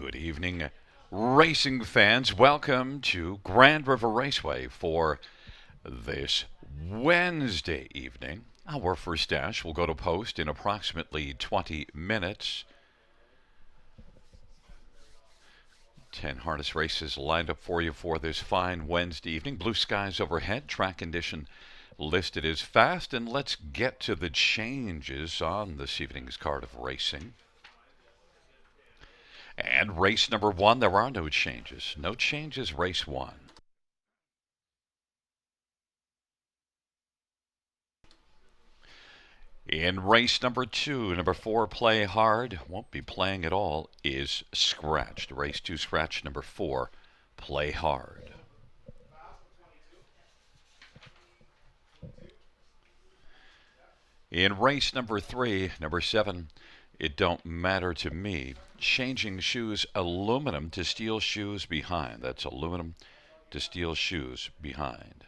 Good evening, racing fans. Welcome to Grand River Raceway for this Wednesday evening. Our first dash will go to post in approximately 20 minutes. 10 harness races lined up for you for this fine Wednesday evening. Blue skies overhead, track condition listed as fast, and let's get to the changes on this evening's card of racing. And race number one, there are no changes. No changes, race one. In race number two, number four, Play Hard, won't be playing at all, is scratched. Race two, scratch number four, Play Hard. In race number three, number seven, It Don't Matter to Me, changing shoes, aluminum to steel shoes behind. That's aluminum to steel shoes behind.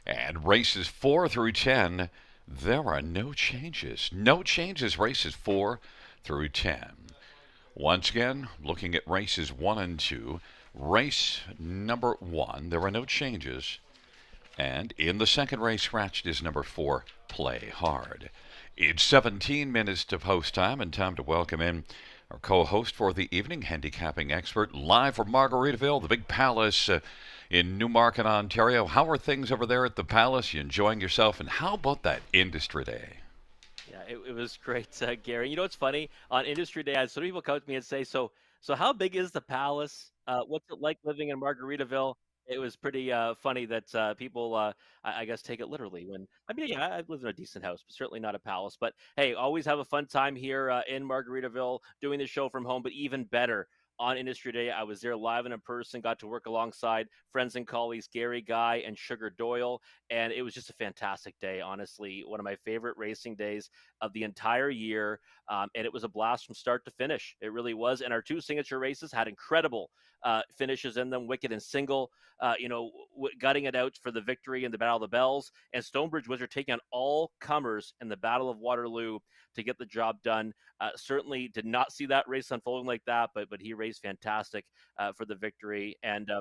And races 4 through 10, there are no changes. No changes, races 4 through 10. Once again, looking at races 1 and 2. Race number 1, there are no changes. And in the second race, scratched is number 4, Play Hard. It's 17 minutes to post time, and time to welcome in our co-host for the evening, handicapping expert, live from Margaritaville, the Big Palace in Newmarket, Ontario. How are things over there at the Palace? You enjoying yourself? And how about that Industry Day? Yeah, it was great, Gary. You know what's funny? On Industry Day, I had some people come to me and say, "So how big is the Palace? What's it like living in Margaritaville?" It was pretty funny that people, I guess, take it literally. When I mean, yeah, I've lived in a decent house, but certainly not a palace. But hey, always have a fun time here in Margaritaville doing the show from home. But even better, on Industry Day, I was there live and in person. Got to work alongside friends and colleagues Gary Guy and Sugar Doyle, and it was just a fantastic day. Honestly, one of my favorite racing days of the entire year. And it was a blast from start to finish. It really was. And our two signature races had incredible finishes in them, Wicked and Single, gutting it out for the victory in the Battle of the Bells. And Stonebridge Wizard taking on all comers in the Battle of Waterloo to get the job done. Certainly did not see that race unfolding like that, but he raced fantastic for the victory. And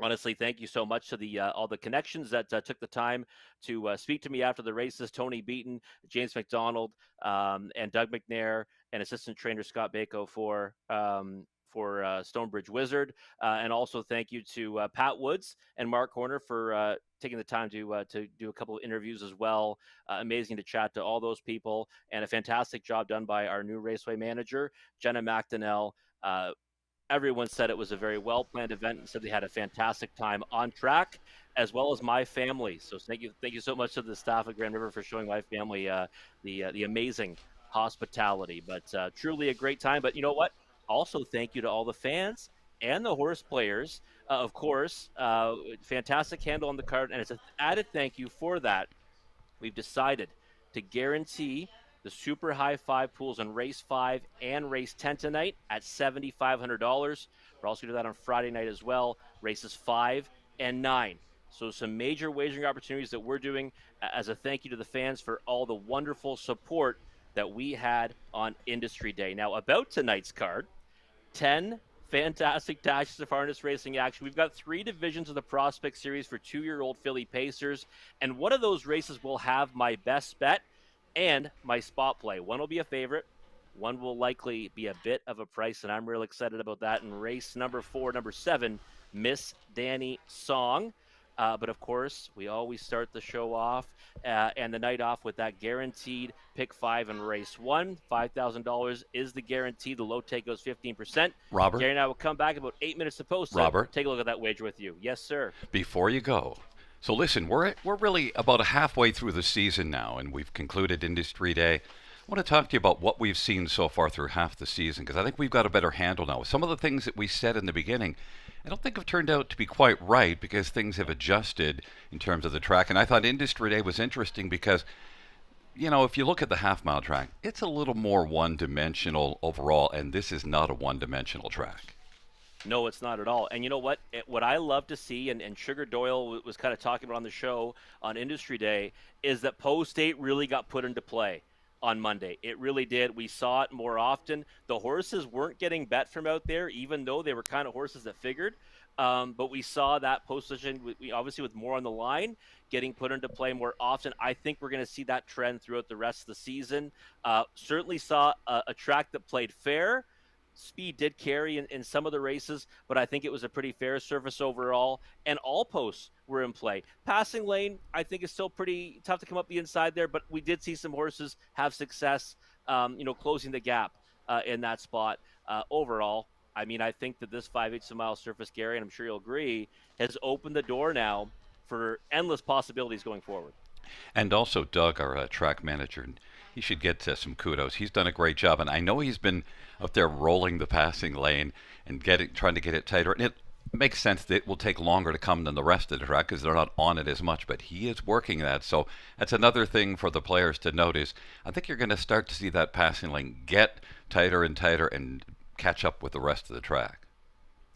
honestly, thank you so much to the all the connections that took the time to speak to me after the races. Tony Beaton, James McDonald, and Doug McNair, and assistant trainer Scott Bako for Stonebridge Wizard, and also thank you to Pat Woods and Mark Horner for taking the time to do a couple of interviews as well. Amazing to chat to all those people, and a fantastic job done by our new raceway manager, Jenna McDonnell. Everyone said it was a very well-planned event and said they had a fantastic time on track, as well as my family. So thank you so much to the staff at Grand River for showing my family the amazing hospitality. But truly a great time. But you know what? Also, thank you to all the fans and the horse players. Of course, fantastic handle on the card, and it's an added thank you for that. We've decided to guarantee the super high five pools in race 5 and race 10 tonight at $7,500. We're also going to do that on Friday night as well, races 5 and 9. So some major wagering opportunities that we're doing as a thank you to the fans for all the wonderful support that we had on Industry Day. Now, about tonight's card, 10 fantastic dashes of harness racing action. We've got 3 divisions of the Prospect Series for 2-year-old filly pacers, and one of those races will have my best bet and my spot play. One will be a favorite. One will likely be a bit of a price, and I'm real excited about that. In race number 4, number 7, Miss Danny Song. But of course, we always start the show off and the night off with that guaranteed pick 5 in race 1. $5,000 is the guarantee. The low take goes 15%. Robert? Gary and I will come back about 8 minutes to post. Robert? Take a look at that wager with you. Yes, sir. Before you go, so listen, we're really about halfway through the season now, and we've concluded Industry Day. I want to talk to you about what we've seen so far through half the season, because I think we've got a better handle now. Some of the things that we said in the beginning, I don't think have turned out to be quite right, because things have adjusted in terms of the track. And I thought Industry Day was interesting because, if you look at the half-mile track, it's a little more one-dimensional overall, and this is not a one-dimensional track. No, it's not at all. And you know what? What I love to see, and Sugar Doyle was kind of talking about on the show on Industry Day, is that post eight really got put into play on Monday. It really did. We saw it more often. The horses weren't getting bet from out there, even though they were kind of horses that figured. But we saw that post position, we obviously with more on the line, getting put into play more often. I think we're going to see that trend throughout the rest of the season. Certainly saw a track that played fair. Speed did carry in some of the races, but I think it was a pretty fair surface overall. And all posts were in play. Passing lane, I think, is still pretty tough to come up the inside there, but we did see some horses have success, closing the gap in that spot. Overall, I mean, I think that this 5/8 mile surface, Gary, and I'm sure you'll agree, has opened the door now for endless possibilities going forward. And also, Doug, our track manager, he should get some kudos. He's done a great job, and I know he's been out there rolling the passing lane and trying to get it tighter. And it makes sense that it will take longer to come than the rest of the track because they're not on it as much. But he is working that, so that's another thing for the players to notice. I think you're going to start to see that passing lane get tighter and tighter and catch up with the rest of the track.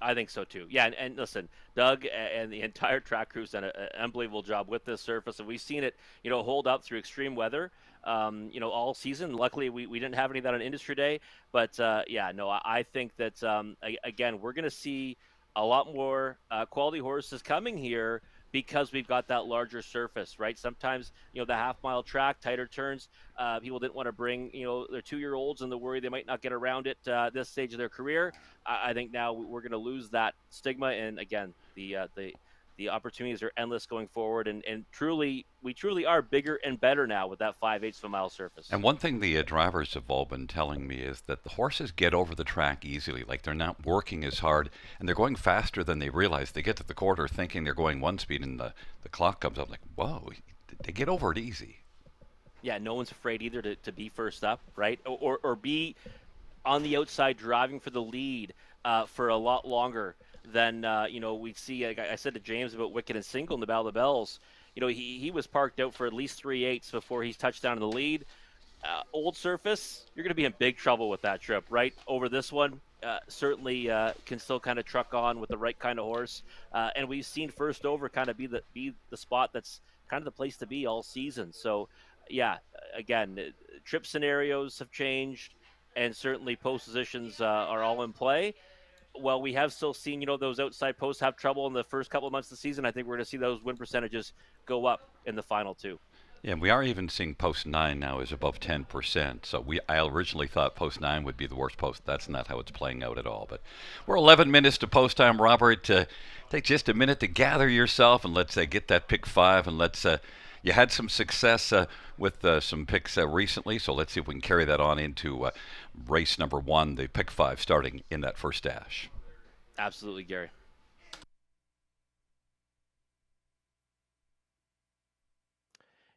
I think so too. Yeah, and listen, Doug and the entire track crew's done an unbelievable job with this surface, and we've seen it, hold up through extreme weather, all season. Luckily, we didn't have any of that on Industry Day, but yeah, no, I think that again, we're going to see a lot more quality horses coming here because we've got that larger surface, right? Sometimes, the half mile track, tighter turns, people didn't want to bring, their 2 year olds and the worry they might not get around it this stage of their career. I think now we're going to lose that stigma, and again, the opportunities are endless going forward, and truly, we truly are bigger and better now with that 5/8 of a mile surface. And one thing the drivers have all been telling me is that the horses get over the track easily. Like they're not working as hard and they're going faster than they realize. They get to the quarter thinking they're going one speed and the clock comes up like, whoa, they get over it easy. Yeah, no one's afraid either to be first up, right? Or be on the outside driving for the lead for a lot longer than we see. Like I said to James about Wicked and Single in the Battle of the Bells. He was parked out for at least 3/8 before he's touched down in the lead. Old surface, you're going to be in big trouble with that trip, right? Over this one, certainly can still kind of truck on with the right kind of horse, and we've seen first over kind of be the spot that's kind of the place to be all season. So, yeah, again, trip scenarios have changed, and certainly post positions are all in play. Well, we have still seen, those outside posts have trouble in the first couple of months of the season. I think we're going to see those win percentages go up in the final two. Yeah, we are even seeing post 9 now is above 10%. So I originally thought post 9 would be the worst post. That's not how it's playing out at all. But we're 11 minutes to post time, Robert. Take just a minute to gather yourself and let's get that pick 5 and let's. You had some success with some picks recently, so let's see if we can carry that on into race number 1, the pick 5, starting in that first dash. Absolutely, Gary.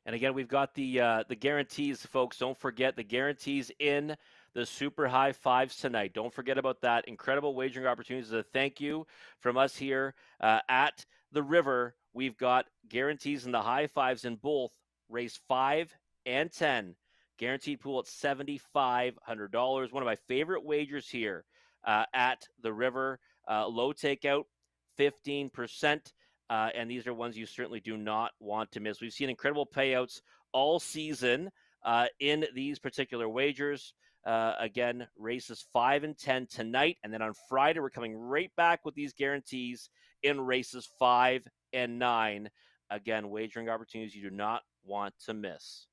And again, we've got the guarantees, folks. Don't forget the guarantees in the super high fives tonight. Don't forget about that. Incredible wagering opportunities. A thank you from us here at the River. We've got guarantees in the high fives in both race 5 and 10. Guaranteed pool at $7,500. One of my favorite wagers here at the River. Low takeout, 15%. And these are ones you certainly do not want to miss. We've seen incredible payouts all season in these particular wagers. Again, races 5 and 10 tonight. And then on Friday, we're coming right back with these guarantees in races 5 and 9. Again, wagering opportunities you do not want to miss.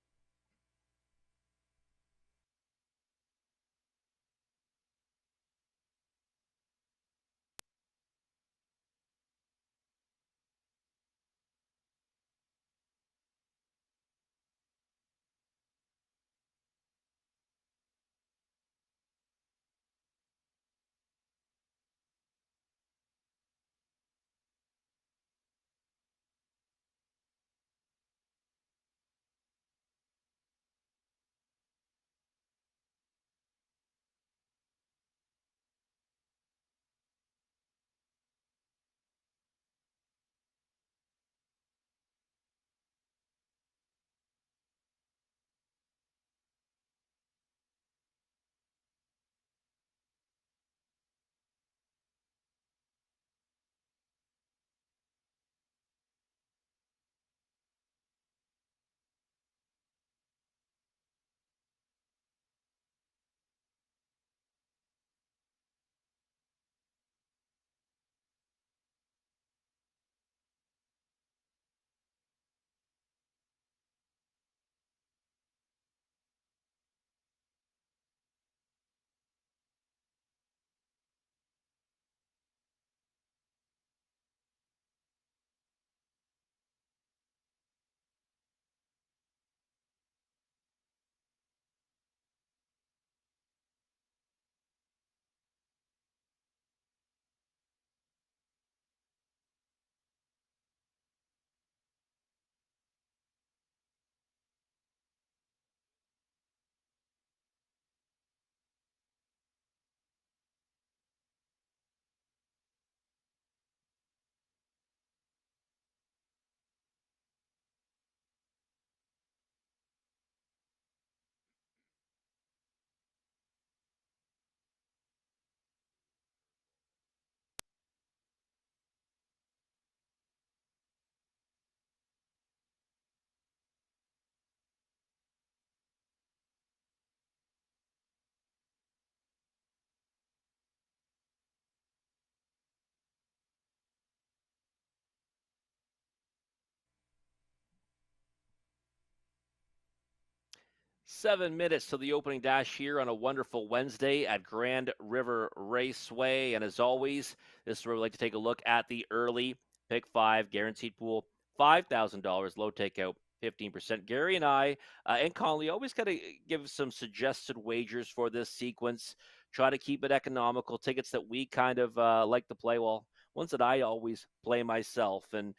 7 minutes to the opening dash here on a wonderful Wednesday at Grand River Raceway. And as always, this is where we like to take a look at the early pick five guaranteed pool $5,000 low takeout. 15%. Gary and I and Conley always got to give some suggested wagers for this sequence. Try to keep it economical. Tickets that we kind of like to play. Well, ones that I always play myself. And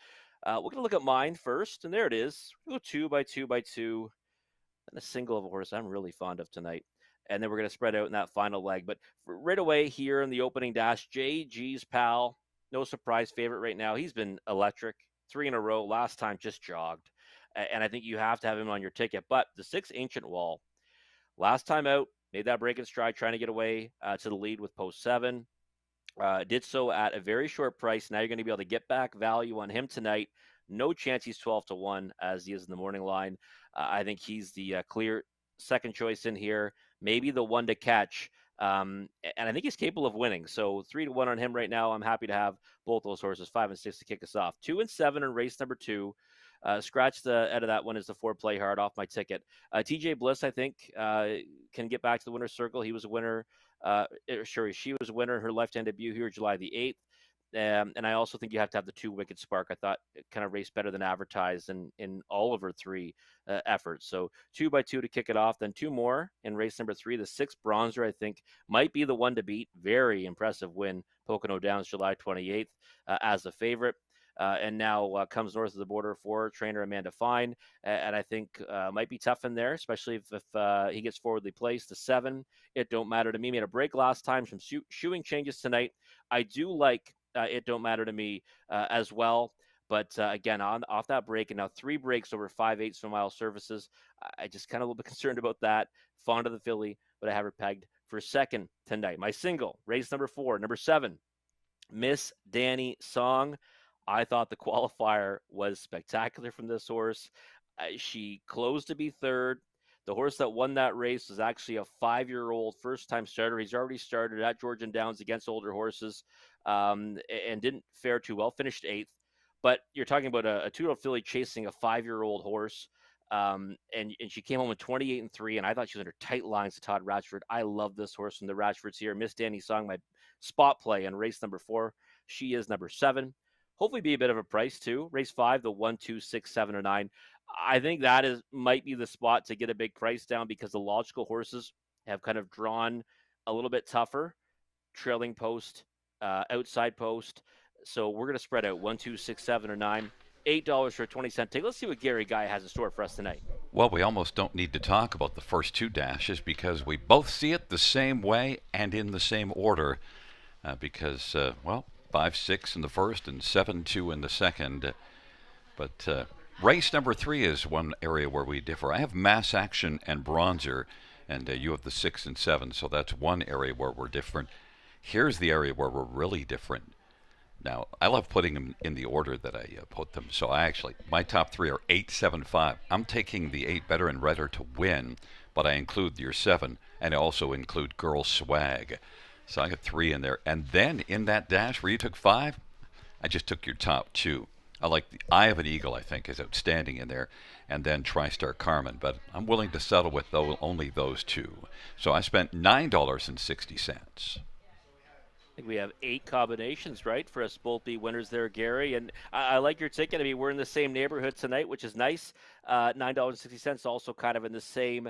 we're going to look at mine first. And there it is. We'll go two by two by two and a single of a horse I'm really fond of tonight. And then we're going to spread out in that final leg. But right away here in the opening dash, JG's pal, no surprise favorite right now. He's been electric, three in a row. Last time just jogged. And I think you have to have him on your ticket. But the six Ancient Wall, last time out, made that break in stride, trying to get away to the lead with post seven. Did so at a very short price. Now you're going to be able to get back value on him tonight. No chance he's 12-1 as he is in the morning line. I think he's the clear second choice in here, maybe the one to catch. And I think he's capable of winning. So 3-1 on him right now. I'm happy to have both those horses, 5 and 6, to kick us off. 2 and 7 in race number 2. Scratch the out of that one is the 4 play hard off my ticket. TJ Bliss, I think, can get back to the winner's circle. He was a winner. She was a winner in her left-hand debut here July the 8th. And I also think you have to have the 2 Wicked Spark. I thought it kind of raced better than advertised in all of her 3 efforts. So 2 by 2 to kick it off. Then 2 more in race number 3. The 6 Bronzer, I think, might be the one to beat. Very impressive win. Pocono Downs, July 28th, as a favorite. And now comes north of the border for trainer Amanda Fine. And I think might be tough in there, especially if he gets forwardly placed. The 7, It Don't Matter to Me, made a break last time. Some shoeing changes tonight. I do like It Don't Matter to Me as well. But again, off that break, and now 3 breaks over 5/8 of a mile surfaces. I just kind of a little bit concerned about that. Fond of the filly, but I have her pegged for second tonight. My single, race number 4, number 7, Miss Danny Song. I thought the qualifier was spectacular from this horse. She closed to be third. The horse that won that race was actually a 5-year-old first-time starter. He's already started at Georgian Downs against older horses and didn't fare too well, finished 8th. But you're talking about a two-year-old filly chasing a 5-year-old horse. And she came home with 28-3, and I thought she was under tight lines to Todd Ratchford. I love this horse from the Ratchfords here. Miss Danny Song, my spot play in race number 4. She is number 7. Hopefully be a bit of a price too. Race 5, the 1, 2, 6, 7, or 9. I think that might be the spot to get a big price down because the logical horses have kind of drawn a little bit tougher. Trailing post, outside post. So we're going to spread out 1, 2, 6, 7, or 9. $8 for a 20-cent ticket. Let's see what Gary Guy has in store for us tonight. Well, we almost don't need to talk about the first 2 dashes because we both see it the same way and in the same order. Because, 5, 6 in the first and 7, 2 in the second. But race number 3 is one area where we differ. I have Mass Action and Bronzer, and you have the 6 and 7, so that's one area where we're different. Here's the area where we're really different. Now, I love putting them in the order that I put them. So my top 3 are 8, 7, 5. I'm taking the 8 Better and Redder to win, but I include your 7, and I also include Girl Swag. So I got 3 in there. And then in that dash where you took 5, I just took your top 2. I like the Eye of an Eagle, I think, is outstanding in there. And then TriStar Carmen. But I'm willing to settle with only those 2. So I spent $9.60. I think we have 8 combinations, right, for us both be winners there, Gary. And I like your ticket. I mean, we're in the same neighborhood tonight, which is nice. $9.60, also kind of in the same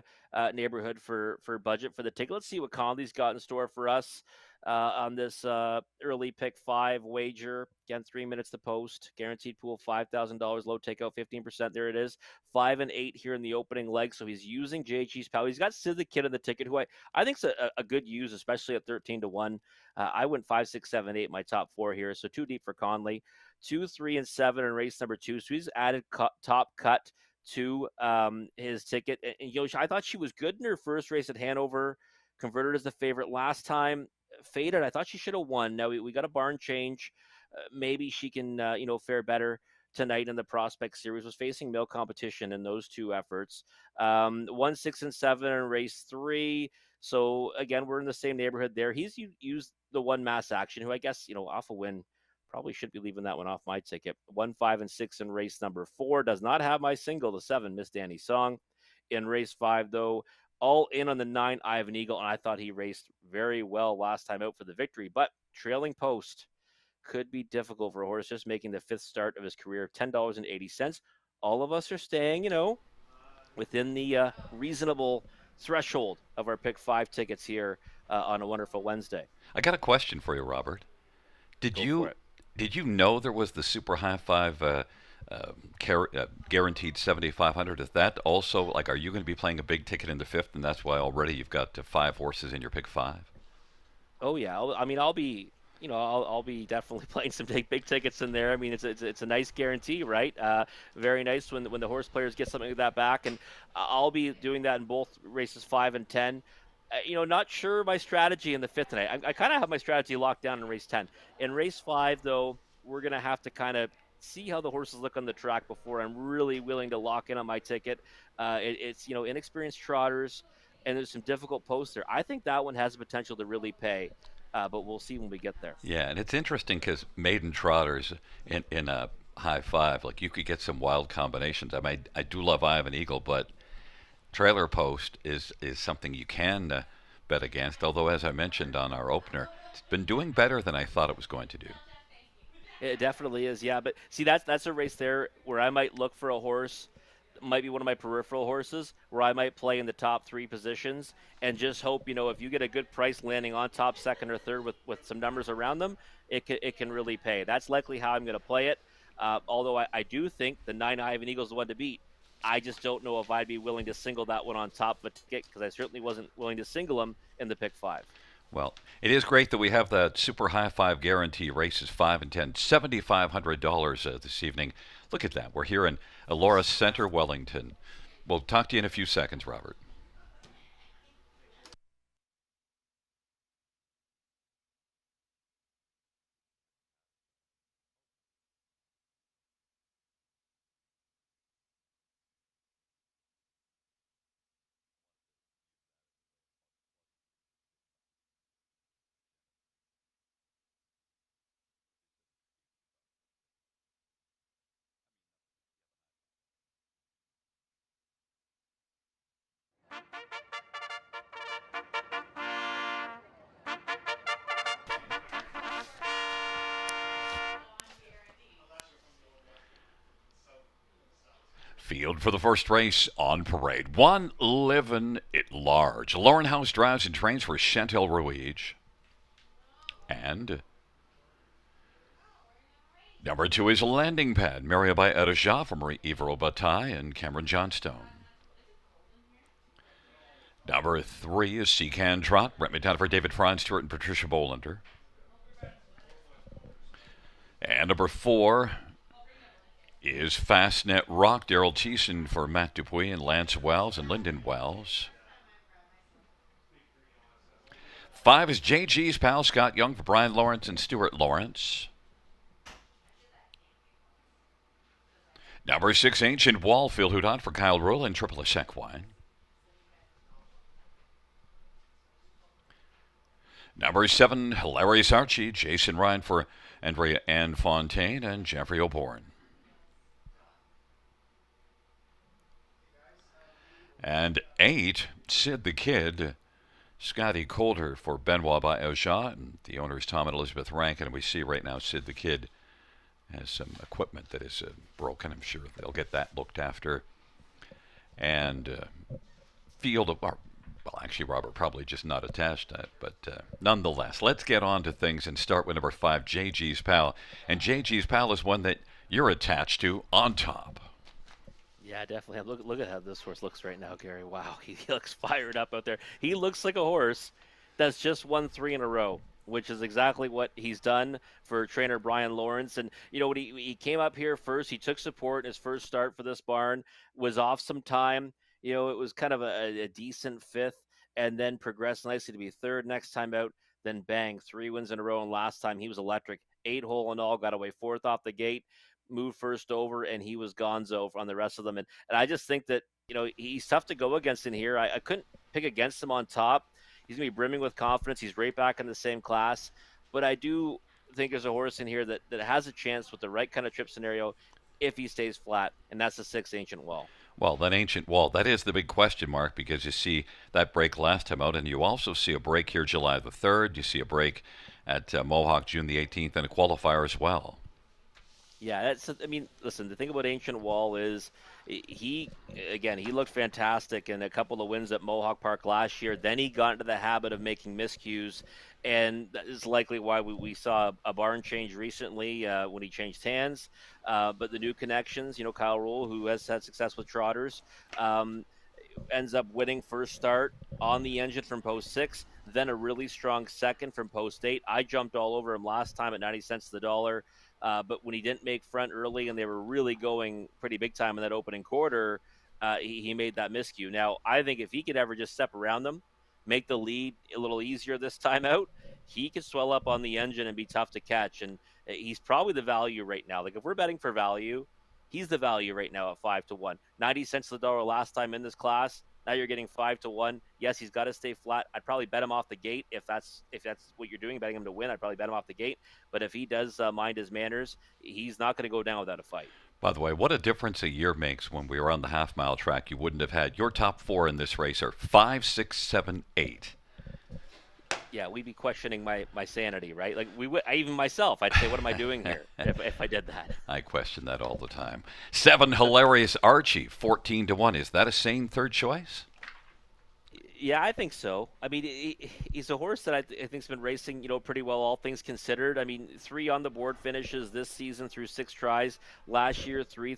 neighborhood for budget for the ticket. Let's see what Conley's got in store for us on this early pick 5 wager. Again, 3 minutes to post. Guaranteed pool $5,000. Low takeout 15%. There it is. 5 and 8 here in the opening leg. So he's using JG's power. He's got Sid the Kid in the ticket, who I think's a good use, especially at 13-1. I went 5, 6, 7, 8, my top 4 here. So too deep for Conley. 2, 3, and 7 in race number 2. So he's added top cut to his ticket. And I thought she was good in her first race at Hanover. Converted as the favorite last time. Faded. I thought she should have won. Now we got a barn change. Maybe she can fare better tonight in the Prospect Series. Was facing male competition in those 2 efforts. 1, 6, and 7 in race 3. So again, we're in the same neighborhood there. He's used the 1 Mass Action, who I guess off a win. Probably should be leaving that one off my ticket. 1, 5, and 6 in race number 4. Does not have my single, the 7, Miss Danny Song. in race 5, though. All in on the 9 Ivan Eagle, and I thought he raced very well last time out for the victory. But trailing post could be difficult for a horse just making the 5th start of his career. $10.80. All of us are staying, within the reasonable threshold of our pick 5 tickets here on a wonderful Wednesday. I got a question for you, Robert. Did Go for you it. did you know there was the super high five guaranteed 7,500? Is that also like? Are you going to be playing a big ticket in the fifth, and that's why already you've got 5 horses in your pick five? Oh yeah, I'll be, I'll be definitely playing some big tickets in there. I mean, it's a nice guarantee, right? Very nice when the horse players get something like that back, and I'll be doing that in both races 5 and 10. Not sure my strategy in the fifth tonight. I kind of have my strategy locked down in race 10. In race 5, though, we're gonna have to kind of see how the horses look on the track before I'm really willing to lock in on my ticket. It's inexperienced trotters, and there's some difficult posts there. I think that one has the potential to really pay, but we'll see when we get there. Yeah, and it's interesting because maiden trotters in a high five, like you could get some wild combinations. I do love Ivan Eagle, but trailer post is something you can bet against. Although, as I mentioned on our opener, it's been doing better than I thought it was going to do. It definitely is, yeah. But see, that's a race there where I might look for a horse, might be one of my peripheral horses, where I might play in the top 3 positions and just hope, if you get a good price landing on top, second or third with some numbers around them, it can really pay. That's likely how I'm going to play it. Although I do think the 9 Ivan Eagles is the one to beat. I just don't know if I'd be willing to single that one on top of a ticket because I certainly wasn't willing to single him in the pick 5. Well, it is great that we have that super high five guarantee races 5 and 10, $7,500 this evening. Look at that. We're here in Elora Center, Wellington. We'll talk to you in a few seconds, Robert. Field for the first race on parade. One living at large. Lauren House drives and trains for Chantel Ruige. And number 2 is Landing Pad, Maria by Edija for Marie Ivero Bataille and Cameron Johnstone. Number 3 is Seacan Trot, Brent McDonough for David Fry Stewart and Patricia Bolander. And number 4 is Fastnet Rock, Daryl Thiessen for Matt Dupuis and Lance Wells and Lyndon Wells. 5 is JG's pal, Scott Young for Brian Lawrence and Stuart Lawrence. Number 6, Ancient Wall, Phil Hudon for Kyle Rule and Triple Equine. Number 7, Hilarious Archie, Jason Ryan for Andrea Ann Fontaine and Jeffrey O'Born. And 8, Sid the Kid, Scotty Calder for Benoit by Eujat, and the owners Tom and Elizabeth Rankin. And we see right now Sid the Kid has some equipment that is broken. I'm sure they'll get that looked after. And field of, well, actually, Robert probably just not attached to it, but nonetheless, let's get on to things and start with number 5, JG's Pal. And JG's Pal is one that you're attached to on top. Yeah, definitely. Look at how this horse looks right now, Gary. Wow, he looks fired up out there. He looks like a horse that's just won 3 in a row, which is exactly what he's done for trainer Brian Lawrence. And when he came up here first, he took support in his first start for this barn, was off some time. It was kind of a decent 5th, and then progressed nicely to be 3rd next time out. Then bang, 3 wins in a row. And last time he was electric, 8 hole and all, got away 4th off the gate, moved first over, and he was gonzo on the rest of them. And I just think that, he's tough to go against in here. I couldn't pick against him on top. He's going to be brimming with confidence. He's right back in the same class. But I do think there's a horse in here that has a chance with the right kind of trip scenario if he stays flat, and that's the 6 Ancient Wall. Well, that ancient wall, that is the big question mark because you see that break last time out, and you also see a break here July the 3rd. You see a break at Mohawk June the 18th and a qualifier as well. Yeah, that's. I mean, listen. The thing about Ancient Wall is he again he looked fantastic in a couple of wins at Mohawk Park last year. Then he got into the habit of making miscues, and that is likely why we saw a barn change recently when he changed hands. But the new connections, Kyle Rule, who has had success with trotters, um, ends up winning first start on the engine from post six, then a really strong second from post eight. I jumped all over him last time at 90 cents to the dollar. But when he didn't make front early and they were really going pretty big time in that opening quarter, he made that miscue. Now, I think if he could ever just step around them, make the lead a little easier this time out, he could swell up on the engine and be tough to catch. And he's probably the value right now. Like if we're betting for value, he's the value right now at 5 to 1. 90 cents to the dollar last time in this class. Now you're getting 5 to 1. Yes, he's got to stay flat. I'd probably bet him off the gate if that's what you're doing, betting him to win. I'd probably bet him off the gate. But if he does mind his manners, he's not going to go down without a fight. By the way, what a difference a year makes when we were on the half mile track. You wouldn't have had your top four in this race are 5, 6, 7, 8. Yeah, we'd be questioning my sanity, right? Like even myself, I'd say, what am I doing here if I did that? I question that all the time. 7, Hilarious Archie, 14 to 1. Is that a sane third choice? Yeah, I think so. I mean, he's a horse that I think's been racing, pretty well, all things considered. I mean, 3 on the board finishes this season through 6 tries. Last year, 3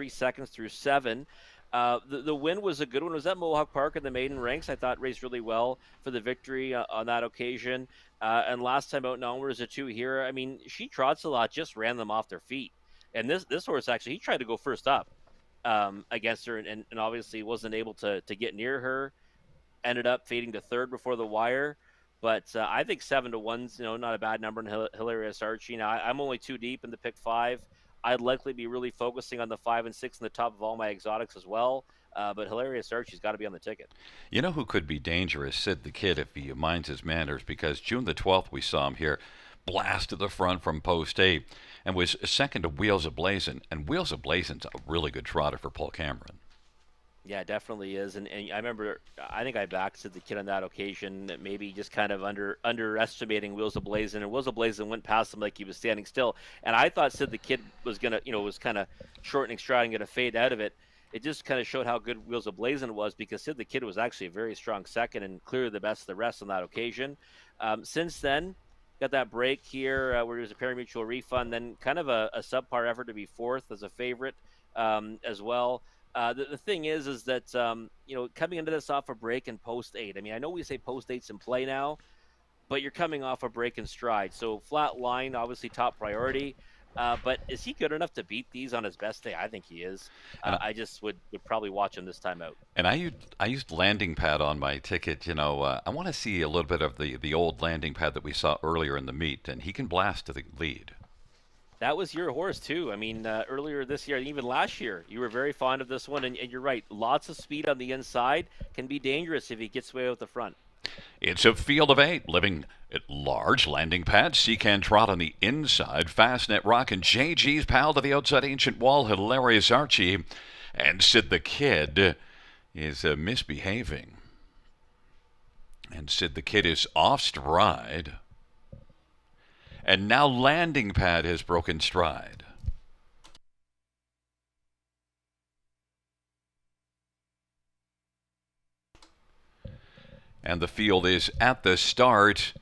seconds through 7. The win was a good one. It was at Mohawk Park in the maiden ranks. I thought raced really well for the victory on that occasion. And last time out, Nowhere is a 2 here. I mean, she trots a lot, just ran them off their feet. And this horse actually, he tried to go first up against her, and obviously wasn't able to get near her. Ended up fading to third before the wire. But I think 7 to 1's not a bad number in Hilarious Archie. Now I'm only 2 deep in the pick 5. I'd likely be really focusing on the 5 and 6 in the top of all my exotics as well. But Hilarious Archie's got to be on the ticket. You know who could be dangerous? Sid the Kid, if he minds his manners, because June the 12th we saw him here blast to the front from post 8 and was second to Wheels of Blazin'. And Wheels of Blazin's a really good trotter for Paul Cameron. Yeah, definitely is. And I remember, I think I backed the kid on that occasion, maybe just kind of underestimating Wheels of Blazin'. And Wheels of Blazin' went past him like he was standing still. And I thought Sid the Kid was going to, was kind of shortening stride and going to fade out of it. It just kind of showed how good Wheels of Blazin' was, because Sid the Kid was actually a very strong second and clearly the best of the rest on that occasion. Since then, got that break here where it was a pari-mutuel refund, then kind of a subpar effort to be fourth as a favorite as well. The thing is that coming into this off a break in post 8. I mean, I know we say post 8's in play now, but you're coming off a break in stride. So flat line, obviously top priority. But is he good enough to beat these on his best day? I think he is. I just would probably watch him this time out. And I used landing pad on my ticket. I want to see a little bit of the old landing pad that we saw earlier in the meet, and he can blast to the lead. That was your horse, too. I mean, earlier this year, even last year, you were very fond of this one. And you're right. Lots of speed on the inside can be dangerous if he gets away with the front. It's a field of 8, living at large. Landing pad, Seacan Trot on the inside. Fastnet Rock and JG's pal to the outside. Ancient Wall, Hilarious Archie. And Sid the Kid is misbehaving. And Sid the Kid is off stride. And now Landing Pad has broken stride. And the field is at the start.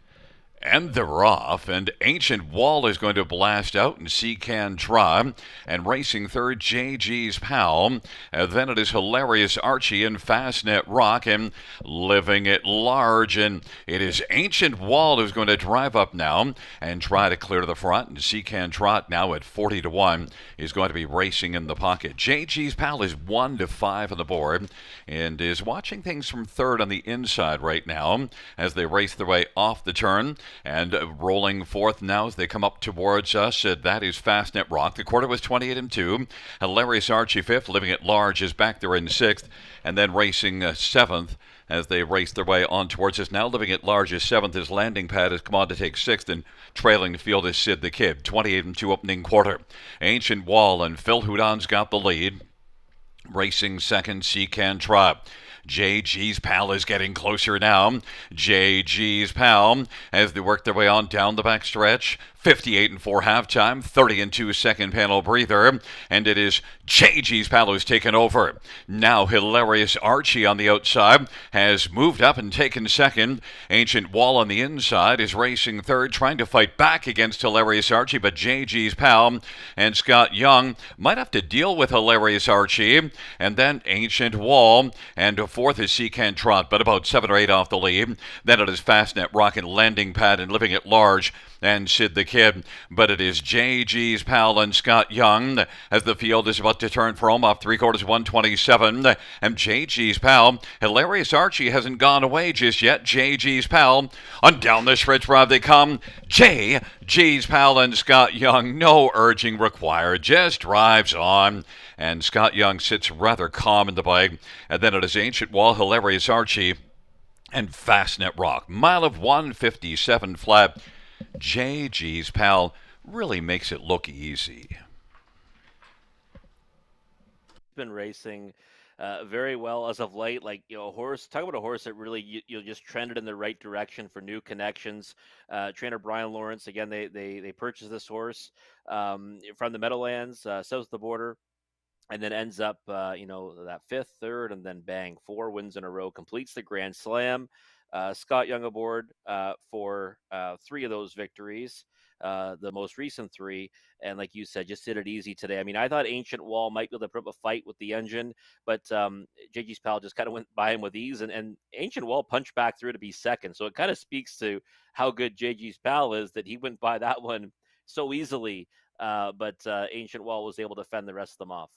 And they're off, and Ancient Wall is going to blast out, and Seacan Trot, and racing third, JG's Pal. And then it is Hilarious Archie and Fastnet Rock, and Living at Large. And it is Ancient Wall who's going to drive up now and try to clear to the front. And Seacan Trot, now at 40 to 1, is going to be racing in the pocket. JG's Pal is 1 to 5 on the board, and is watching things from third on the inside right now as they race their way off the turn. And rolling fourth now as they come up towards us, that is Fastnet Rock. The quarter was 28 and 2. Hilarious Archie fifth. Living at Large is back there in sixth. And then racing seventh as they race their way on towards us. Now Living at Large is seventh. His Landing Pad has come on to take sixth. And trailing the field is Sid the Kid. 28 and 2 opening quarter. Ancient Wall and Phil Houdon's got the lead. Racing second, Secan Trot. JG's Pal is getting closer now. JG's Pal as they work their way on down the backstretch. 58 and 4 halftime, 30 and 2 second panel breather, and it is JG's Pal who's taken over. Now Hilarious Archie on the outside has moved up and taken second. Ancient Wall on the inside is racing third, trying to fight back against Hilarious Archie, but JG's Pal and Scott Young might have to deal with Hilarious Archie, and then Ancient Wall, and fourth is Secan Trot, but about 7 or 8 off the lead. Then it is Fastnet Rock and Landing Pad and Living at Large and Sid the Kid, but it is JG's Pal and Scott Young as the field is about to turn for home off 3/4 127, and JG's Pal, Hilarious Archie hasn't gone away just yet. JG's Pal, on down the stretch drive they come. JG's Pal and Scott Young, no urging required, just drives on, and Scott Young sits rather calm in the bike, and then it is Ancient Wall, Hilarious Archie, and Fastnet Rock. Mile of 157 flat. JG's Pal really makes it look easy. Been racing very well as of late. Like, a horse. Talk about a horse that really you just trended in the right direction for new connections. Trainer Brian Lawrence, again, they purchased this horse from the Meadowlands, south of the border, and then ends up, that fifth, third, and then bang, 4 wins in a row, completes the Grand Slam. Scott Young aboard for 3 of those victories, the most recent 3. And like you said, just did it easy today. I mean, I thought Ancient Wall might be able to put up a fight with the engine, but JG's Pal just kind of went by him with ease. And Ancient Wall punched back through to be second. So it kind of speaks to how good JG's Pal is that he went by that one so easily. But Ancient Wall was able to fend the rest of them off.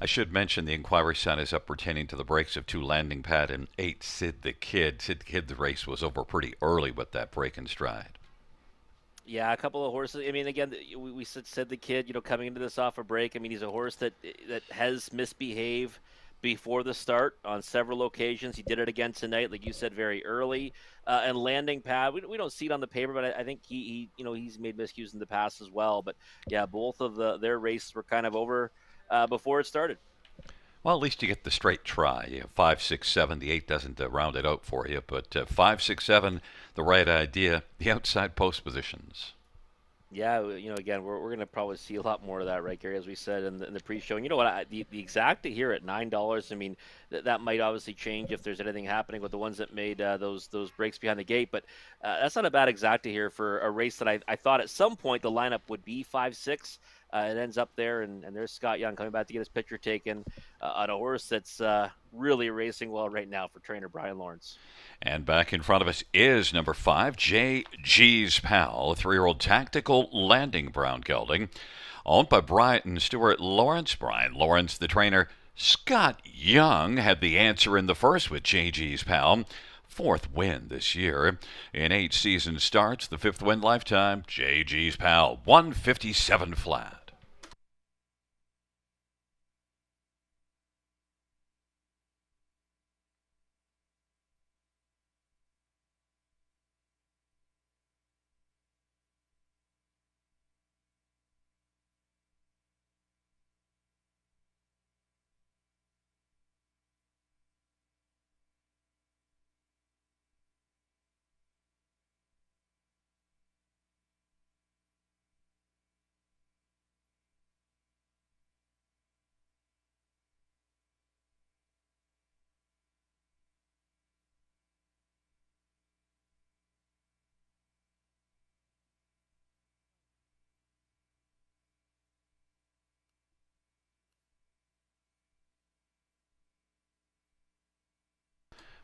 I should mention the inquiry sign is up pertaining to the breaks of 2 Landing Pad and 8 Sid the Kid. Sid the Kid, the race was over pretty early with that break in stride. Yeah, a couple of horses. I mean, again, we said the kid, coming into this off a break. I mean, he's a horse that has misbehaved before the start on several occasions. He did it again tonight, like you said, very early. And Landing Pad, we don't see it on the paper, but I think he's made miscues in the past as well. But yeah, both of their races were kind of over before it started. Well, at least you get the straight try. You have 5, 6, 7. The 8 doesn't round it out for you, but 5, 6, 7, the right idea. The outside post positions. Yeah, again, we're going to probably see a lot more of that, right, Gary, as we said in the pre-show. And you know what? The exacta here at $9. I mean, that might obviously change if there's anything happening with the ones that made those breaks behind the gate. But that's not a bad exacta here for a race that I thought at some point the lineup would be 5-6. It ends up there, and there's Scott Young coming back to get his picture taken on a horse that's really racing well right now for trainer Brian Lawrence. And back in front of us is number 5, JG's Pal, a 3-year-old tactical landing brown gelding, owned by Brian Stewart Lawrence. Brian Lawrence, the trainer. Scott Young had the answer in the first with JG's Pal. 4th win this year. In 8 season starts, the 5th win lifetime. JG's Pal, 157 flat.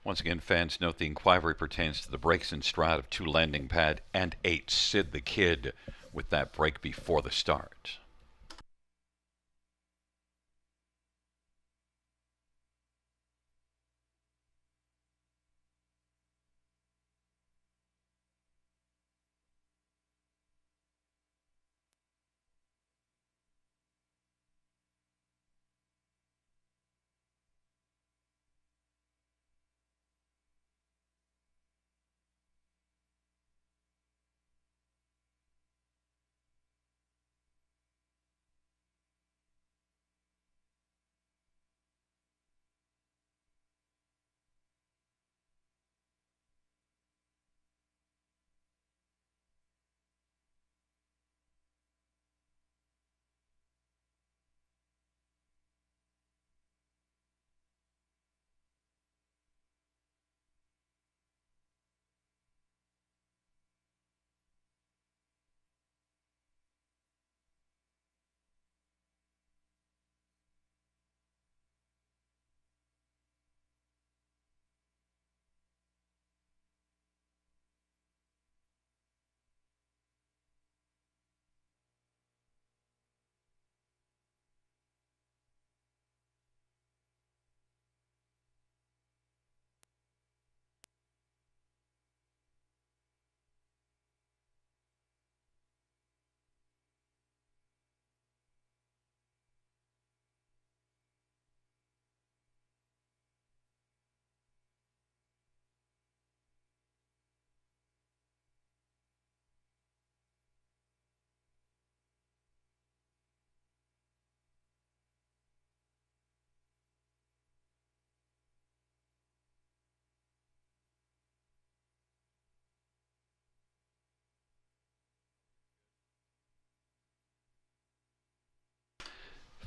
Once again, fans note the inquiry pertains to the breaks in stride of 2 Landing Pad and 8 Sid the Kid with that break before the start.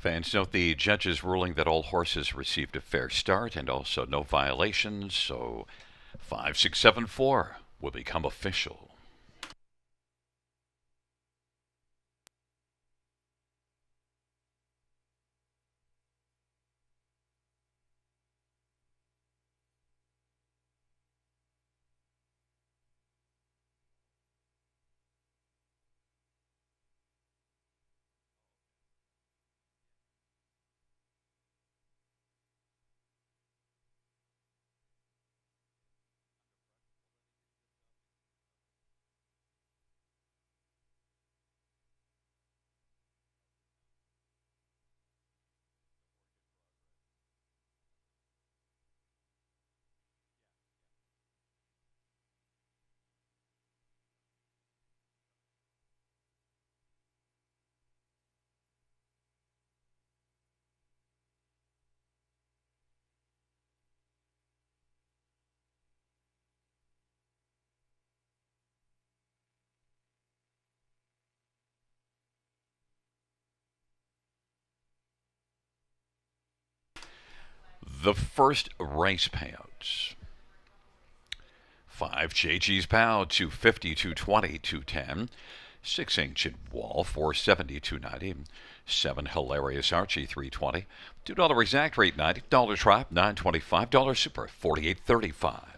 Fans note the judge's ruling that all horses received a fair start and also no violations, so 5674 will become official. The first race payouts. 5 JG's Pow, 250, 220, 210. 6 Ancient Wall, 470, 290. 7 Hilarious Archie, 320. $2 Exact Rate, $90. Tribe, $925. Super, 48.35.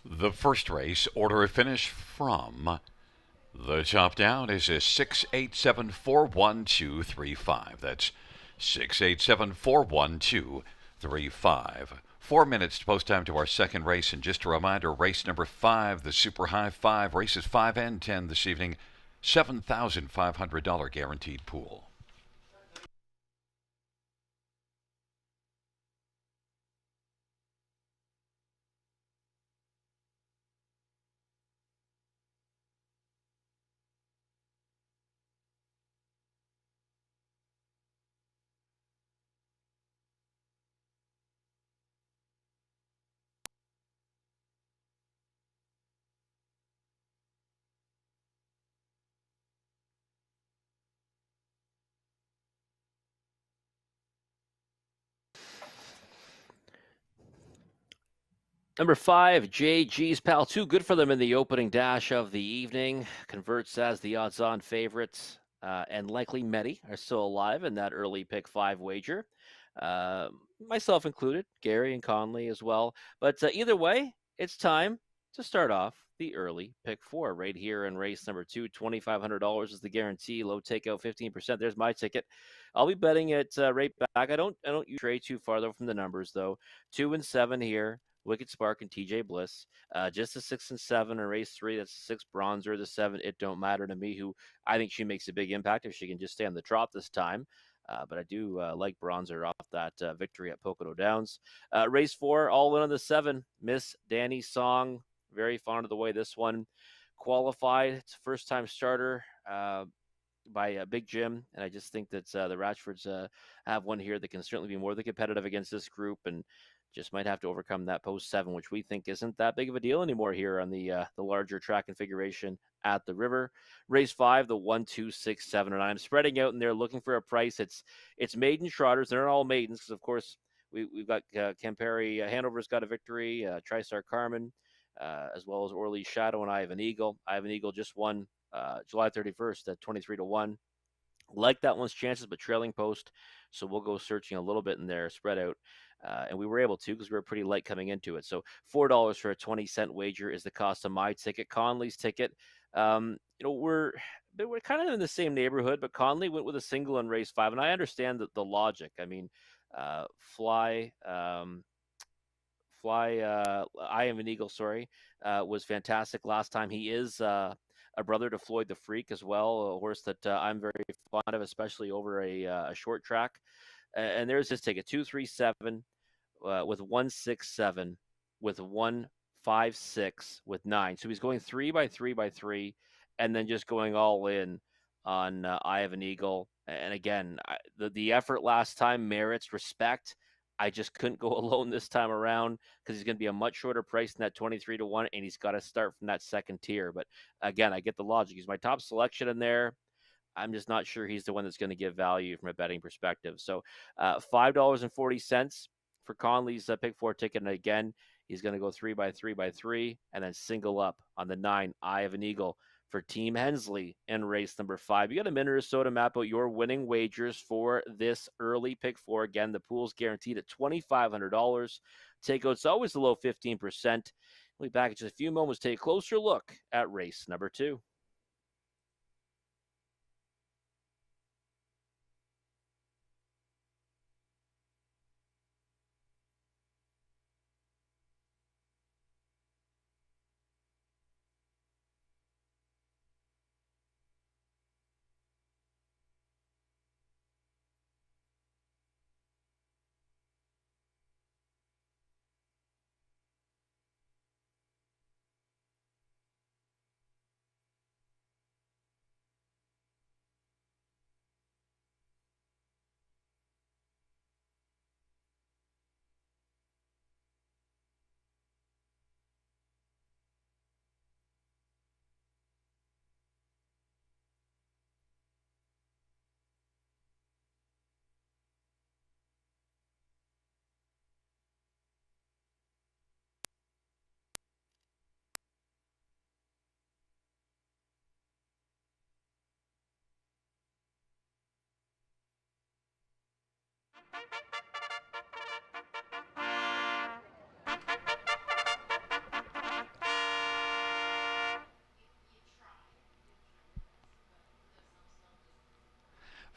The first race, order of finish from the top down, is a 6874123 That's 6874123 4 minutes to post time to our second race. And just a reminder, race number 5, the Super High 5, races 5 and 10 this evening, $7,500 guaranteed pool. Number 5, JG's Pal 2. Good for them in the opening dash of the evening. Converts as the odds-on favorites. And likely Medi are still alive in that early pick 5 wager. Uh, Myself included, Gary and Conley as well. But either way, it's time to start off the early pick 4 right here in race number 2. $2,500 is the guarantee. Low takeout 15%. There's my ticket. I'll be betting it right back. I don't stray too far though from the numbers though. 2 and 7 here. Wicked Spark and TJ Bliss. Just a 6 and 7 in race 3. That's a 6 bronzer. The 7, it don't matter to me. Who I think she makes a big impact if she can just stay on the trot this time. But I do like bronzer off that victory at Pocono Downs. Race 4, all in on the 7. Miss Danny Song. Very fond of the way this one qualified. It's a first time starter. By Big Jim, and I just think that the Ratchfords have one here that can certainly be more than competitive against this group, and just might have to overcome that post 7, which we think isn't that big of a deal anymore here on the larger track configuration at the river. Race 5, the 1, 2, 6, 7, and I'm spreading out, and they're looking for a price. It's maiden trotters. They're not all maidens because, of course, we've got Campari Hanover's got a victory, TriStar Carmen, as well as Orly Shadow and I Have an Eagle. I Have an Eagle just won July 31st at 23-1. Like that one's chances, but trailing post. So we'll go searching a little bit in there, spread out. And we were able to because we were pretty light coming into it. So $4 for a 20-cent wager is the cost of my ticket. Conley's ticket, we're kind of in the same neighborhood, but Conley went with a single in race 5. And I understand the logic. I mean, Fly, I Am an Eagle, sorry, was fantastic last time. He is a brother to Floyd the Freak as well, a horse that I'm very fond of, especially over a short track. And there's his ticket 237 with 167 with 156 with 9. So he's going 3 by 3 by 3 and then just going all in on I Have an Eagle. And again, the effort last time merits respect. I just couldn't go alone this time around because he's going to be a much shorter price than that 23-1, and he's got to start from that second tier. But again, I get the logic. He's my top selection in there. I'm just not sure he's the one that's going to give value from a betting perspective. So $5.40 for Conley's pick 4 ticket. And again, he's going to go 3 by 3 by 3 and then single up on the 9, I Have an Eagle for Team Hensley in race number 5. You got a minute or so to map out your winning wagers for this early pick 4. Again, the pool's guaranteed at $2,500. Takeout's always the low 15%. We'll be back in just a few moments to take a closer look at race number 2.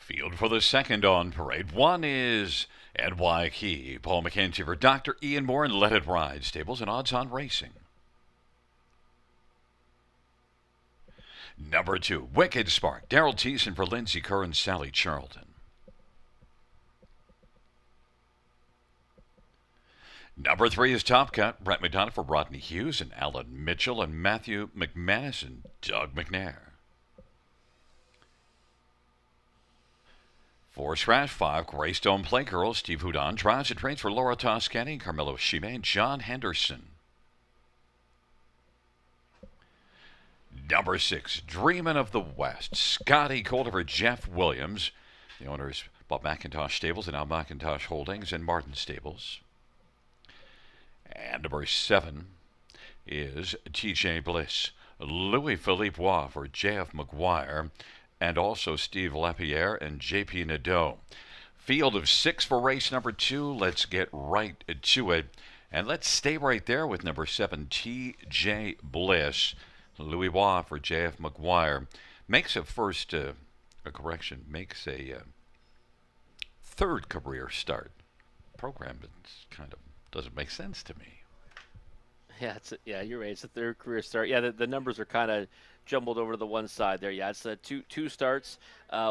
Field for the second on parade. One is NY Key. Paul McKenzie for Dr. Ian Moore and Let It Ride. Stables and odds on racing. Number 2, Wicked Spark. Daryl Thiessen for Lindsay Kerr and Sally Charlton. Number 3 is Top Cut. Brett McDonough for Rodney Hughes and Alan Mitchell and Matthew McManus and Doug McNair. 4 Scratch 5, Greystone Playgirl. Steve Houdon. Drives and trains for Laura Toscani, Carmelo Shime, and John Henderson. Number 6, Dreamin' of the West. Scotty Calder for Jeff Williams. The owners bought McIntosh Stables and now McIntosh Holdings and Martin Stables. And number 7 is TJ Bliss. Louis Philippe Waugh for JF McGuire and also Steve Lapierre and JP Nadeau. Field of 6 for race number 2. Let's get right to it. And let's stay right there with number 7, TJ Bliss. Louis Waugh for JF McGuire. Makes a third career start. Program that's kind of doesn't make sense to me. Yeah, you're right. It's a third career start. Yeah, the numbers are kind of jumbled over to the one side there. Yeah, it's two starts,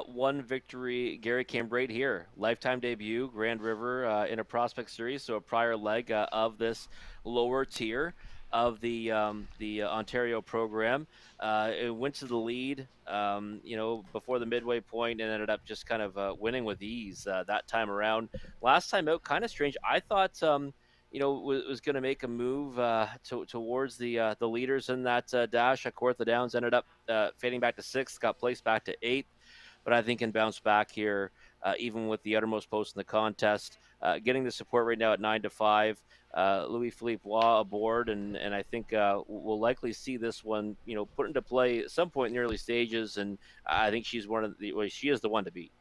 one victory. Gary came right here, lifetime debut, Grand River in a prospect series, so a prior leg of this lower tier of the Ontario program. It went to the lead, before the midway point, and ended up just kind of winning with ease that time around. Last time out, kind of strange. I thought. Was going to make a move towards the leaders in that dash. At Kawartha Downs ended up fading back to 6th, got placed back to 8th, but I think can bounce back here, even with the uttermost post in the contest. Getting the support right now at 9-5. Louis Philippe Waugh aboard, and I think we'll likely see this one, put into play at some point in the early stages, and I think she is the one to beat.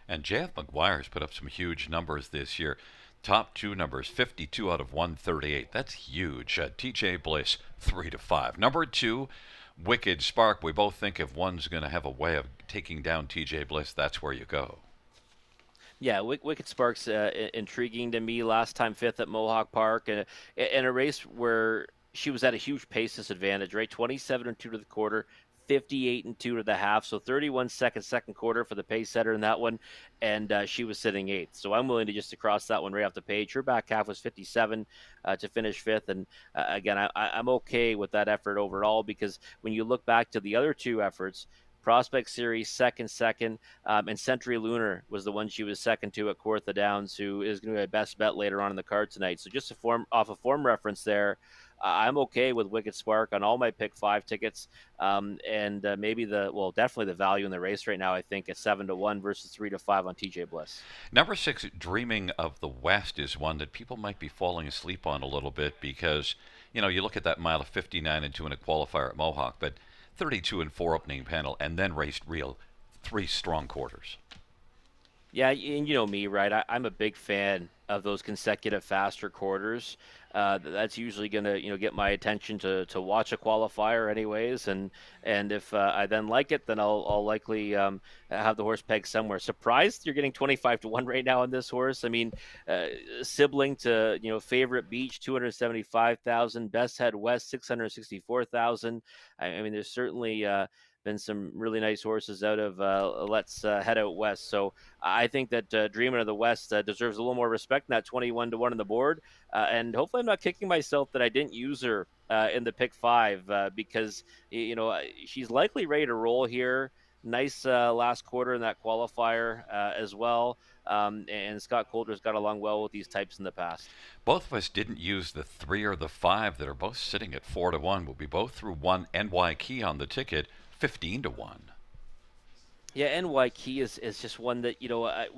And JF McGuire's put up some huge numbers this year. Top 2 numbers, 52 out of 138. That's huge. TJ Bliss, 3-5. Number 2, Wicked Spark. We both think if one's going to have a way of taking down TJ Bliss, that's where you go. Yeah, Wicked Spark's intriguing to me. Last time 5th at Mohawk Park, in a race where she was at a huge pace disadvantage, right? 27-2 to the quarter, 58-2 to the half, so 31 seconds second quarter for the pace setter in that one, and she was sitting 8th. So I'm willing to just cross that one right off the page. Her back half was 57 to finish 5th, and again, I'm okay with that effort overall, because when you look back to the other 2 efforts, Prospect Series second, and Century Lunar was the one she was second to at Kawartha Downs, who is going to be my best bet later on in the card tonight. So just off a form reference there, I'm okay with Wicked Spark on all my pick 5 tickets, and definitely the value in the race right now. I think at 7-1 versus 3-5 on TJ Bliss. Number 6, Dreaming of the West, is one that people might be falling asleep on a little bit because you look at that mile of 59-2 in a qualifier at Mohawk, but 32-4 opening panel, and then raced 3 strong quarters. Yeah, and you know me, right? I'm a big fan of those consecutive faster quarters. That's usually going to, get my attention to watch a qualifier, anyways. And if I then like it, then I'll likely have the horse pegged somewhere. Surprised you're getting 25-1 right now on this horse. I mean, sibling to Favorite Beach 275,000, Best Head West 664,000. I mean, there's certainly been some really nice horses out of Let's Head Out West. So I think that Dreamin' of the West deserves a little more respect in that 21-1 on the board. And hopefully I'm not kicking myself that I didn't use her in the pick 5 because, she's likely ready to roll here. Nice last quarter in that qualifier as well. And Scott Coulter's got along well with these types in the past. Both of us didn't use the 3 or the 5 that are both sitting at 4-1. We'll be both through 1 NY Key on the ticket, 15-1. Yeah, NY Key is just one that I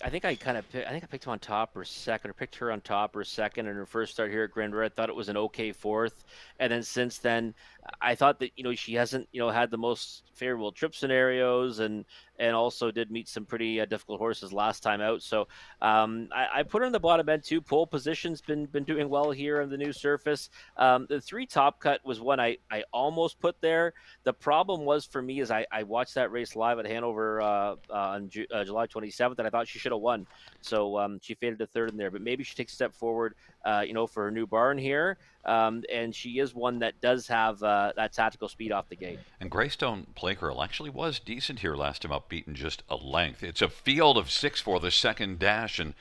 think I picked him on top or second, or picked her on top or second in her first start here at Grand River. I thought it was an okay 4th, and then since then, I thought that she hasn't had the most favorable trip scenarios, and and also did meet some pretty difficult horses last time out. So I put her in the bottom end too. Pole position's been doing well here on the new surface. The 3 Top Cut was one I almost put there. The problem was for me is I watched that race live at Hanover on July 27th, and I thought she should have won. So she faded to third in there, but maybe she takes a step forward, for her new barn here. And she is one that does have that tactical speed off the gate. And Greystone Playgirl actually was decent here last time out, beaten just a length. It's a field of 6 for the second dash, and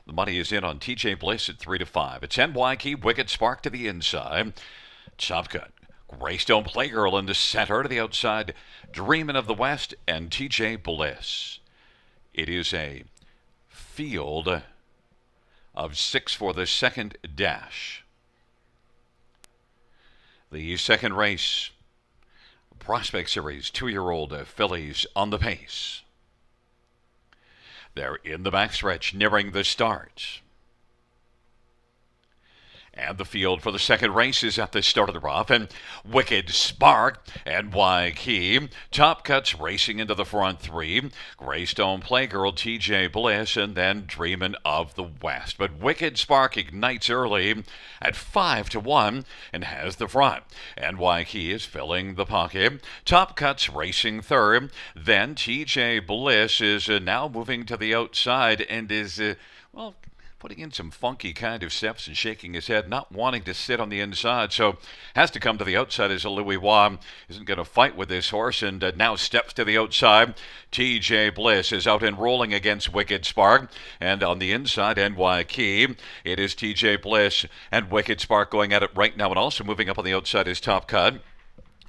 the money is in on TJ Bliss at 3 to 5. It's NY Wicked Spark to the inside. Top Cut. Greystone Playgirl in the center to the outside. Dreamin' of the West and TJ Bliss. It is a field of 6 for the second dash. The second race, Prospect Series 2-year-old fillies on the pace. They're in the backstretch, nearing the start. And the field for the second race is at the start of the rough. And Wicked Spark and Waikiki. Top Cuts racing into the front 3. Greystone Playgirl, TJ Bliss, and then Dreamin' of the West. But Wicked Spark ignites early at 5 to 1 and has the front. And Waikiki is filling the pocket. Top Cuts racing third. Then TJ Bliss is now moving to the outside and is, putting in some funky kind of steps and shaking his head, not wanting to sit on the inside. So has to come to the outside as Louis Wam isn't going to fight with this horse and now steps to the outside. TJ Bliss is out and rolling against Wicked Spark. And on the inside, NY Key, it is TJ Bliss and Wicked Spark going at it right now. And also moving up on the outside is Top Cut.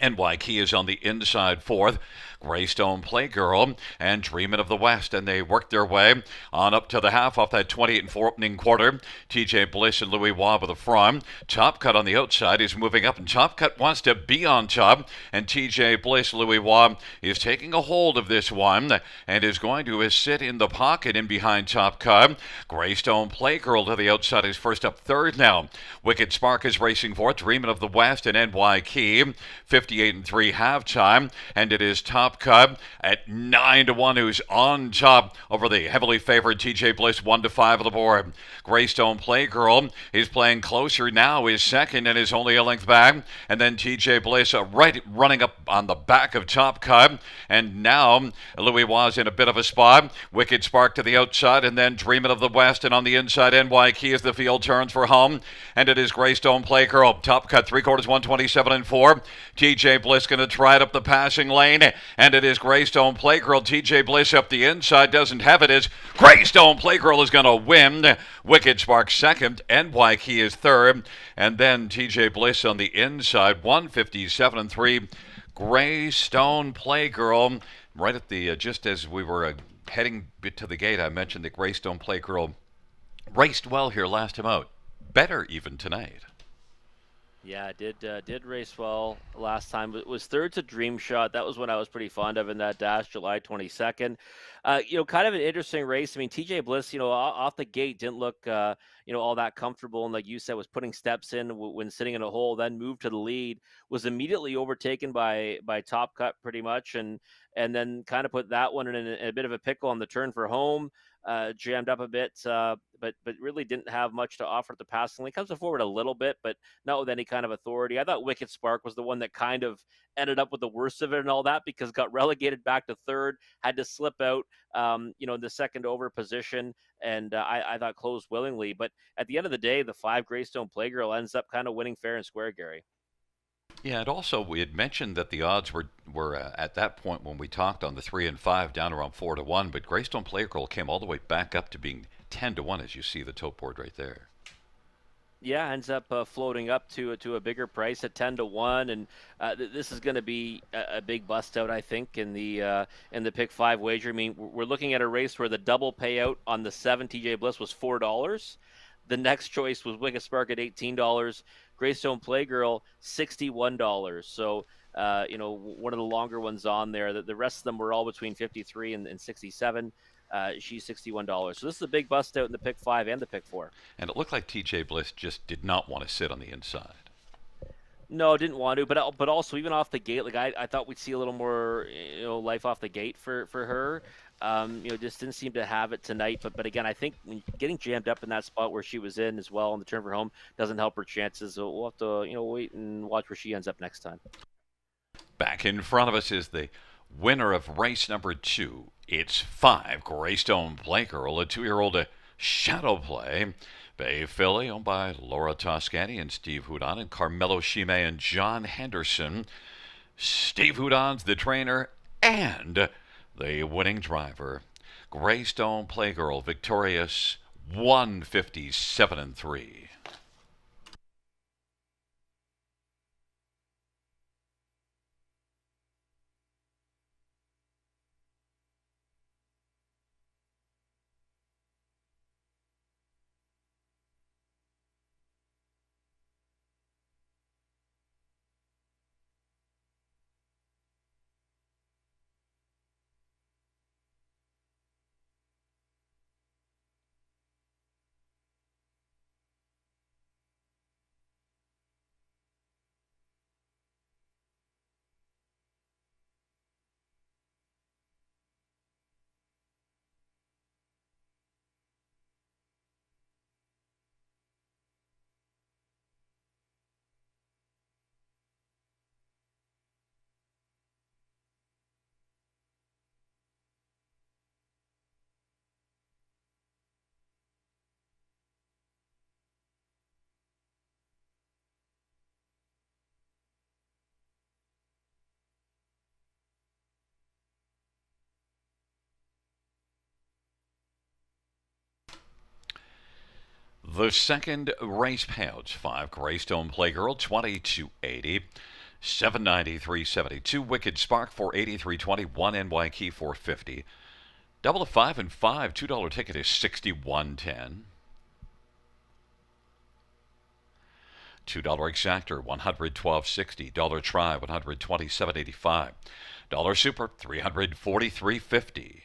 NY Key is on the inside fourth. Greystone Playgirl and Dreamin' of the West, and they work their way on up to the half off that 28-4 opening quarter. TJ Bliss and Louis Waugh with the front. Top Cut on the outside is moving up, and Top Cut wants to be on top, and TJ Bliss, Louis Waugh, is taking a hold of this one and is going to sit in the pocket in behind Top Cut. Greystone Playgirl to the outside is first up third now. Wicked Spark is racing fourth. Dreamin' of the West and NY Key, 58-3 halftime, and it is Top Cut at 9 to 1, who's on top over the heavily favored TJ Bliss, 1 to 5 on the board. Greystone Playgirl is playing closer now, is second and is only a length back. And then TJ Bliss right running up on the back of Top Cut. And now Louis was in a bit of a spot. Wicked Spark to the outside, and then Dreamin' of the West, and on the inside NY Key as the field turns for home. And it is Greystone Playgirl. Top Cut 3/4, 127-4. TJ Bliss going to try it up the passing lane. And it is Greystone Playgirl. TJ Bliss up the inside, doesn't have it. Is Greystone Playgirl is going to win. Wicked Spark second. NY Key is third. And then TJ Bliss on the inside, 157-3. Greystone Playgirl. Right at the, just as we were heading to the gate, I mentioned that Greystone Playgirl raced well here last time out. Better even tonight. Yeah, did race well last time. It was third to Dream Shot. That was one I was pretty fond of in that dash, July 22nd. Kind of an interesting race. I mean, TJ Bliss, off the gate didn't look, all that comfortable. And like you said, was putting steps in when sitting in a hole, then moved to the lead, was immediately overtaken by Top Cut pretty much. And then kind of put that one in a bit of a pickle on the turn for home. Jammed up a bit, but really didn't have much to offer at the passing lane. Comes forward a little bit, but not with any kind of authority. I thought Wicked Spark was the one that kind of ended up with the worst of it and all that, because got relegated back to third, had to slip out, in the second over position, and I thought closed willingly. But at the end of the day, the 5 Greystone Playgirl ends up kind of winning fair and square, Gary. Yeah, and also we had mentioned that the odds were at that point when we talked on the 3 and 5 down around 4 to 1, but Greystone Playgirl came all the way back up to being 10 to 1, as you see the top board right there. Yeah, ends up floating up to a bigger price at 10 to 1, and this is going to be a big bust out, I think, in the pick 5 wager. I mean, we're looking at a race where the double payout on the 7 TJ Bliss was $4. The next choice was Wicked Spark at $18. Greystone Playgirl, $61. So, one of the longer ones on there. The rest of them were all between 53 and 67. She's $61. So this is a big bust out in the pick 5 and the pick 4. And it looked like TJ Bliss just did not want to sit on the inside. No, didn't want to, but also even off the gate, like I thought we'd see a little more, life off the gate for her. Just didn't seem to have it tonight. But again, I think when getting jammed up in that spot where she was in as well on the turn for home doesn't help her chances. So we'll have to wait and watch where she ends up next time. Back in front of us is the winner of race number 2. It's 5 Greystone Playgirl, a 2-year-old shadow play. Bay filly owned by Laura Toscani and Steve Houdon and Carmelo Shime and John Henderson. Steve Houdon's the trainer and the winning driver. Greystone Playgirl victorious 157 and 3. The second race payouts 5 Greystone Playgirl 2280, 793.72, Wicked Spark 483.20, 1 NY Key 450. Double of 5 and 5, $2 ticket is 61.10. $2 exactor 112.60, dollar try 127.85, dollar super 343.50.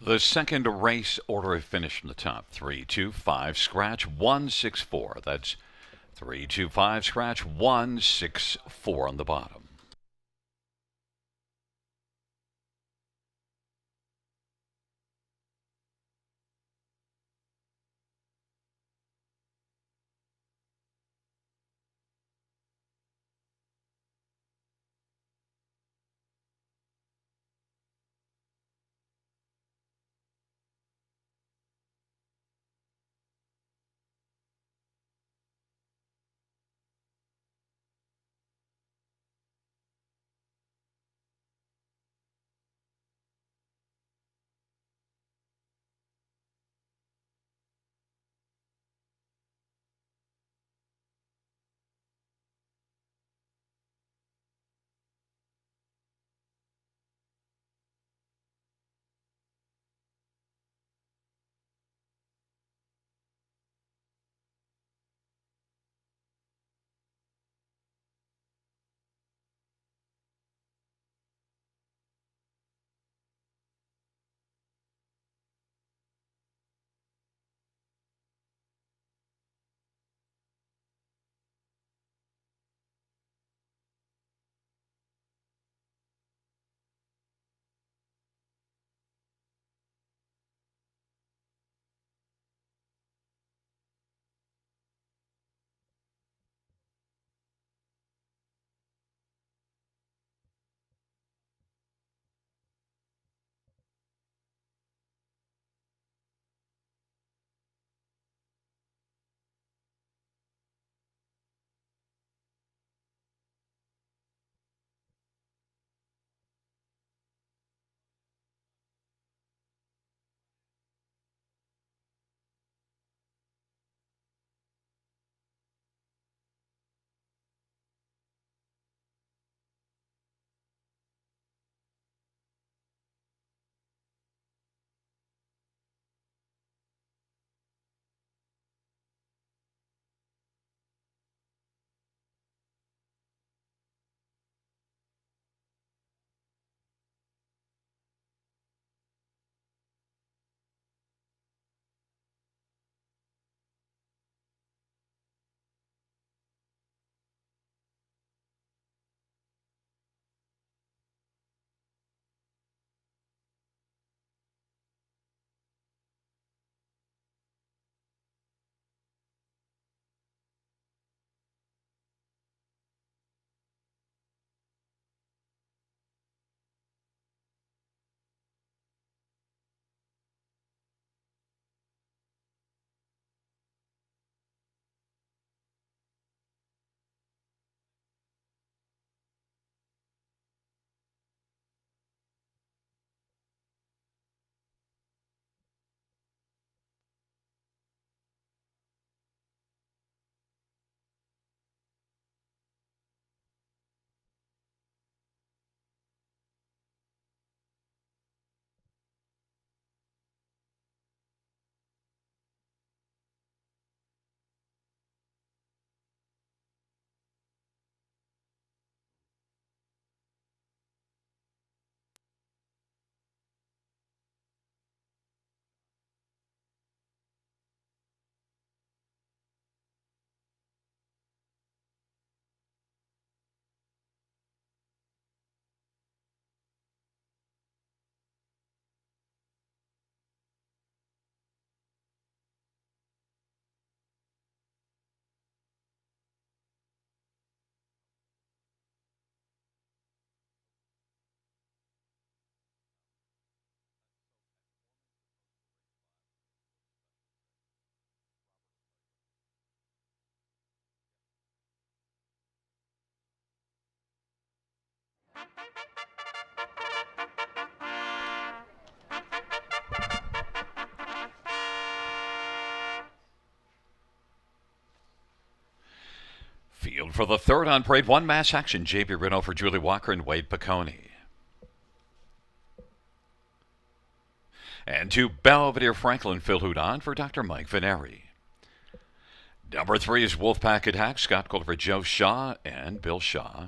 The second race order of finish from the top: 325 scratch 164. That's 325 scratch 164 on the bottom. Field for the third on parade one, mass action. JB Renault for Julie Walker and Wade Piccone. And to Belvedere Franklin Phil Houdon for Dr. Mike Veneri. Number 3 is Wolfpack Attack. Scott Cole for Joe Shaw and Bill Shaw.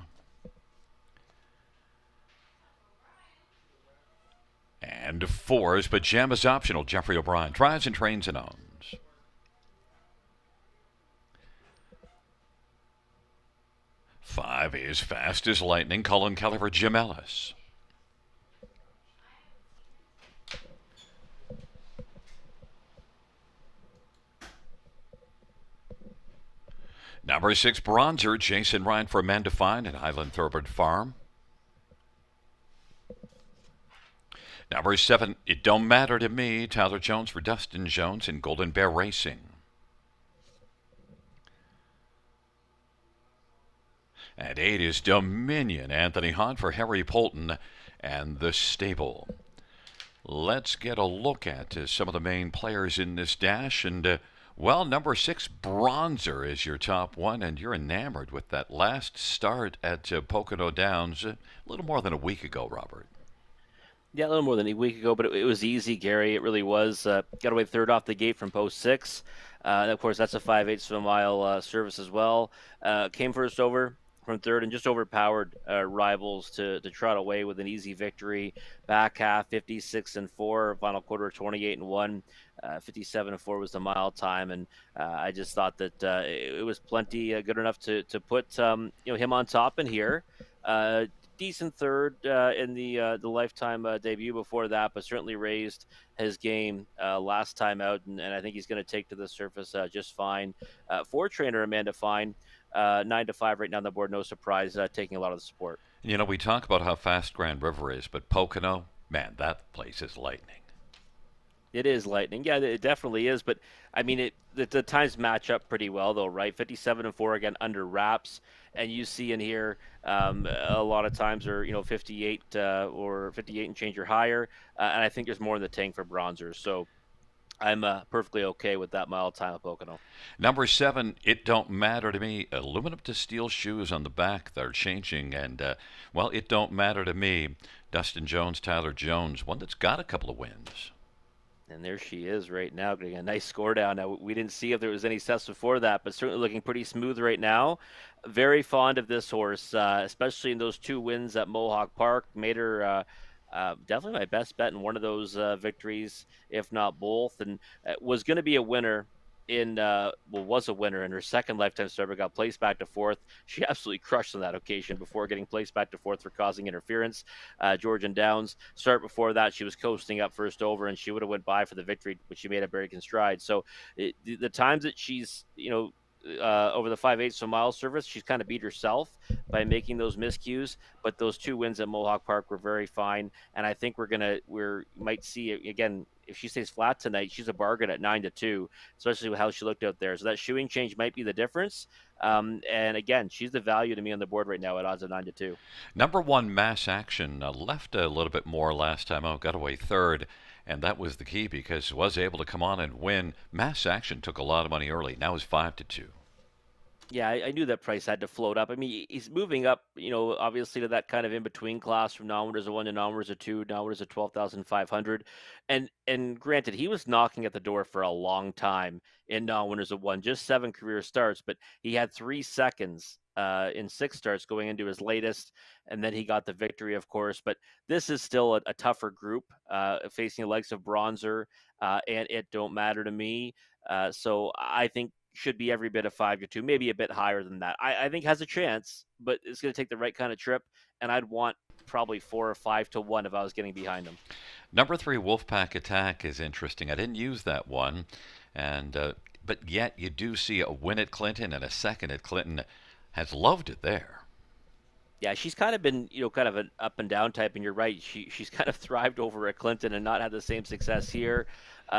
And And fours, but jam is optional. Jeffrey O'Brien drives and trains and owns. 5 is fast as lightning. Colin Keller for Jim Ellis. Number 6, Bronzer. Jason Ryan for Amanda Fine at Highland Thoroughbred Farm. Number 7, It Don't Matter to Me. Tyler Jones for Dustin Jones in Golden Bear Racing. And 8 is Dominion. Anthony Hahn for Harry Polton and the stable. Let's get a look at some of the main players in this dash. And, well, number 6, Bronzer is your top one. And you're enamored with that last start at Pocono Downs a little more than a week ago, Robert. Yeah, a little more than a week ago, but it was easy, Gary. It really was. Got away third off the gate from post 6. And of course, that's a 5/8 of a mile service as well. Came first over from third and just overpowered rivals to trot away with an easy victory. Back half 56-4, final quarter 28-1. 57-4 was the mile time, and I just thought that it was plenty good enough to put him on top in here. Decent third in the lifetime debut before that, but certainly raised his game last time out, and I think he's going to take to the surface just fine. 4 trainer Amanda Fine, 9-5 right now on the board. No surprise, taking a lot of the support. You know, we talk about how fast Grand River is, but Pocono, man, that place is lightning. It is lightning. Yeah, it definitely is. But I mean, the times match up pretty well, though, right? 57-4 again under wraps, and you see in here a lot of times are 58 or 58 and change or higher, and I think there's more in the tank for bronzers. So I'm perfectly okay with that mile time at Pocono. Number 7, It Don't Matter to Me. Aluminum to steel shoes on the back that are changing, and well, It Don't Matter to Me. Dustin Jones, Tyler Jones, one that's got a couple of wins. And there she is right now, getting a nice score down. Now, we didn't see if there was any sets before that, but certainly looking pretty smooth right now. Very fond of this horse, especially in those 2 wins at Mohawk Park. Made her definitely my best bet in one of those victories, if not both, and was going to be a winner was a winner in her second lifetime start, but got placed back to 4th. She absolutely crushed on that occasion before getting placed back to 4th for causing interference. Georgian Downs start before that, she was coasting up first over, and she would have went by for the victory, but she made a American stride. So the times that she's over the 5/8 mile service, she's kind of beat herself by making those miscues. But those 2 wins at Mohawk Park were very fine, and I think we might see it again. If she stays flat tonight, she's a bargain at 9-2, especially with how she looked out there. So that shoeing change might be the difference. And again, she's the value to me on the board right now at odds of 9-2. Number 1, Mass Action, left a little bit more last time out, got away third, and that was the key because was able to come on and win. Mass Action took a lot of money early. Now it's 5-2. Yeah, I knew that price had to float up. I mean, he's moving up, obviously to that kind of in between class from non-winners of 1 to non-winners of 2, non-winners of 12,500. And granted, he was knocking at the door for a long time in non-winners of 1, just 7 career starts, but he had 3 seconds in 6 starts going into his latest, and then he got the victory, of course. But this is still a tougher group, facing the likes of Bronzer and It Don't Matter to Me. So I think should be every bit of 5-2, maybe a bit higher than that. I think has a chance, but it's going to take the right kind of trip, and I'd want probably 4 or 5-1 if I was getting behind them. Number 3, Wolfpack Attack is interesting. I didn't use that one, and but yet you do see a win at Clinton and a second at Clinton. Has loved it there. Yeah, she's kind of been, kind of an up and down type, and you're right. She's kind of thrived over at Clinton and not had the same success here.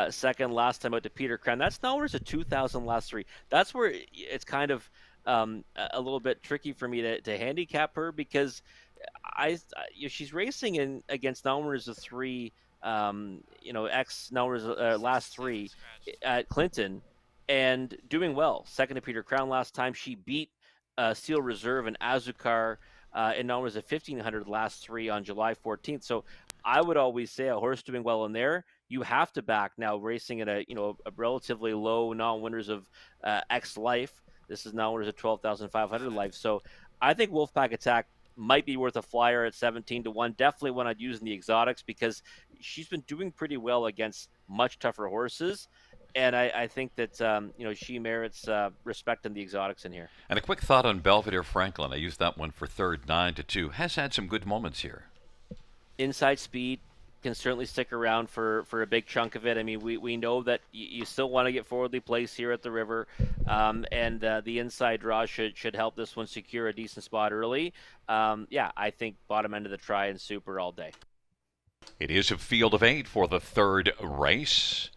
Second last time out to Peter Crown. That's now where's a 2,000 last 3. That's where it's kind of a little bit tricky for me to handicap her because she's racing in against numbers of 3, X numbers last 3 at Clinton and doing well. Second to Peter Crown last time. She beat Steel Reserve and Azucar in numbers of 1,500 last 3 on July 14th. So I would always say a horse doing well in there, you have to back now racing at a relatively low non-winners of X Life. This is non-winners of 12,500 life. So I think Wolfpack Attack might be worth a flyer at 17-1. Definitely one I'd use in the exotics because she's been doing pretty well against much tougher horses. And I think that she merits respect in the exotics in here. And a quick thought on Belvedere Franklin. I used that one for third, 9-2. Has had some good moments here. Inside speed can certainly stick around for a big chunk of it. I mean, we know that you still want to get forwardly placed here at the river, and the inside draw should help this one secure a decent spot early. Yeah, I think bottom end of the try and super all day. It is a field of 8 for the third race.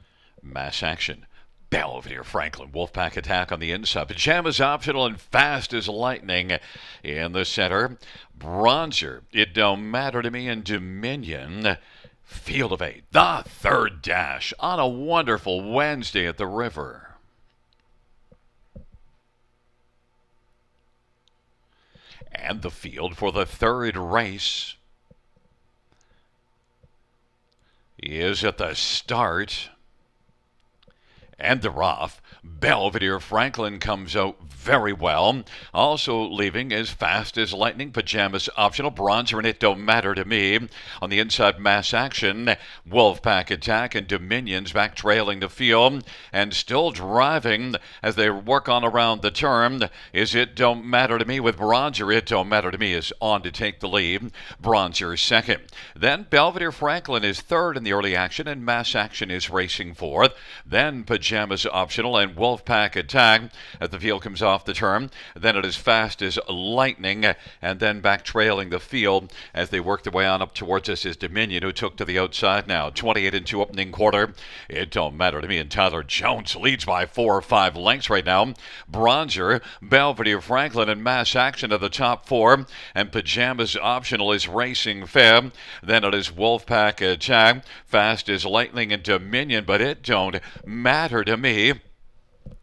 Mass action. Belvedere Franklin, Wolfpack attack on the inside. Pajamas optional and fast as lightning in the center. Bronzer, it don't matter to me, and Dominion. Field of 8, the third dash on a wonderful Wednesday at the river. And the field for the third race is at the start. And they're off. Belvedere Franklin comes out very well. Also leaving as fast as lightning. Pajamas optional. Bronzer and it don't matter to me. On the inside, mass action. Wolfpack attack and Dominions back trailing the field. And still driving as they work on around the turn is it don't matter to me with Bronzer. It don't matter to me is on to take the lead. Bronzer second. Then Belvedere Franklin is third in the early action and mass action is racing fourth. Then Pajamas optional and Wolfpack attack as the field comes off the turn. Then it is fast as lightning and then back trailing the field as they work their way on up towards us is Dominion, who took to the outside now. 28-2 opening quarter. It don't matter to me, and Tyler Jones leads by 4 or 5 lengths right now. Bronzer, Belvedere Franklin, and mass action of the top 4, and Pajamas optional is racing fair. Then it is Wolfpack attack, fast as lightning and Dominion, but it don't matter to me,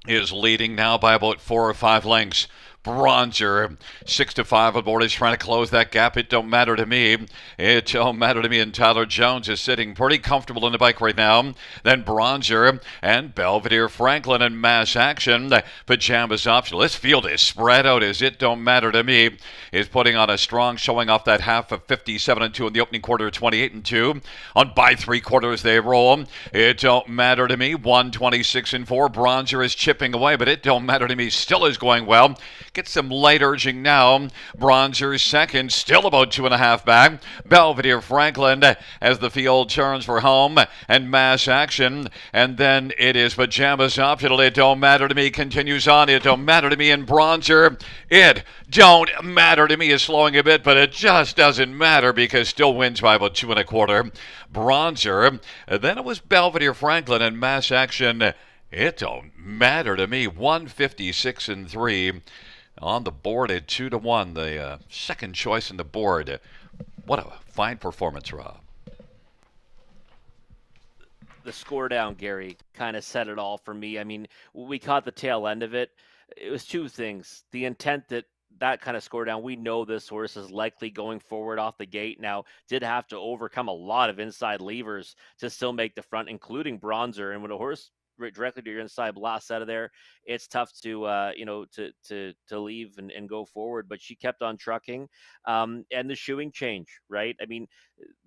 is leading now by about 4 or 5 lengths. Bronzer, 6-5 on board, is trying to close that gap. It don't matter to me. It don't matter to me. And Tyler Jones is sitting pretty comfortable in the bike right now. Then Bronzer and Belvedere Franklin and mass action. Pajamas optional. This field is spread out as it don't matter to me. Is putting on a strong showing off that half of 57-2 in the opening quarter of 28-2. On by 3 quarters they roll. It don't matter to me. 126-4. Bronzer is chipping away, but it don't matter to me. Still is going well. Gets some light urging now. Bronzer second, still about 2.5 back. Belvedere Franklin as the field turns for home and mass action. And then it is Pajamas optional. It don't matter to me. Continues on. It don't matter to me. And Bronzer, it don't matter to me is slowing a bit, but it just doesn't matter because still wins by about 2.25. Bronzer. Then it was Belvedere Franklin and mass action. It don't matter to me. 156-3. On the board at 2-1, the second choice in the board. What a fine performance, Rob. The score down, Gary, kind of said it all for me. I mean, we caught the tail end of it. It was two things. The intent that kind of score down, we know this horse is likely going forward off the gate. Now, did have to overcome a lot of inside levers to still make the front, including Bronzer. And when a horse directly to your inside blasts out of there, it's tough to to leave and go forward. But she kept on trucking, and the shoeing change, right? I mean,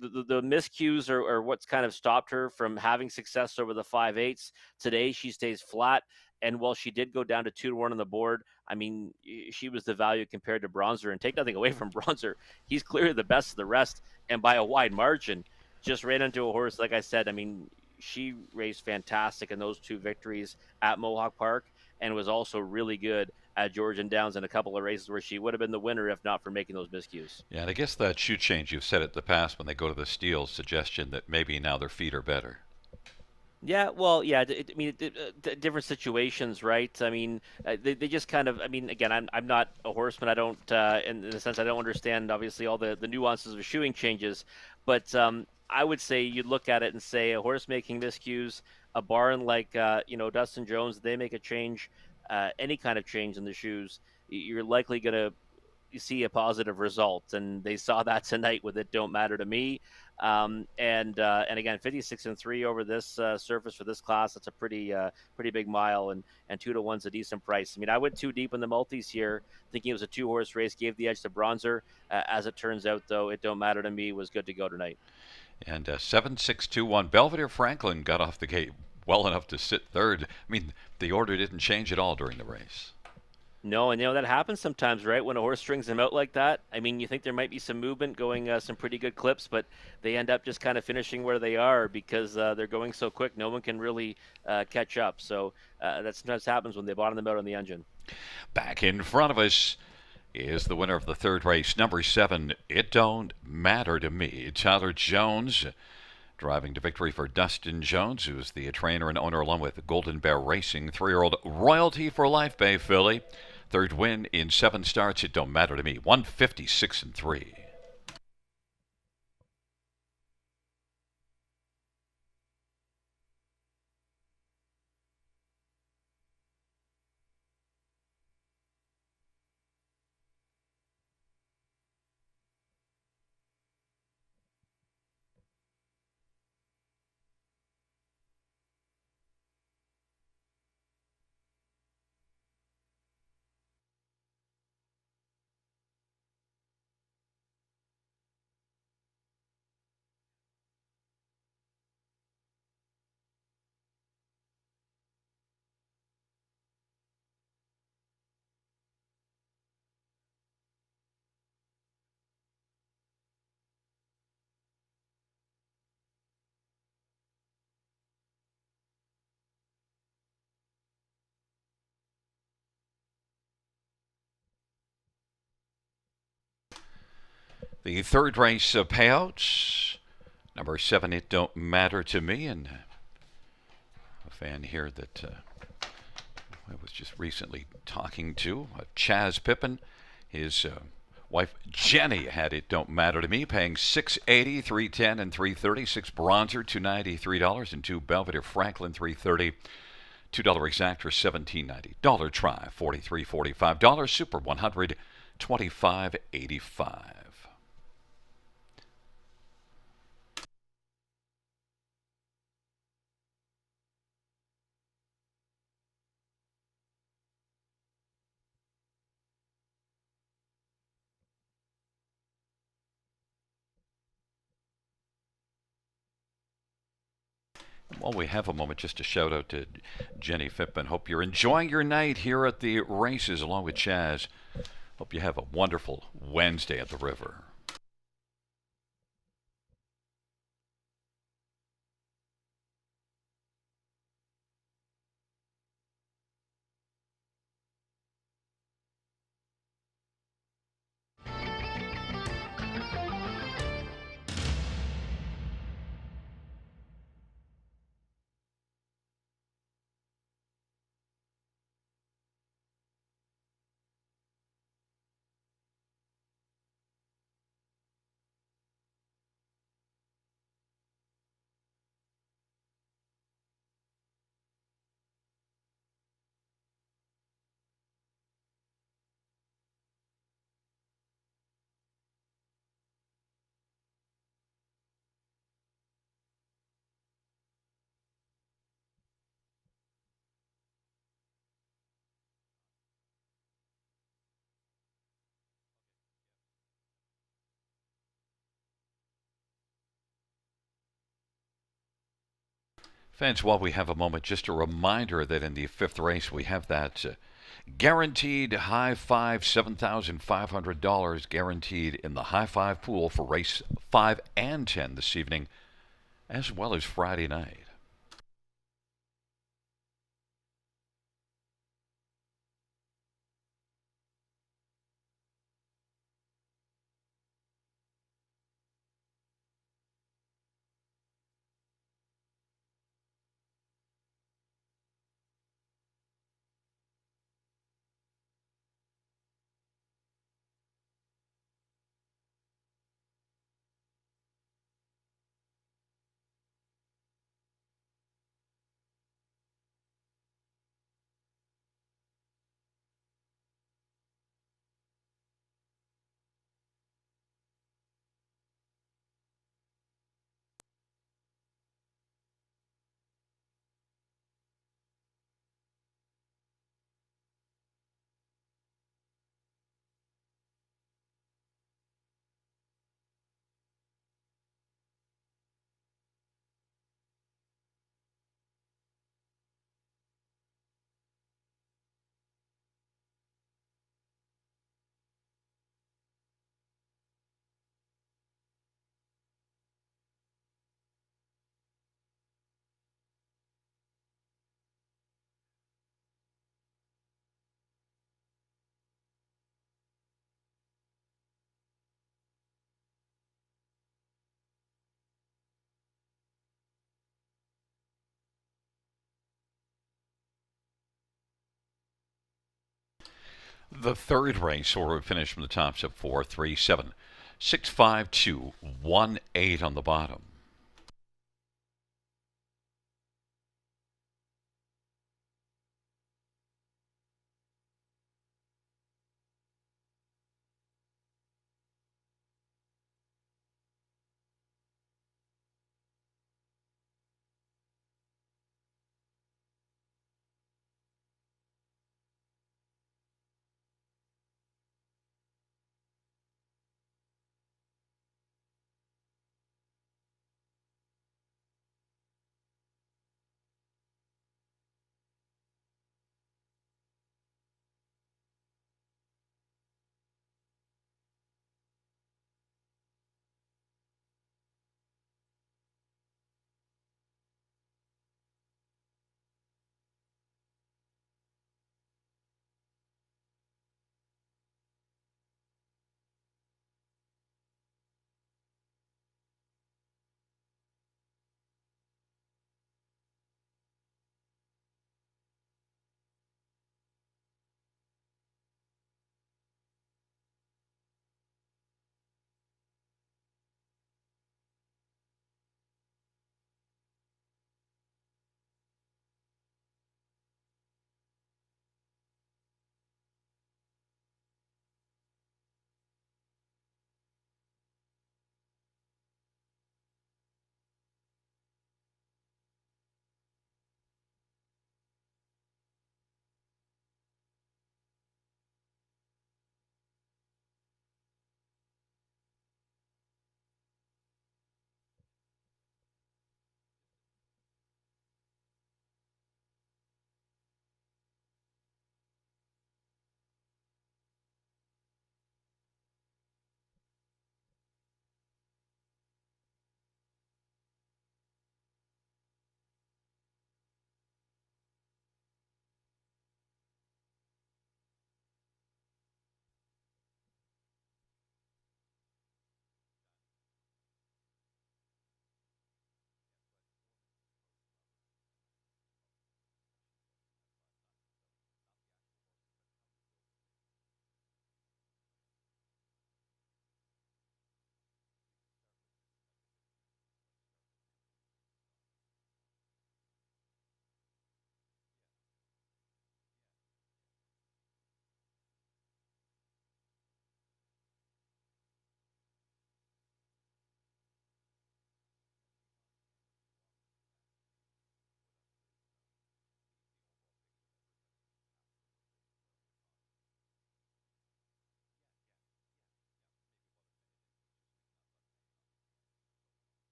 the miscues are what's kind of stopped her from having success over the 5/8s. Today she stays flat. And while she did go down to 2-1 on the board, I mean, she was the value compared to Bronzer. And take nothing away from Bronzer, he's clearly the best of the rest, and by a wide margin. Just ran into a horse, like I said. I mean, she raced fantastic in those 2 victories at Mohawk Park, and was also really good at Georgian Downs in a couple of races where she would have been the winner if not for making those miscues. Yeah, and I guess that shoe change, you've said it in the past when they go to the steels, suggestion that maybe now their feet are better. Yeah, well, yeah. I mean, different situations, right? I mean, they just kind of. I mean, again, I'm not a horseman. I don't, in the sense, I don't understand obviously all the nuances of shoeing changes, but I would say you'd look at it and say a horse making miscues, a barn like Dustin Jones, they make a change, any kind of change in the shoes, you're likely going to you see a positive result, and they saw that tonight with It Don't Matter to Me. And again, 56-3 over this surface for this class. That's a pretty big mile, and 2-1's a decent price. I mean, I went too deep in the multis here, thinking it was a two-horse race, gave the edge to Bronzer. As it turns out, though, It Don't Matter to Me was good to go tonight. And 7-6-2-1. Belvedere Franklin got off the gate well enough to sit third. I mean, the order didn't change at all during the race. No, and that happens sometimes, right? When a horse strings them out like that. I mean, you think there might be some movement going, some pretty good clips, but they end up just kind of finishing where they are because they're going so quick. No one can really catch up. So that sometimes happens when they bottom them out on the engine. Back in front of us is the winner of the third race, number 7, It Don't Matter to Me. Tyler Jones driving to victory for Dustin Jones, who's the trainer and owner along with Golden Bear Racing, 3-year-old Royalty for Life Bay filly. Third win in 7 starts. It Don't Matter to Me. 156-3. The third race payouts. Number 7, It Don't Matter to Me. And a fan here that I was just recently talking to, Chaz Pippin. His wife Jenny had It Don't Matter to Me, paying $680, $310, and $330. 6 Bronzer, $293, and 2 Belvedere Franklin, $330. $2 exactor, $17.90. Dollar Try, $43.45. Dollar Super, $100, $25.85. While we have a moment, just a shout out to Jenny Fippin. Hope you're enjoying your night here at the races along with Chaz. Hope you have a wonderful Wednesday at the river. Fans, while we have a moment, just a reminder that in the fifth race we have that guaranteed high five, $7,500 guaranteed in the high five pool for race 5 and 10 this evening, as well as Friday night. The third race order finish from the tops at 4, 3, 7, 6, 5, 2, 1, 8 on the bottom.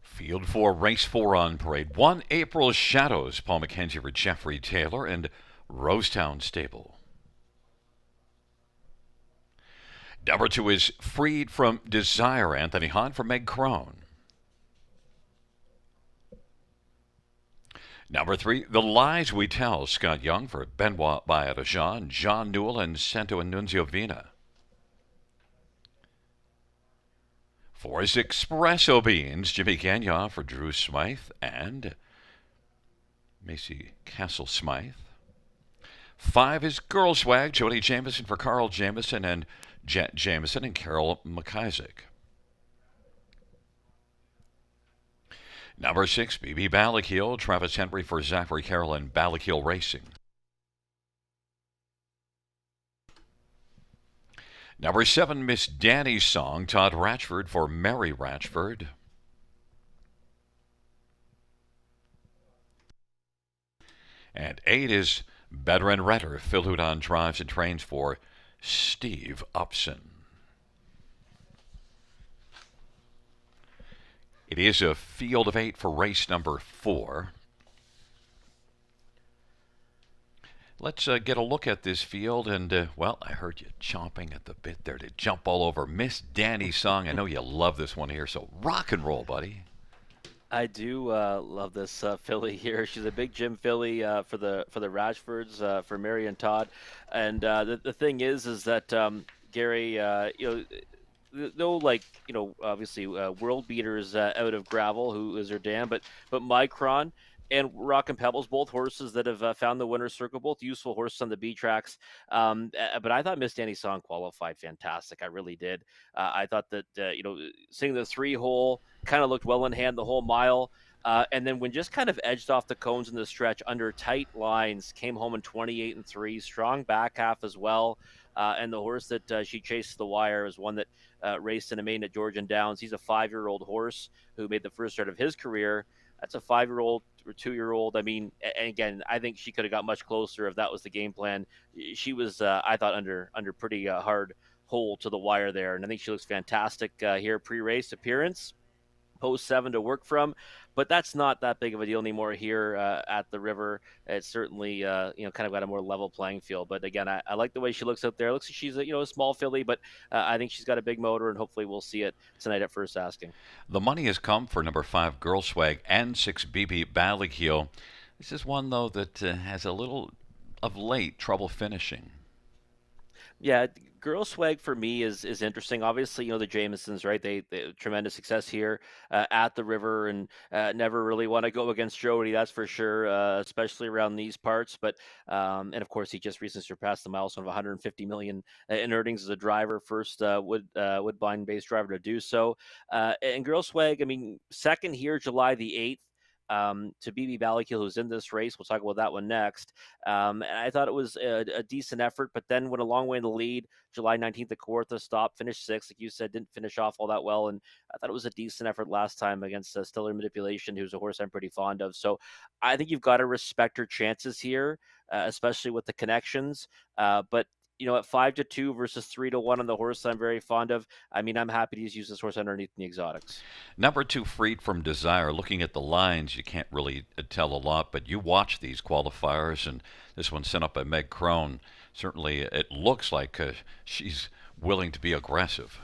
Field 4, race 4 on parade. 1 April Shadows, Paul McKenzie for Jeffrey Taylor and Rosetown Stable. Number 2 is Freed from Desire, Anthony Hahn for Meg Crone. Number 3, The Lies We Tell, Scott Young for Benoit Bayedajan, John Newell and Santo Annunzio Vina. 4 is Espresso Beans, Jimmy Gagnon for Drew Smythe and Macy Castle Smythe. 5 is Girl Swag, Jody Jameson for Carl Jameson and Jet Jameson and Carol McIsaac. Number 6, BB Ballakeel, Travis Henry for Zachary Carroll and Ballakeel Racing. Number 7, Miss Danny's Song, Todd Ratchford for Mary Ratchford. And 8 is Better and Redder, Phil Houdon drives and trains for Steve Upson. It is a field of 8 for race number 4. Let's get a look at this field, and, well, I heard you chomping at the bit there to jump all over Miss Danny's Song. I know you love this one here, so rock and roll, buddy. I do love this filly here. She's a big Jim filly for the Rashfords for Mary and Todd, and the thing is that Gary, no, like, obviously world beaters out of gravel, who is her dam, but Micron and Rock and Pebbles, both horses that have found the winner's circle, both useful horses on the B tracks. But I thought Miss Danny's Song qualified fantastic. I really did. I thought that, seeing the 3-hole kind of looked well in hand the whole mile. And then when just kind of edged off the cones in the stretch under tight lines, came home in 28-3, strong back half as well. And the horse that she chased to the wire is one that raced in a maiden at Georgian Downs. He's a 5-year-old horse who made the first start of his career. That's a 5-year-old or 2-year-old. I mean, and again, I think she could have got much closer if that was the game plan. She was, I thought, under pretty hard hole to the wire there, and I think she looks fantastic here pre-race appearance. Post 7 to work from, but that's not that big of a deal anymore here at the river. It's certainly kind of got a more level playing field. But again, I like the way she looks out there. It looks like she's a small filly, but I think she's got a big motor, and hopefully we'll see it tonight at first asking. The money has come for number 5, Girl Swag, and 6, BB Ballakeel. This is one, though, that has a little of late trouble finishing. Yeah, Girl Swag for me is interesting. Obviously, the Jamesons, right? They tremendous success here at the river, and never really want to go against Jody, that's for sure, especially around these parts. But and of course, he just recently surpassed the milestone of 150 million in earnings as a driver, first Woodbine-based driver to do so. And Girl Swag, I mean, second here, July the 8th. To BB Ballakeel, who's in this race. We'll talk about that one next. And I thought it was a decent effort, but then went a long way in the lead. July 19th, the Kawartha stop, finished 6th. Like you said, didn't finish off all that well. And I thought it was a decent effort last time against Stellar Manipulation, who's a horse I'm pretty fond of. So I think you've got to respect her chances here, especially with the connections. But at 5-2 versus 3-1 on the horse I'm very fond of. I mean, I'm happy to use this horse underneath the exotics. Number 2, Freed from Desire. Looking at the lines, you can't really tell a lot, but you watch these qualifiers, and this one sent up by Meg Crone. Certainly, it looks like she's willing to be aggressive.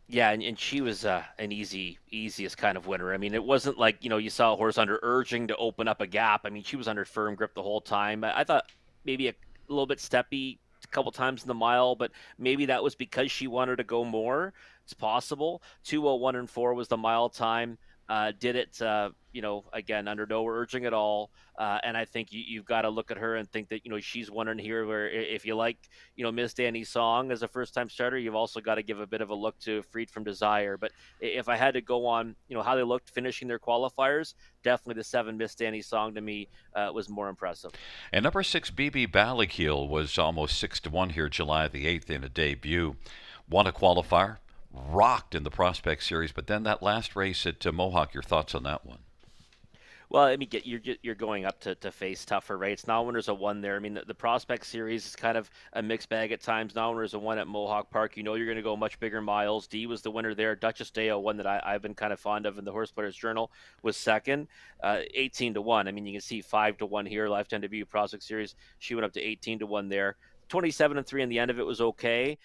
Yeah, and she was an easiest kind of winner. I mean, it wasn't like, you saw a horse under urging to open up a gap. I mean, she was under firm grip the whole time. I thought maybe a little bit steppy a couple times in the mile, but maybe that was because she wanted to go more. It's possible. 2:01 and 4 was the mile time. Did it, again, under no urging at all. And I think you've got to look at her and think that, she's one in here where if you like, Miss Danny's Song as a first-time starter, you've also got to give a bit of a look to Freed from Desire. But if I had to go on, how they looked finishing their qualifiers, definitely the 7 Miss Danny's Song to me was more impressive. And number 6, BB Ballakeel, was almost 6-1 here July the 8th in a debut. Won a qualifier, rocked in the Prospect Series, but then that last race at Mohawk, your thoughts on that one? Well, I mean, you're going up to face tougher, right? It's not when there's a one there. I mean, the Prospect Series is kind of a mixed bag at times. Now when there's a one at Mohawk Park, you know you're going to go much bigger miles. D was the winner there. Duchess Deo, one that I've been kind of fond of in the Horse Players Journal, was second, 18 to 1. I mean, you can see 5 to 1 here. Lifetime Debut Prospect Series, she went up to 18 to 1 there. 27-3 in the end of it was okay.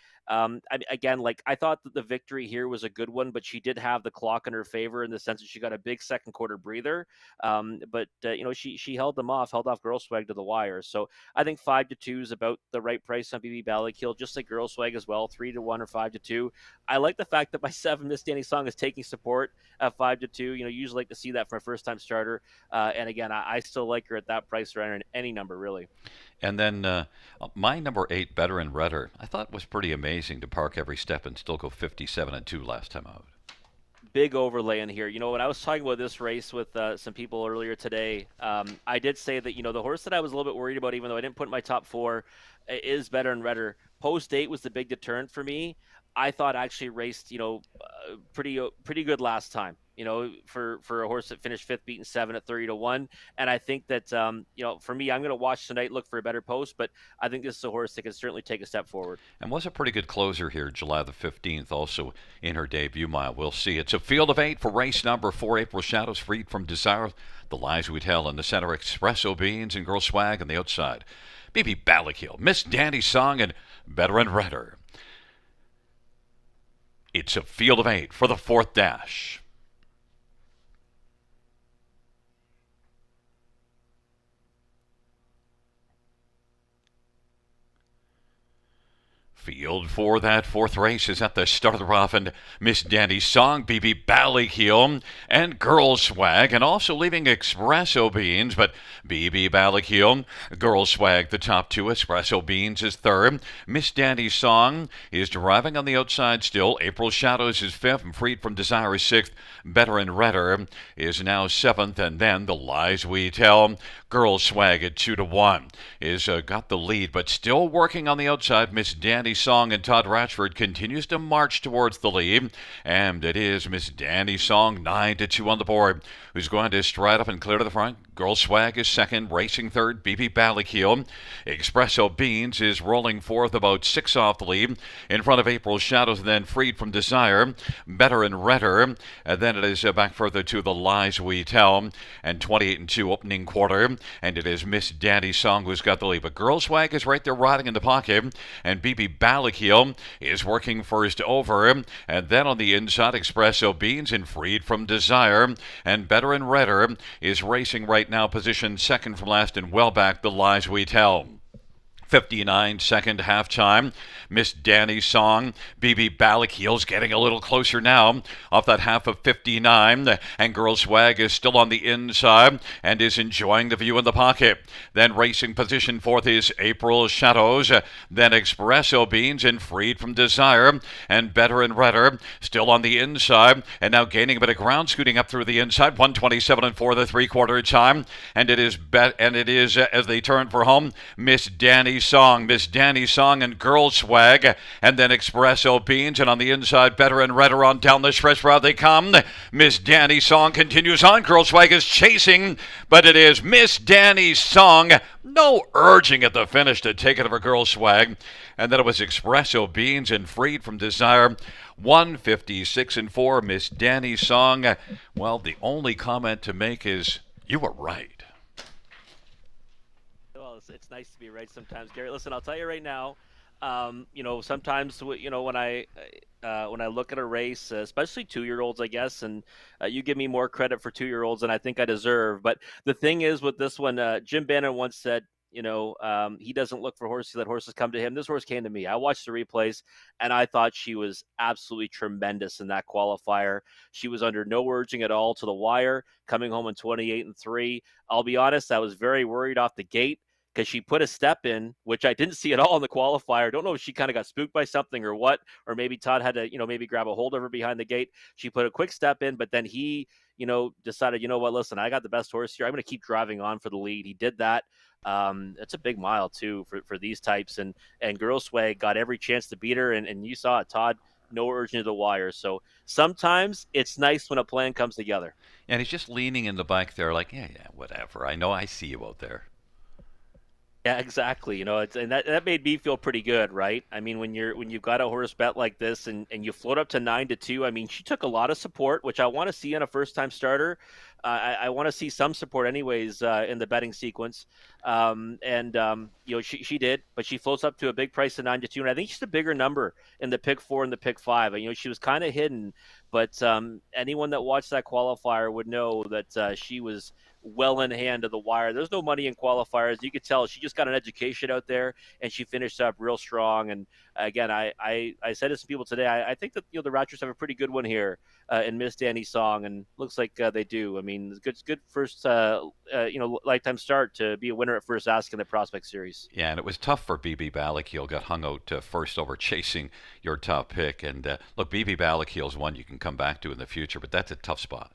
Again, like I thought that the victory here was a good one, but she did have the clock in her favor in the sense that she got a big second quarter breather. But she held them off, held off Girl Swag to the wire. So I think 5 to 2 is about the right price on BB Ballakeel, just like Girl Swag as well, 3 to 1 or 5 to 2. I like the fact that my 7 Miss Danny Song is taking support at 5 to 2. Usually like to see that from a first time starter. And again, I still like her at that price or any number really. And then my number 8, Better and Redder, I thought was pretty amazing to park every step and still go 57-2 last time out. Big overlay in here. When I was talking about this race with some people earlier today, I did say that the horse that I was a little bit worried about, even though I didn't put in my top four, is Better and Redder. Post 8 was the big deterrent for me. I thought actually raced pretty good last time. For a horse that finished fifth, beaten 7 at 30 to 1, and I think that for me, I'm going to watch tonight, look for a better post, but I think this is a horse that can certainly take a step forward. And was a pretty good closer here, July the 15th, also in her debut mile. We'll see. It's a field of 8 for race number 4, April Shadows, Freed from Desire, The Lies We Tell in the center, Espresso Beans and Girl Swag on the outside. BB Ballakeel, Miss Dandy Song, and Better and Redder. It's a field of 8 for the 4th dash. Field for that 4th race is at the start of the rough, and Miss Dandy Song, BB Ballakeel, and Girl Swag, and also leaving Espresso Beans, but BB Ballakeel, Girl Swag the top 2, Espresso Beans is 3rd, Miss Dandy Song is driving on the outside still, April Shadows is 5th, and Freed from Desire is 6th, Better and Redder is now 7th, and then The Lies We Tell, Girl Swag at 2 to 1 is got the lead, but still working on the outside. Miss Dandy Song and Todd Ratchford continues to march towards the lead, and it is Miss Dandy Song 9 to 2 on the board, who's going to stride up and clear to the front. Girl Swag is 2nd, racing 3rd, BB Ballakeel. Espresso Beans is rolling 4th, about 6 off the lead, in front of April Shadows, and then Freed from Desire, Better and Redder, and then it is back further to The Lies We Tell, and 28-2 opening quarter, and it is Miss Dandy Song who's got the lead. But Girl Swag is right there riding in the pocket, and BB Ballakeel is working first over, and then on the inside, Espresso Beans and Freed from Desire, and Better and Redder is racing right now, positioned 2nd from last and well back, The Lies We Tell. 59-second halftime. Miss Danny Song, BB Ballakeel's getting a little closer now off that half of 59, and Girl Swag is still on the inside and is enjoying the view in the pocket. Then racing position 4th is April Shadows, then Espresso Beans and Freed from Desire, and Better and Redder still on the inside, and now gaining a bit of ground, scooting up through the inside, 127-4 the three-quarter time, and it is as they turn for home, Miss Danny Song, and Girl Swag, and then Espresso Beans, and on the inside, Better and Redder on down the stretch route they come. Miss Danny Song continues on. Girl Swag is chasing, but it is Miss Danny Song. No urging at the finish to take it over Girl Swag, and then it was Espresso Beans and Freed from Desire. 156-4, Miss Danny Song. Well, the only comment to make is you were right. Well, it's nice to be right sometimes, Gary. Listen, I'll tell you right now. Sometimes when I look at a race, especially 2-year-olds, I guess, and you give me more credit for 2-year-olds than I think I deserve. But the thing is with this one, Jim Bannon once said, he doesn't look for horses; let horses come to him. This horse came to me. I watched the replays, and I thought she was absolutely tremendous in that qualifier. She was under no urging at all to the wire, coming home in 28-3. I'll be honest, I was very worried off the gate because she put a step in, which I didn't see at all in the qualifier. Don't know if she kind of got spooked by something or what, or maybe Todd had to, maybe grab a hold of her behind the gate. She put a quick step in, but then he, decided, listen, I got the best horse here. I'm going to keep driving on for the lead. He did that. It's a big mile too for these types, and Girl Swag got every chance to beat her, and you saw it. Todd no urging to the wire. So sometimes it's nice when a plan comes together. And he's just leaning in the bike there, like, yeah, yeah, whatever. I know I see you out there. Yeah, exactly. And that made me feel pretty good, right? I mean, when you've got a horse bet like this and you float up to 9-2, I mean, she took a lot of support, which I want to see on a first time starter. I want to see some support, anyways, in the betting sequence. She did, but she floats up to a big price of 9-2, and I think she's a bigger number in the pick four and the pick five. And, she was kind of hidden, but anyone that watched that qualifier would know that she was well in hand of the wire. There's no money in qualifiers. You could tell she just got an education out there, and she finished up real strong. And again, I said to some people today, I think that the Raptors have a pretty good one here in Miss Danny's song, and looks like they do. I mean, it's good first lifetime start to be a winner at first ask in the Prospect Series. Yeah, and it was tough for BB Balakiel. Got hung out first over chasing your top pick. And look, BB Balakiel's one you can come back to in the future, but that's a tough spot.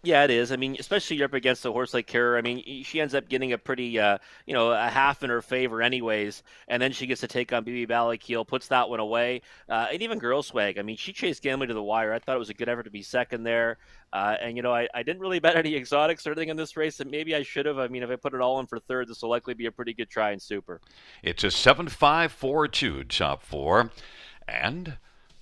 Yeah, it is. I mean, especially you're up against a horse like Kara. I mean, she ends up getting a pretty, a half in her favor, anyways. And then she gets to take on BB Ballakeel, puts that one away. And even Girl Swag. I mean, she chased Gambling to the wire. I thought it was a good effort to be second there. I didn't really bet any exotics or anything in this race, and maybe I should have. I mean, if I put it all in for third, this will likely be a pretty good try in Super. It's a 7-5-4-2 top four. And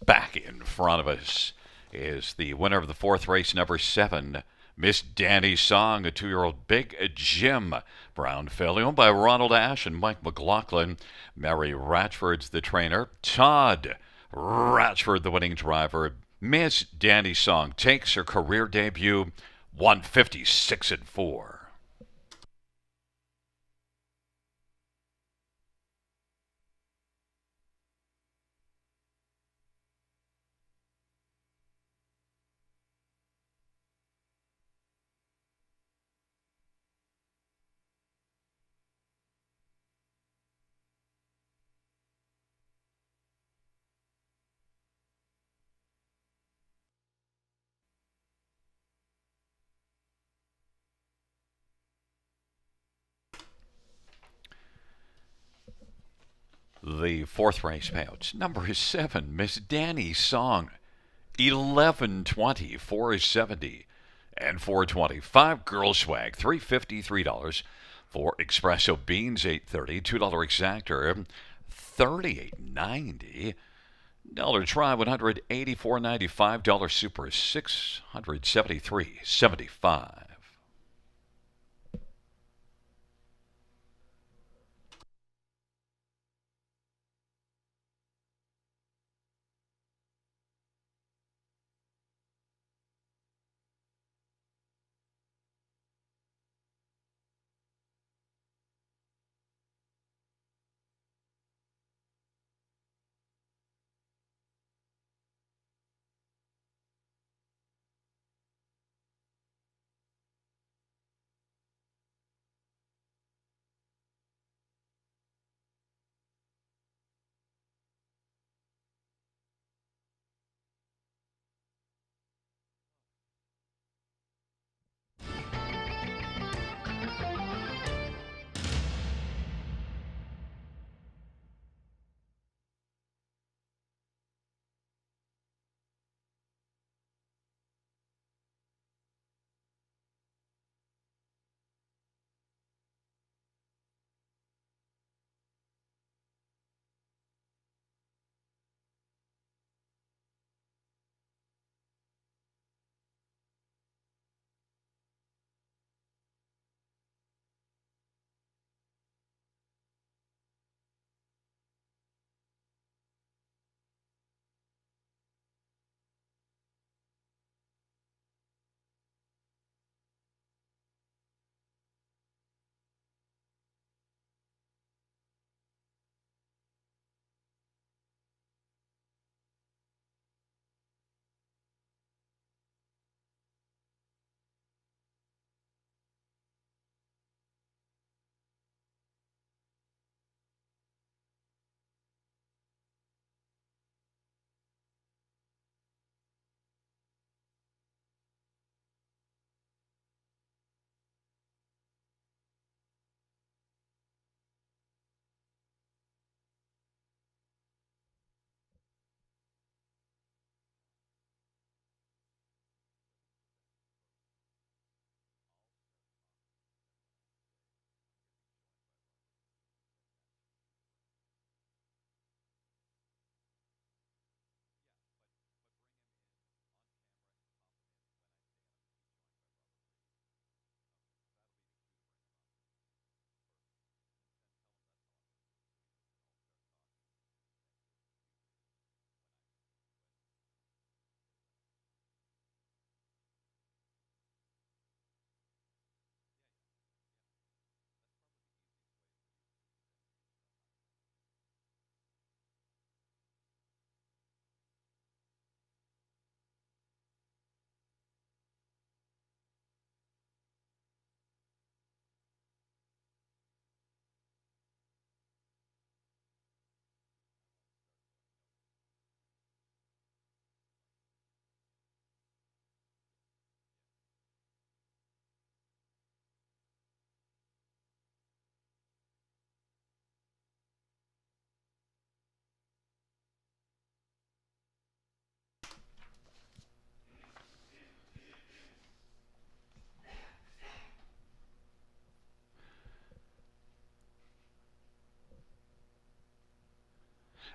back in front of us is the winner of the fourth race, number 7, Miss Danny Song, a 2-year-old Big Jim Brown filly, owned by Ronald Ash and Mike McLaughlin. Mary Ratchford's the trainer. Todd Ratchford, the winning driver. Miss Danny Song takes her career debut, 156-4. The fourth race payouts. Number 7, Miss Danny Song, 1120, 470, and 425. Girl Swag, $3.50, $3. For Espresso Beans, $8.30, $2 exactor, $38.90. Dollar try, $184.95. Dollar super, $673.75.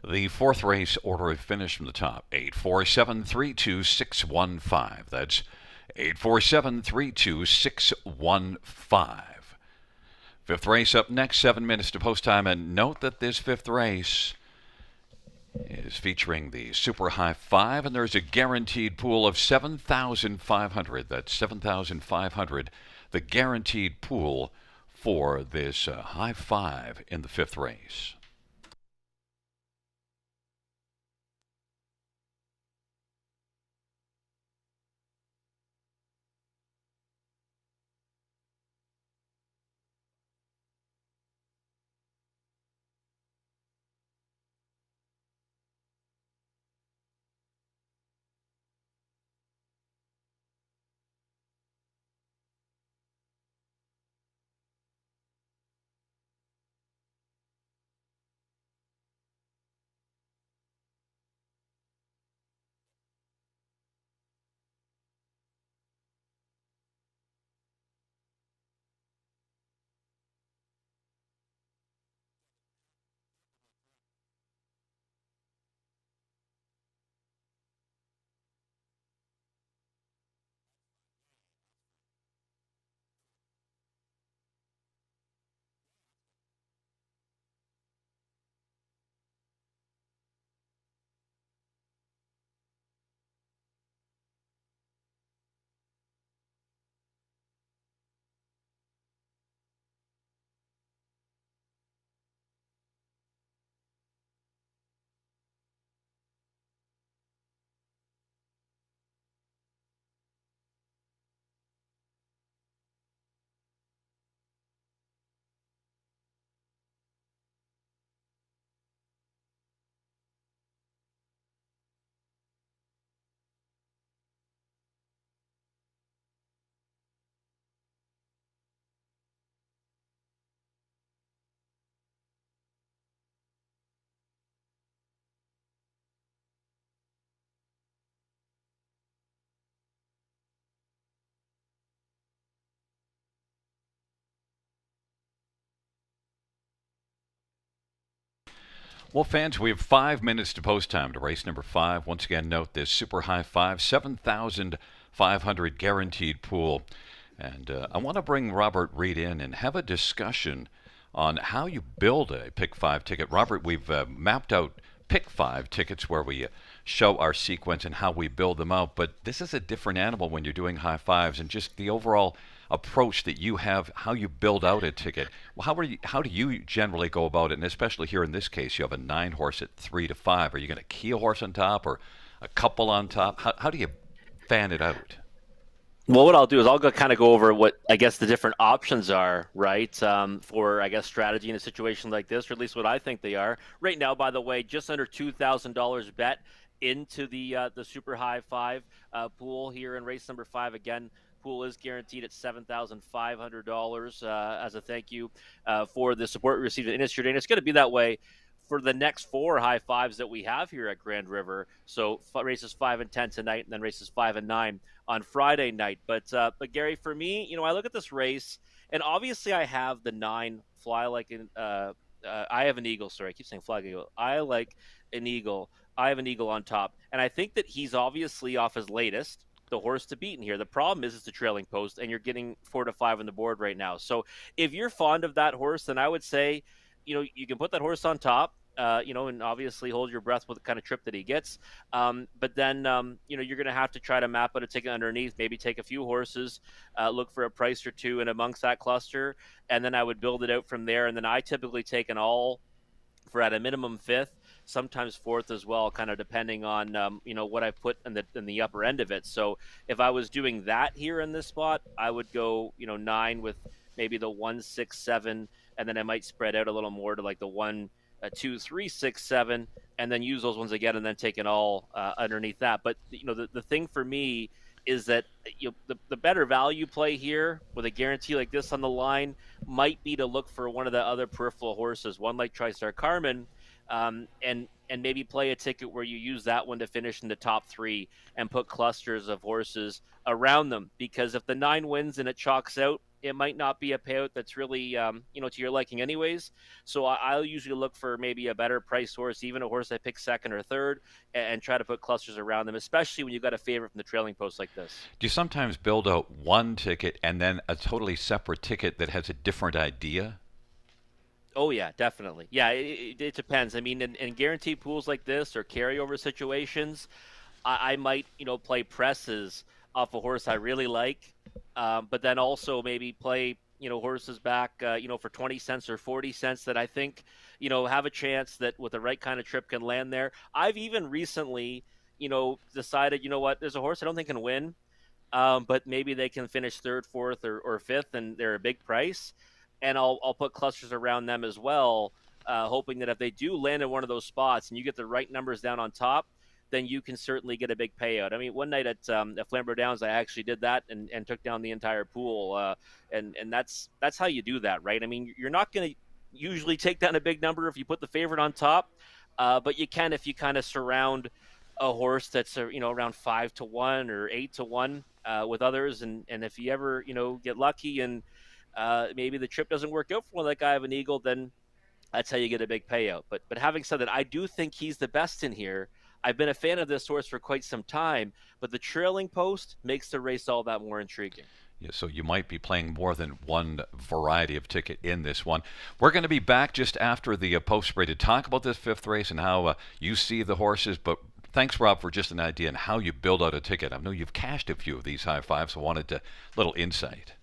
The fourth race order of finish from the top 847-32615. That's 847-32615. Fifth race up next, 7 minutes to post time. And note that this fifth race is featuring the Super High Five, and there's a guaranteed pool of 7,500. That's 7,500, the guaranteed pool for this High Five in the fifth race. Well, fans, we have 5 minutes to post time to race number five. Once again, note this Super High Five, 7,500 guaranteed pool. And I want to bring Robert Reed in and have a discussion on how you build a Pick 5 ticket. Robert, we've mapped out Pick 5 tickets where we show our sequence and how we build them out, but this is a different animal when you're doing high fives and just the overall approach that you have, how you build out a ticket. Well, how do you generally go about it? And especially here in this case, you have a 9 horse at 3 to 5. Are you going to key a horse on top or a couple on top? How do you fan it out? Well, what I'll do is I'll kind of go over what I guess the different options are, right? For I guess strategy in a situation like this, or at least what I think they are. Right now, by the way, just under $2,000 bet into the Super High Five pool here in race number five. Again, pool is guaranteed at $7,500 as a thank you for the support we received in yesterday. And it's going to be that way for the next four high fives that we have here at Grand River. So races 5 and 10 tonight, and then races 5 and 9 on Friday night. But Gary, for me, I look at this race, and obviously I have the 9 fly like an I have an eagle. Sorry, I keep saying fly like an eagle. I like an eagle. I have an eagle on top, and I think that he's obviously off his latest. The horse to beat in here. The problem is it's the trailing post, and you're getting 4 to 5 on the board right now. So if you're fond of that horse, then I would say you can put that horse on top, and obviously hold your breath with the kind of trip that he gets. But then, you're going to have to try to map out a ticket underneath, maybe take a few horses, look for a price or two in amongst that cluster, and then I would build it out from there. And then I typically take an all for at a minimum fifth, sometimes fourth as well, kind of depending on what I put in the upper end of it. So if I was doing that here in this spot, I would go 9 with maybe the 1, 6, 7, and then I might spread out a little more to like the 1, 2, 3, 6, 7, and then use those ones again, and then take an all underneath that. But the thing for me is that the better value play here with a guarantee like this on the line might be to look for one of the other peripheral horses, one like TriStar Carmen, and maybe play a ticket where you use that one to finish in the top 3 and put clusters of horses around them. Because if the 9 wins and it chalks out, it might not be a payout that's really to your liking anyways. So I'll usually look for maybe a better price horse, even a horse I pick second or third, and try to put clusters around them, especially when you got a favorite from the trailing post like this. Do you sometimes build out one ticket and then a totally separate ticket that has a different idea? Oh yeah, definitely. Yeah, it depends. I mean, in guaranteed pools like this or carryover situations, I might play presses off a horse I really like, but then also maybe play horses back for 20 cents or 40 cents that I think have a chance that with the right kind of trip can land there. I've even recently decided what, there's a horse I don't think can win, but maybe they can finish third, fourth, or fifth, and they're a big price. And I'll put clusters around them as well, hoping that if they do land in one of those spots and you get the right numbers down on top, then you can certainly get a big payout. I mean, one night at Flamborough Downs, I actually did that and took down the entire pool, and that's how you do that, right? I mean, you're not going to usually take down a big number if you put the favorite on top, but you can if you kind of surround a horse that's around 5 to 1 or 8 to 1 with others, and if you ever get lucky and maybe the trip doesn't work out for one like I have an eagle, then that's how you get a big payout. But having said that, I do think he's the best in here. I've been a fan of this horse for quite some time, but the trailing post makes the race all that more intriguing. Yeah, so you might be playing more than one variety of ticket in this one. We're going to be back just after the post spray to talk about this fifth race and how you see the horses. But thanks, Rob, for just an idea on how you build out a ticket. I know you've cashed a few of these high fives, so I wanted a little insight.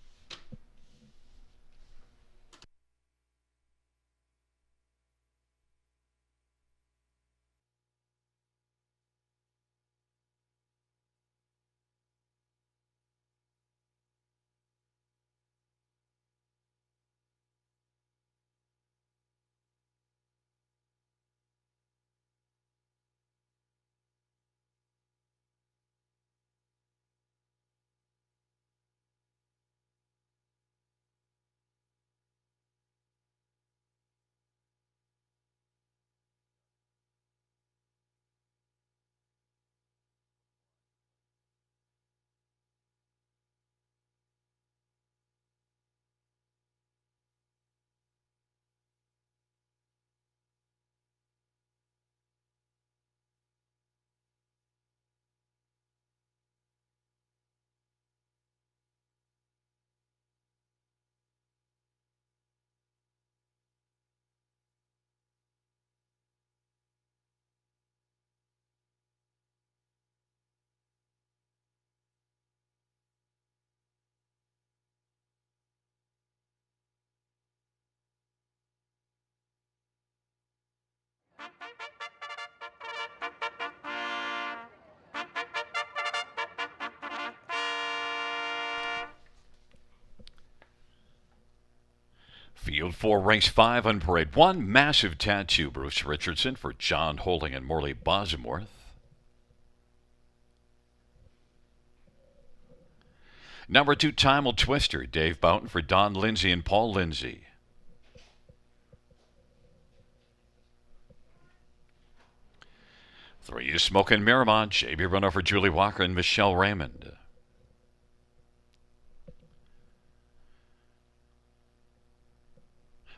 Field 4, race 5 on parade 1. Massive Tattoo, Bruce Richardson for John Holding and Morley Bosworth. Number 2, Time Will Twister, Dave Boughton for Don Lindsay and Paul Lindsay. 3 is Smokin' Miramont, JB Runner for Julie Walker and Michelle Raymond.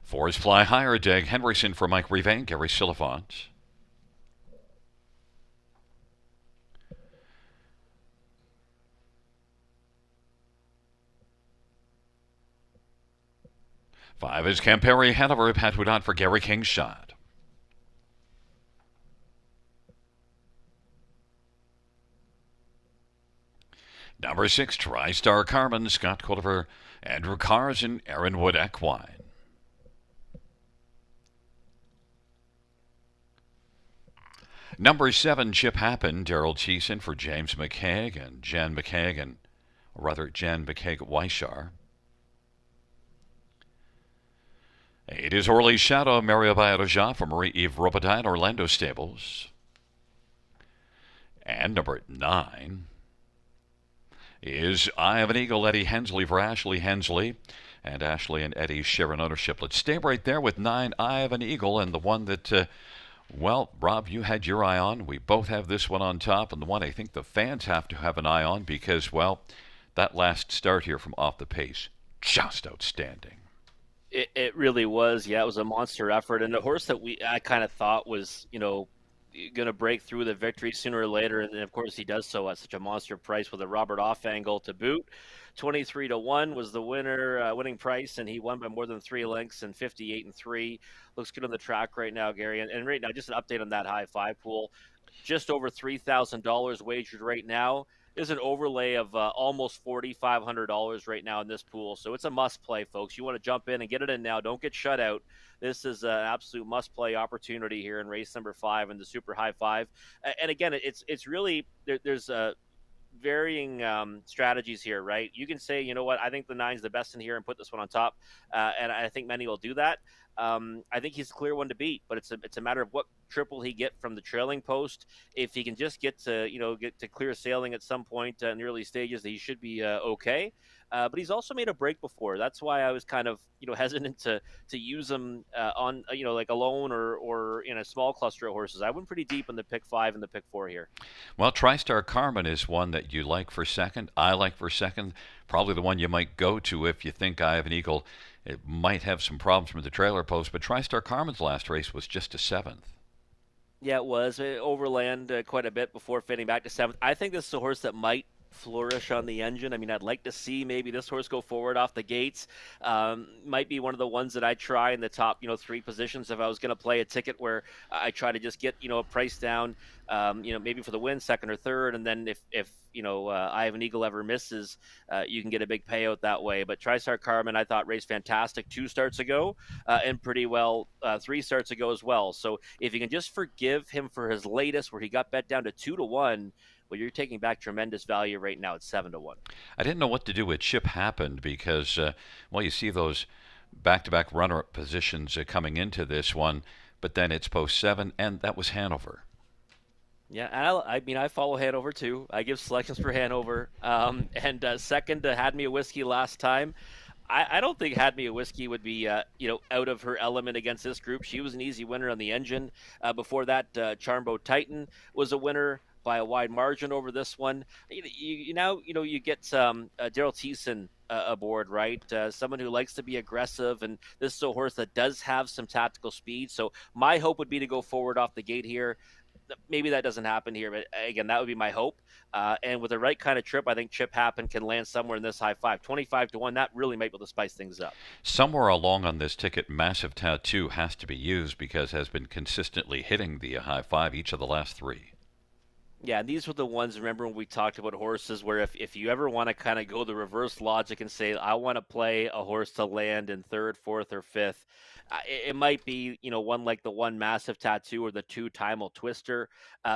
4 is Fly Higher, Dag Henryson for Mike Rivain, Gary Silifant. 5 is Campari Hanover, Pat Hudon for Gary Kingshot. 6, TriStar Carmen, Scott Culliver, Andrew Cars, and Aaron Wood Equine. 7, Chip Happen, Daryl Thiessen for James McCaig and Jan McCaig, Jan McCaig Weishar. 8 is Orly Shadow, Mario Bayoja for Marie-Eve Robitaille, Orlando Stables. And number 9 is Eye of an Eagle, Eddie Hensley for Ashley Hensley. And Ashley and Eddie share an ownership. Let's stay right there with 9, Eye of an Eagle, and the one that, well, Rob, you had your eye on. We both have this one on top, and the one I think the fans have to have an eye on because, well, that last start here from Off the Pace just outstanding. It really was. Yeah, it was a monster effort, and a horse that I kind of thought was, going to break through the victory sooner or later, and then of course he does so at such a monster price with a Robert off angle to boot. 23-1 was the winning price, and he won by more than 3 lengths and 58-3. Looks good on the track right now, Gary. And right now, just an update on that high five pool. Just over $3,000 wagered right now. There's an overlay of almost $4,500 right now in this pool. So it's a must play, folks. You want to jump in and get it in now. Don't get shut out. This is an absolute must play opportunity here in race number 5 in the super high five. And again, it's really there's varying strategies here, right? You can say, you know what, I think the nine's the best in here and put this one on top, and I think many will do that. I think he's a clear one to beat, but it's a matter of what triple he get from the trailing post. If he can just get to clear sailing at some point in the early stages, he should be okay. But he's also made a break before. That's why I was kind of hesitant to use him on like alone or in a small cluster of horses. I went pretty deep in the pick 5 and the pick 4 here. Well, TriStar Carmen is one that you like for second. I like for second. Probably the one you might go to if you think I Have an Eagle. It might have some problems with the trailer post, but TriStar Carmen's last race was just a seventh. Yeah, it was overland quite a bit before fading back to 7th. I think this is a horse that might flourish on the engine. I mean, I'd like to see maybe this horse go forward off the gates. Might be one of the ones that I try in the top, 3 positions if I was going to play a ticket where I try to just get, a price down, maybe for the win, second or third, and then if I Have an Eagle ever misses, you can get a big payout that way. But TriStar Carmen, I thought raced fantastic 2 starts ago, and pretty well 3 starts ago as well. So if you can just forgive him for his latest, where he got bet down to 2-1. Well, you're taking back tremendous value right now at 7-1. I didn't know what to do with Chip Happened because, you see those back-to-back runner-up positions coming into this one, but then it's post 7, and that was Hanover. Yeah, I mean, I follow Hanover too. I give selections for Hanover. And second, Had Me a Whiskey last time. I don't think Had Me a Whiskey would be, out of her element against this group. She was an easy winner on the engine. Before that, Charmbo Titan was a winner by a wide margin over this one. You get Daryl Thiessen aboard, right? Someone who likes to be aggressive, and this is a horse that does have some tactical speed. So my hope would be to go forward off the gate here. Maybe that doesn't happen here, but again, that would be my hope. And with the right kind of trip, I think Chip Happen can land somewhere in this high five. 25-1, that really might be able to spice things up. Somewhere along on this ticket, Massive Tattoo has to be used because has been consistently hitting the high five each of the last 3. Yeah, and these were the ones, remember when we talked about horses, where if you ever want to kind of go the reverse logic and say, I want to play a horse to land in 3rd, 4th, or 5th, it might be, one like the 1 Massive Tattoo or the 2 Timel Twister,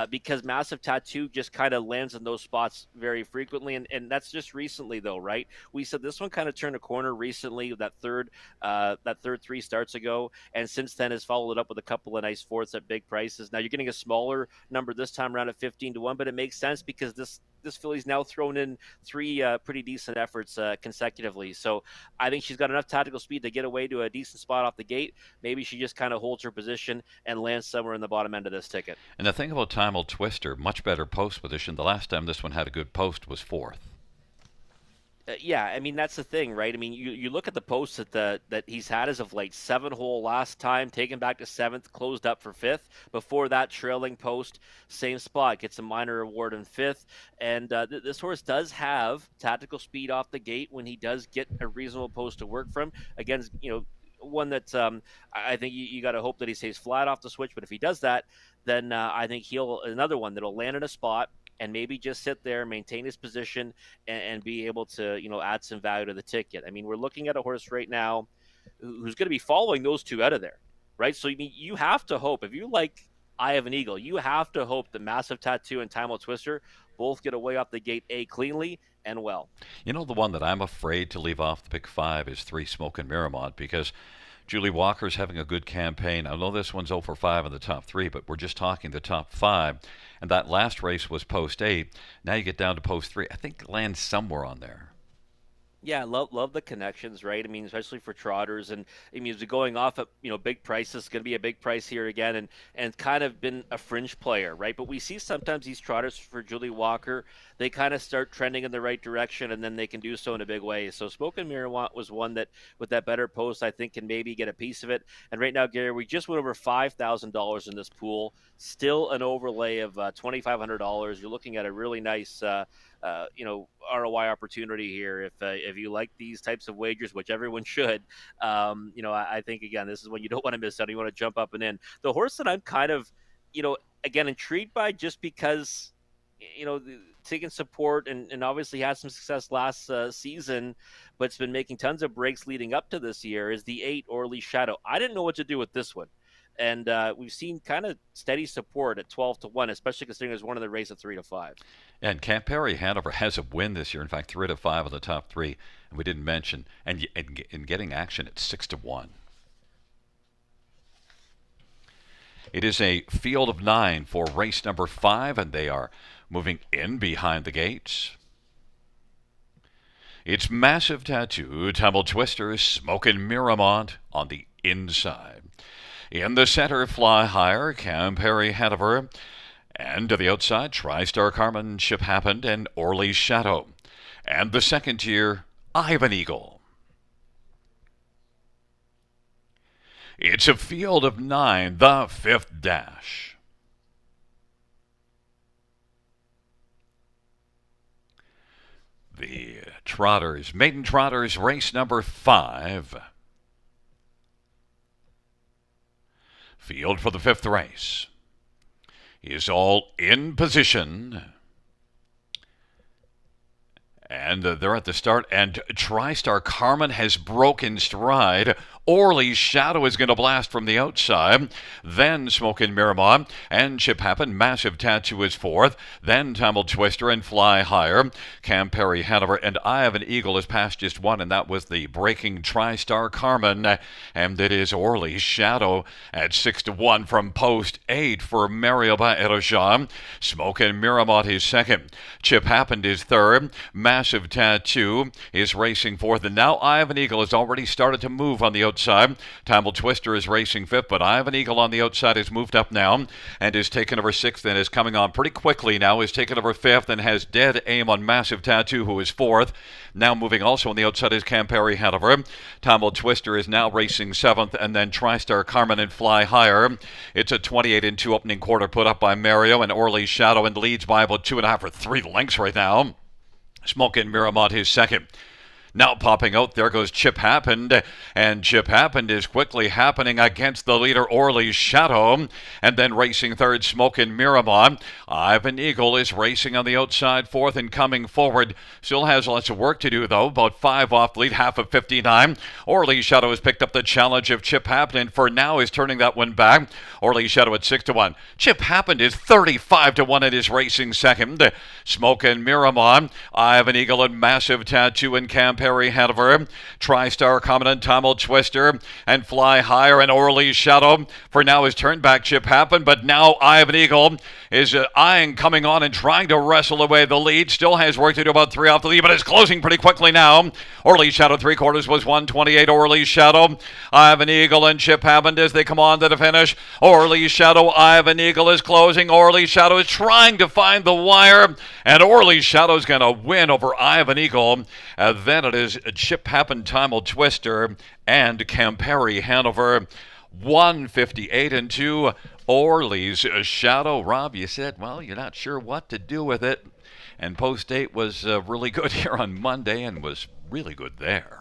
because Massive Tattoo just kind of lands in those spots very frequently, and that's just recently, though, right? We said this one kind of turned a corner recently, that third 3 starts ago, and since then has followed it up with a couple of nice 4ths at big prices. Now you're getting a smaller number this time around at 15-1, but it makes sense because this filly's now thrown in 3 pretty decent efforts consecutively. So I think she's got enough tactical speed to get away to a decent spot off the gate. Maybe she just kind of holds her position and lands somewhere in the bottom end of this ticket. And the thing about Timel Twister, much better post position. The last time this one had a good post was 4th. Yeah, I mean that's the thing, right? I mean, you look at the posts that he's had as of late. 7-hole last time, taken back to 7th, closed up for 5th. Before that, trailing post, same spot, gets a minor award in 5th. And this horse does have tactical speed off the gate when he does get a reasonable post to work from. Against one that I think you got to hope that he stays flat off the switch. But if he does that, then I think another one that'll land in a spot and maybe just sit there, maintain his position, and be able to, add some value to the ticket. I mean, we're looking at a horse right now who's going to be following those 2 out of there, right? So, I mean, you have to hope, if you like I Have an Eagle, you have to hope that Massive Tattoo and Timel Twister both get away off the gate cleanly and well. The one that I'm afraid to leave off the pick 5 is 3 Smoke and Miramont because Julie Walker's having a good campaign. I know this one's 0 for 5 in the top 3, but we're just talking the top 5. And that last race was post 8. Now you get down to post 3. I think it lands somewhere on there. Yeah, love the connections, right? I mean, especially for trotters, and I mean, is going off at big prices, going to be a big price here again, and kind of been a fringe player, right? But we see sometimes these trotters for Julie Walker, they kind of start trending in the right direction, and then they can do so in a big way. So Smoke and Mirror was one that with that better post, I think can maybe get a piece of it. And right now, Gary, we just went over $5,000 in this pool, still an overlay of $2,500. You're looking at a really nice. ROI opportunity here. If you like these types of wagers, which everyone should, I think again this is when you don't want to miss out. You want to jump up and in. The horse that I'm kind of, again intrigued by, just because taking support and obviously had some success last season, but it's been making tons of breaks leading up to this year, is the 8 Orly Shadow. I didn't know what to do with this one. And we've seen kind of steady support at 12-1, especially considering there's one in the race at 3-5. And Campari Hanover has a win this year. In fact, 3 to 5 of the top three. And we didn't mention, and in getting action at 6 to 1. It is a field of 9 for race number 5, and they are moving in behind the gates. It's Massive Tattoo, Tumble Twister, Smokin' Miramont on the inside. In the center, Fly Higher, Campari Hanover. And to the outside, TriStar Carmen, Ship Happened, and Orly's Shadow. And the second tier, Ivan Eagle. It's a field of 9, the 5th dash. The Trotters, Maiden Trotters, race number 5. Field for the 5th race is all in position. And they're at the start, and TriStar Carmen has broken stride. Orly's Shadow is going to blast from the outside. Then Smokin' Miramont and Chip Happen. Massive Tattoo is 4th. Then Tumble Twister and Fly Higher. Campari Hanover and I Have an Eagle is past just one, and that was the breaking TriStar Carmen. And it is Orly's Shadow at 6 to 1 from post 8 for Mario Baerojan. Smokin' Miramont is 2nd. Chip Happened is 3rd. Massive Tattoo is racing 4th, and now I Have an Eagle has already started to move on the outside. Tumble Twister is racing 5th, but I Have an Eagle on the outside has moved up now and is taken over 6th and is coming on pretty quickly now, is taken over 5th and has dead aim on Massive Tattoo, who is 4th. Now moving also on the outside is Campari Hanover. Tumble Twister is now racing 7th, and then TriStar Carmen and Fly Higher. It's a 28-2 opening quarter put up by Mario, and Orly's Shadow and leads by about 2.5 or 3 lengths right now. Smokin' Miramont is 2nd. Now popping out, there goes Chip Happened, and Chip Happened is quickly happening against the leader Orly's Shadow, and then racing 3rd, Smokin' Miramont. Ivan Eagle is racing on the outside 4th and coming forward. Still has lots of work to do though, about 5 off lead, half of 59. Orly's Shadow has picked up the challenge of Chip Happened, and for now is turning that one back. Orly's Shadow at 6 to 1. Chip Happened is 35 to 1 and is racing 2nd. Smokin' Miramont, Ivan Eagle and Massive Tattoo and Campari Hanover. TriStar Commandant, Tumble Twister, and Fly Higher, and Orly's Shadow. For now is turned back Chip Happen, but now Ivan Eagle is eyeing coming on and trying to wrestle away the lead. Still has work to do, about 3 off the lead, but is closing pretty quickly now. Orly's Shadow 3/4 was 128. Orly's Shadow, Ivan Eagle, and Chip Happen as they come on to the finish. Orly's Shadow, Ivan Eagle is closing. Orly's Shadow is trying to find the wire, and Orly's Shadow is going to win over Ivan Eagle. Then it is Chip Happen, Tumble Twister, and Campari Hanover. 158-2. Orly's Shadow. Rob, you said, well, you're not sure what to do with it. And post 8 was really good here on Monday and was really good there.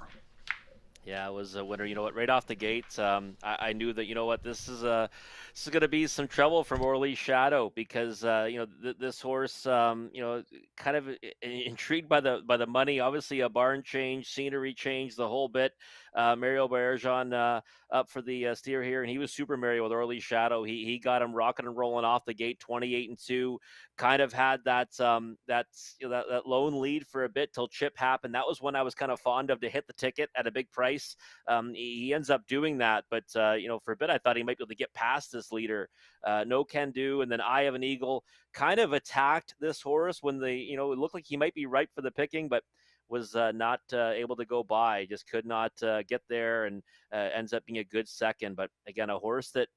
Yeah, it was a winner. You know what? Right off the gate, I knew that this is going to be some trouble from Orly's Shadow, because this horse, kind of intrigued by the money. Obviously, a barn change, scenery change, the whole bit. Mario Baerjan up for the steer here, and he was super Mario with Orly's Shadow. He got him rocking and rolling off the gate, 28-2. Kind of had that lone lead for a bit till Chip Happened. That was when I was kind of fond of to hit the ticket at a big price. He ends up doing that, but for a bit I thought he might be able to get past this leader. No can do, and then I Have an Eagle kind of attacked this horse when it looked like he might be ripe for the picking, but was not able to go by. Just could not get there, and ends up being a good second. But again, a horse that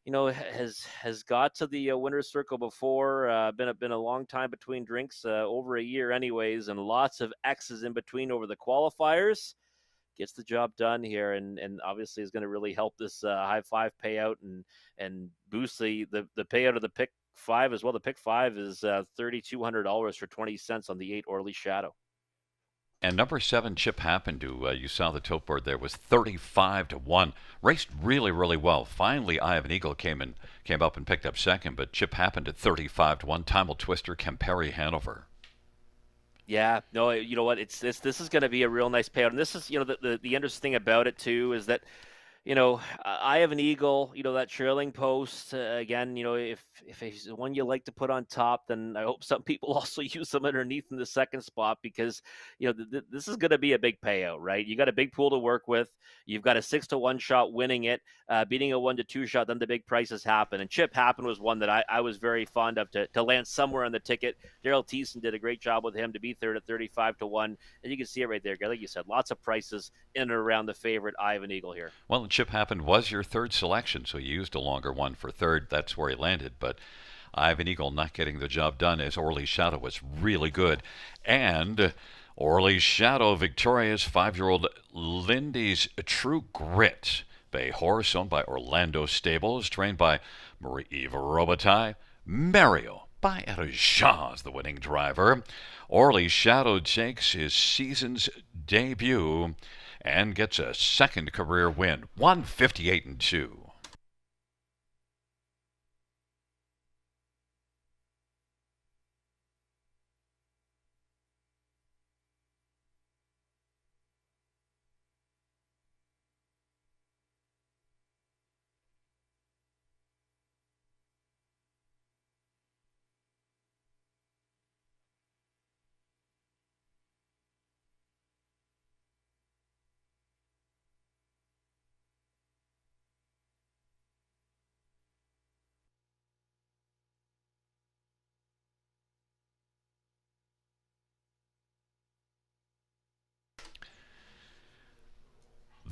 has got to the winner's circle before. Been a long time between drinks, over a year, anyways, and lots of X's in between over the qualifiers. Gets the job done here, and obviously is going to really help this high five payout and boost the payout of the pick five as well. The pick five is $3,200 for 20 cents on the 8 Orly Shadow. And number seven, Chip Happened to, you saw the tote board there, was 35 to 1. Raced really, really well. Finally, Eye of an Eagle came up and picked up second, but Chip Happened at 35 to 1. Time will Twister, Kemperi, Hanover. Yeah, no, you know what? It's this is going to be a real nice payout, and this is the interesting thing about it too is that I have an eagle, that trailing post. Again, if it's the one you like to put on top, then I hope some people also use them underneath in the second spot because, this is going to be a big payout, right? You got a big pool to work with. You've got a 6-to-1 shot winning it, beating a 1-to-2 shot. Then the big prices happen. And Chip Happen was one that I was very fond of to land somewhere on the ticket. Daryl Thiessen did a great job with him to be third at 35 to 1. And you can see it right there, like you said, lots of prices in and around the favorite Eye of an Eagle here. Well, Chip Happened was your third selection, so you used a longer one for third. That's where he landed. But Ivan Eagle not getting the job done as Orly's Shadow was really good. And Orly's Shadow victorious 5-year-old Lindy's True Grit. Bay horse owned by Orlando Stables, trained by Marie-Eve Robitaille. Mario by Erjaz, the winning driver. Orly's Shadow takes his season's debut and gets a second career win, 158-2.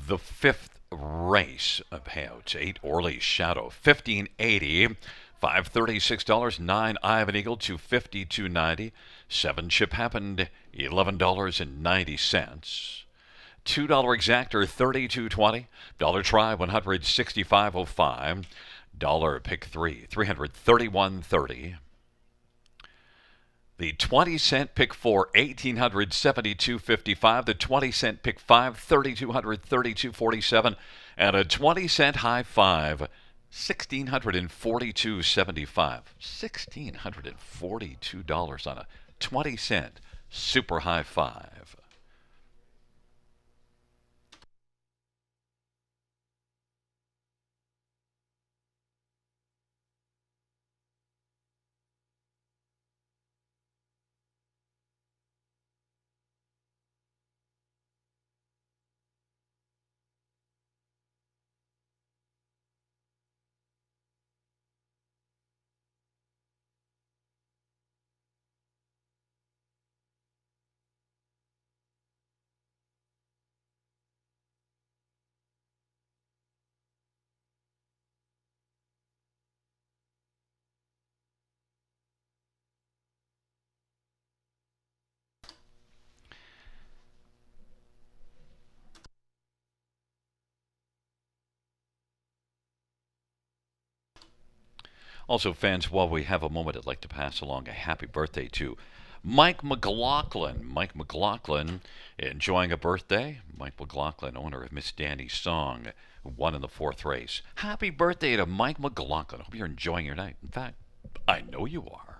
The fifth race of payouts, 8 Orly's Shadow, 1580, $536, 9 Eye of an Eagle, 250, 290, 7 Chip Happened, $11.90. $2 exactor, 32.20. Dollar try, 165.05. Dollar pick three, 331.30. The 20-cent pick four, 1,872.55. The 20-cent pick five, 3,232.47. And a 20-cent high five, 1,642.75. $1,642 on a 20-cent super high five. Also, fans, while we have a moment, I'd like to pass along a happy birthday to Mike McLaughlin. Mike McLaughlin enjoying a birthday. Mike McLaughlin, owner of Miss Danny's Song, who won in the fourth race. Happy birthday to Mike McLaughlin. Hope you're enjoying your night. In fact, I know you are.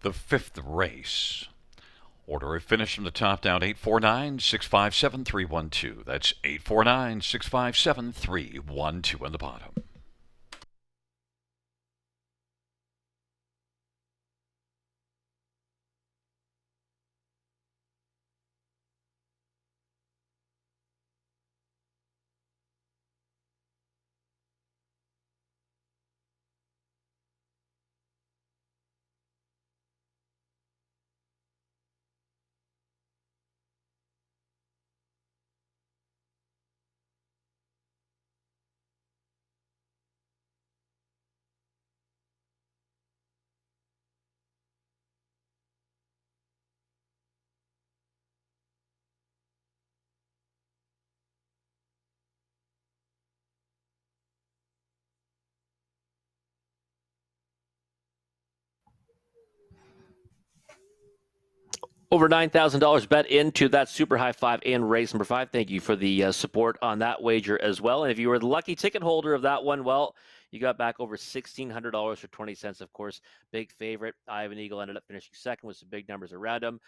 The fifth race. Order of finish from the top down 849 657 312. That's 849 657 312 on the bottom. Over $9,000 bet into that super high five in race number 5. Thank you for the support on that wager as well. And if you were the lucky ticket holder of that one, well, you got back over $1,600 for 20 cents, of course. Big favorite. Ivan Eagle ended up finishing second with some big numbers around him.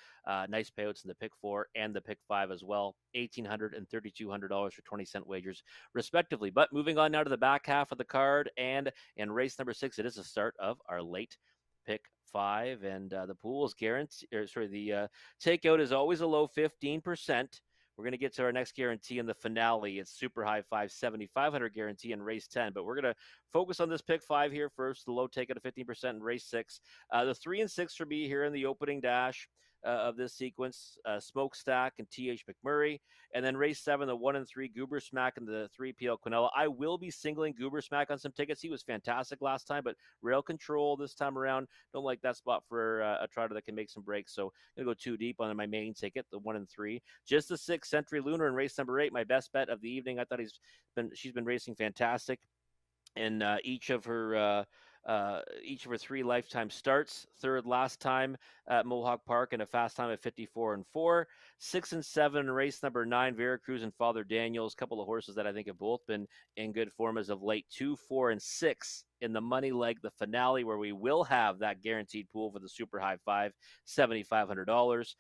Nice payouts in the pick 4 and the pick 5 as well. $1,800 and $3,200 for 20-cent wagers, respectively. But moving on now to the back half of the card, and in race number 6, it is the start of our late pick 5, and the pool is guaranteed. The takeout is always a low 15%. We're going to get to our next guarantee in the finale. It's super high 7,500 guarantee in race 10, but we're going to focus on this pick 5 here first. The low takeout of 15% in race 6. The 3 and 6 for me here in the opening dash of this sequence: Smokestack and TH McMurray. And then race 7, the 1 and 3 Goober Smack and the 3 PL Quinella. I will be singling Goober Smack on some tickets. He was fantastic last time, but rail control this time around. Don't like that spot for a trotter that can make some breaks. So I'm going to go too deep on my main ticket, the 1 and 3. Just the 6 Century Lunar in race number 8, my best bet of the evening. I thought she's been racing fantastic in each of her 3 lifetime starts. Third last time at Mohawk Park in a fast time of 54 and 4. 6 and 7 in race number 9, Veracruz and Father Daniels. A couple of horses that I think have both been in good form as of late. 2, 4, and 6 in the money leg, the finale, where we will have that guaranteed pool for the super high 5, $7,500.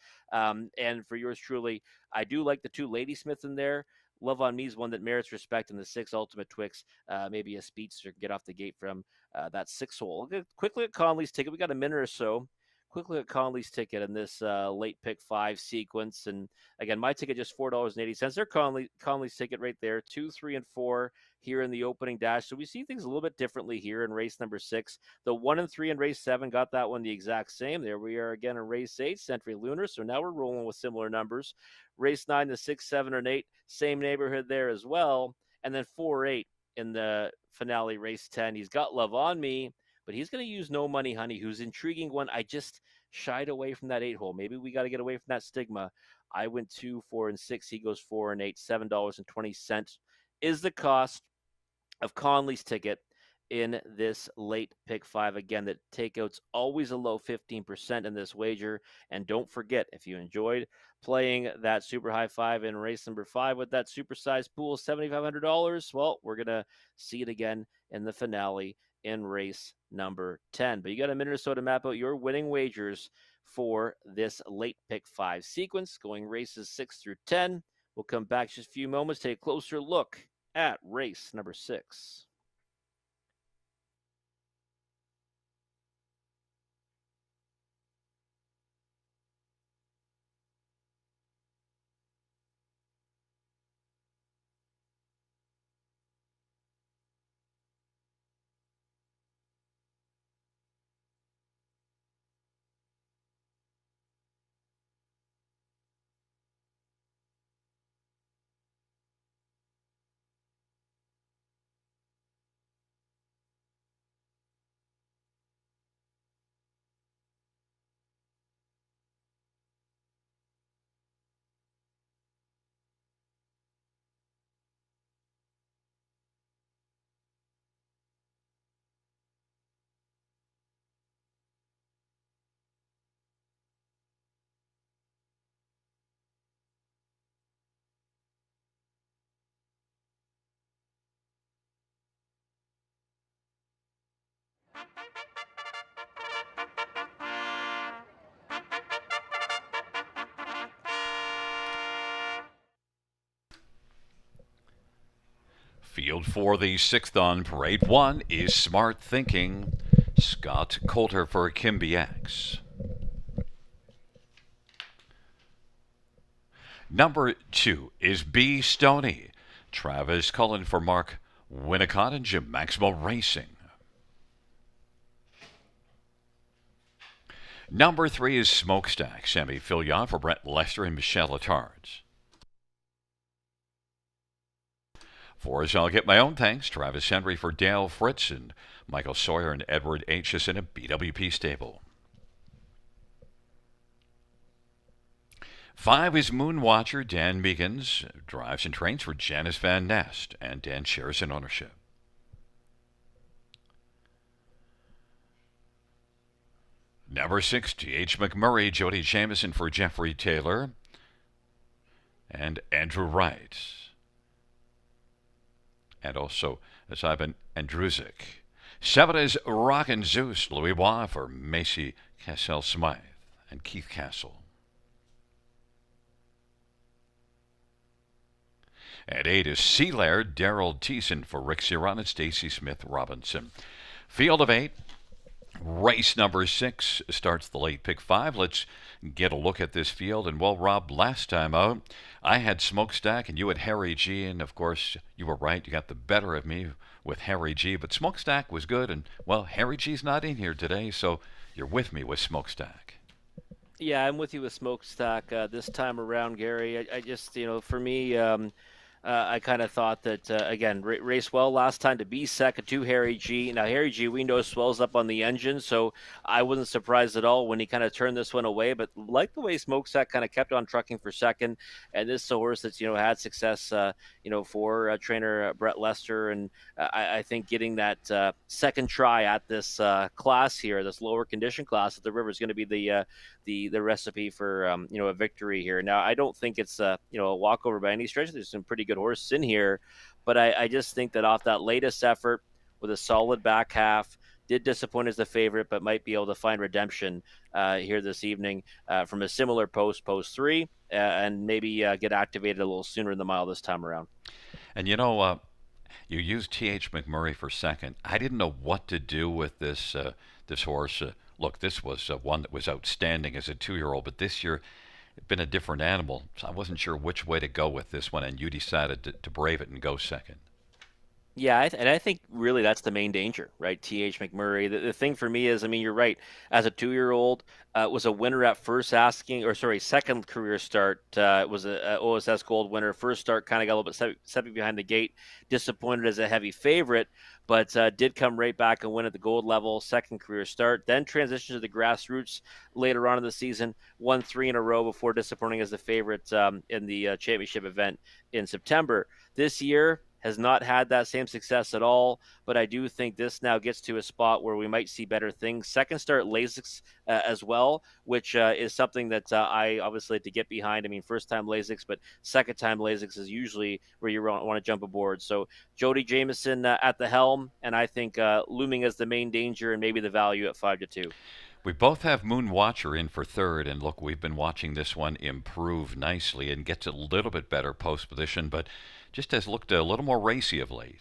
And for yours truly, I do like the 2 Ladysmith in there. Love on Me is one that merits respect in the 6 Ultimate Twix. Maybe a speedster can get off the gate from that 6 hole. Quickly at Conley's ticket. We got a minute or so. Quickly at Conley's ticket in this late pick 5 sequence. And again, my ticket just $4.80. There's Conley's ticket right there. 2, 3, and 4 here in the opening dash. So we see things a little bit differently here in race number 6. The 1 and 3 in race 7 got that one the exact same. There we are again in race 8, Century Lunar. So now we're rolling with similar numbers. Race 9, the 6, 7, and 8, same neighborhood there as well. And then 4, 8 in the finale, race 10. He's got Love on Me, but he's going to use No Money Honey, who's intriguing one. I just shied away from that 8 hole. Maybe we got to get away from that stigma. I went 2, 4, and 6. He goes 4 and 8. $7.20 is the cost of Conley's ticket in this late pick 5. Again, that takeout's always a low 15% in this wager. And don't forget, if you enjoyed playing that super high 5 in race number 5 with that supersized pool, $7,500, well, we're going to see it again in the finale in race number 10. But you got a minute or so to map out your winning wagers for this late pick 5 sequence, going races 6 through 10. We'll come back just a few moments, take a closer look at race number 6. Field for the sixth on Parade 1 is Smart Thinking. Scott Coulter for Kimby X. Number 2 is B. Stoney. Travis Cullen for Mark Winnicott and Jim Maximo Racing. Number 3 is Smokestack. Sammy Fillion for Brett Lester and Michelle Attards. 4 is I'll Get My Own Thanks. Travis Henry for Dale Fritz and Michael Sawyer and Edward H. in a BWP stable. 5 is Moonwatcher. Dan Meekins drives and trains for Janice Van Nest, and Dan shares in ownership. Number 6, T.H. McMurray. Jody Jamieson for Jeffrey Taylor and Andrew Wright. And also Ivan Andruzik. 7 is Rockin' Zeus. Louis Bois for Macy Cassell-Smythe and Keith Castle. At 8 is Sea Laird. Daryl Thiessen for Rick Ciaron and Stacy Smith Robinson. Field of 8. Race number 6 starts the late pick 5. Let's get a look at this field. And well, Rob, last time out, I had Smokestack and you had Harry G. And of course, you were right. You got the better of me with Harry G. But Smokestack was good. And well, Harry G's not in here today, so you're with me with Smokestack. Yeah, I'm with you with Smokestack this time around, Gary. I just, for me, I kind of thought that, again, race well last time to be second to Harry G. Now, Harry G, we know, swells up on the engine, so I wasn't surprised at all when he kind of turned this one away. But like the way Smokestack kind of kept on trucking for second, and this is a horse that's, had success, for trainer Brett Lester. And I think getting that second try at this class here, this lower condition class at the river is going to be the recipe for, a victory here. Now, I don't think it's, a walkover by any stretch. There's some pretty good horses in here, but I just think that off that latest effort with a solid back half, did disappoint as the favorite, but might be able to find redemption here this evening from a similar post 3, and maybe get activated a little sooner in the mile this time around. And you used T.H. McMurray for second. I didn't know what to do with this horse. Look, this was one that was outstanding as a 2-year-old, but this year been a different animal. So I wasn't sure which way to go with this one, and you decided to brave it and go second. Yeah, and I think really that's the main danger, right? T.H. McMurray. The thing for me is, you're right. As a 2-year-old, was a winner at second career start. Was a OSS Gold winner. First start kind of got a little bit stepping behind the gate. Disappointed as a heavy favorite, but did come right back and win at the gold level. Second career start. Then transitioned to the grassroots later on in the season. Won 3 in a row before disappointing as the favorite in the championship event in September. This year, has not had that same success at all, but I do think this now gets to a spot where we might see better things. Second start Lasix as well, which is something that I obviously had to get behind. First time Lasix, but second time Lasix is usually where you want to jump aboard. So Jody Jamieson at the helm, and I think looming as the main danger and maybe the value at 5-2. We both have Moonwatcher in for third, and look, we've been watching this one improve nicely and gets a little bit better post position, but just has looked a little more racy of late.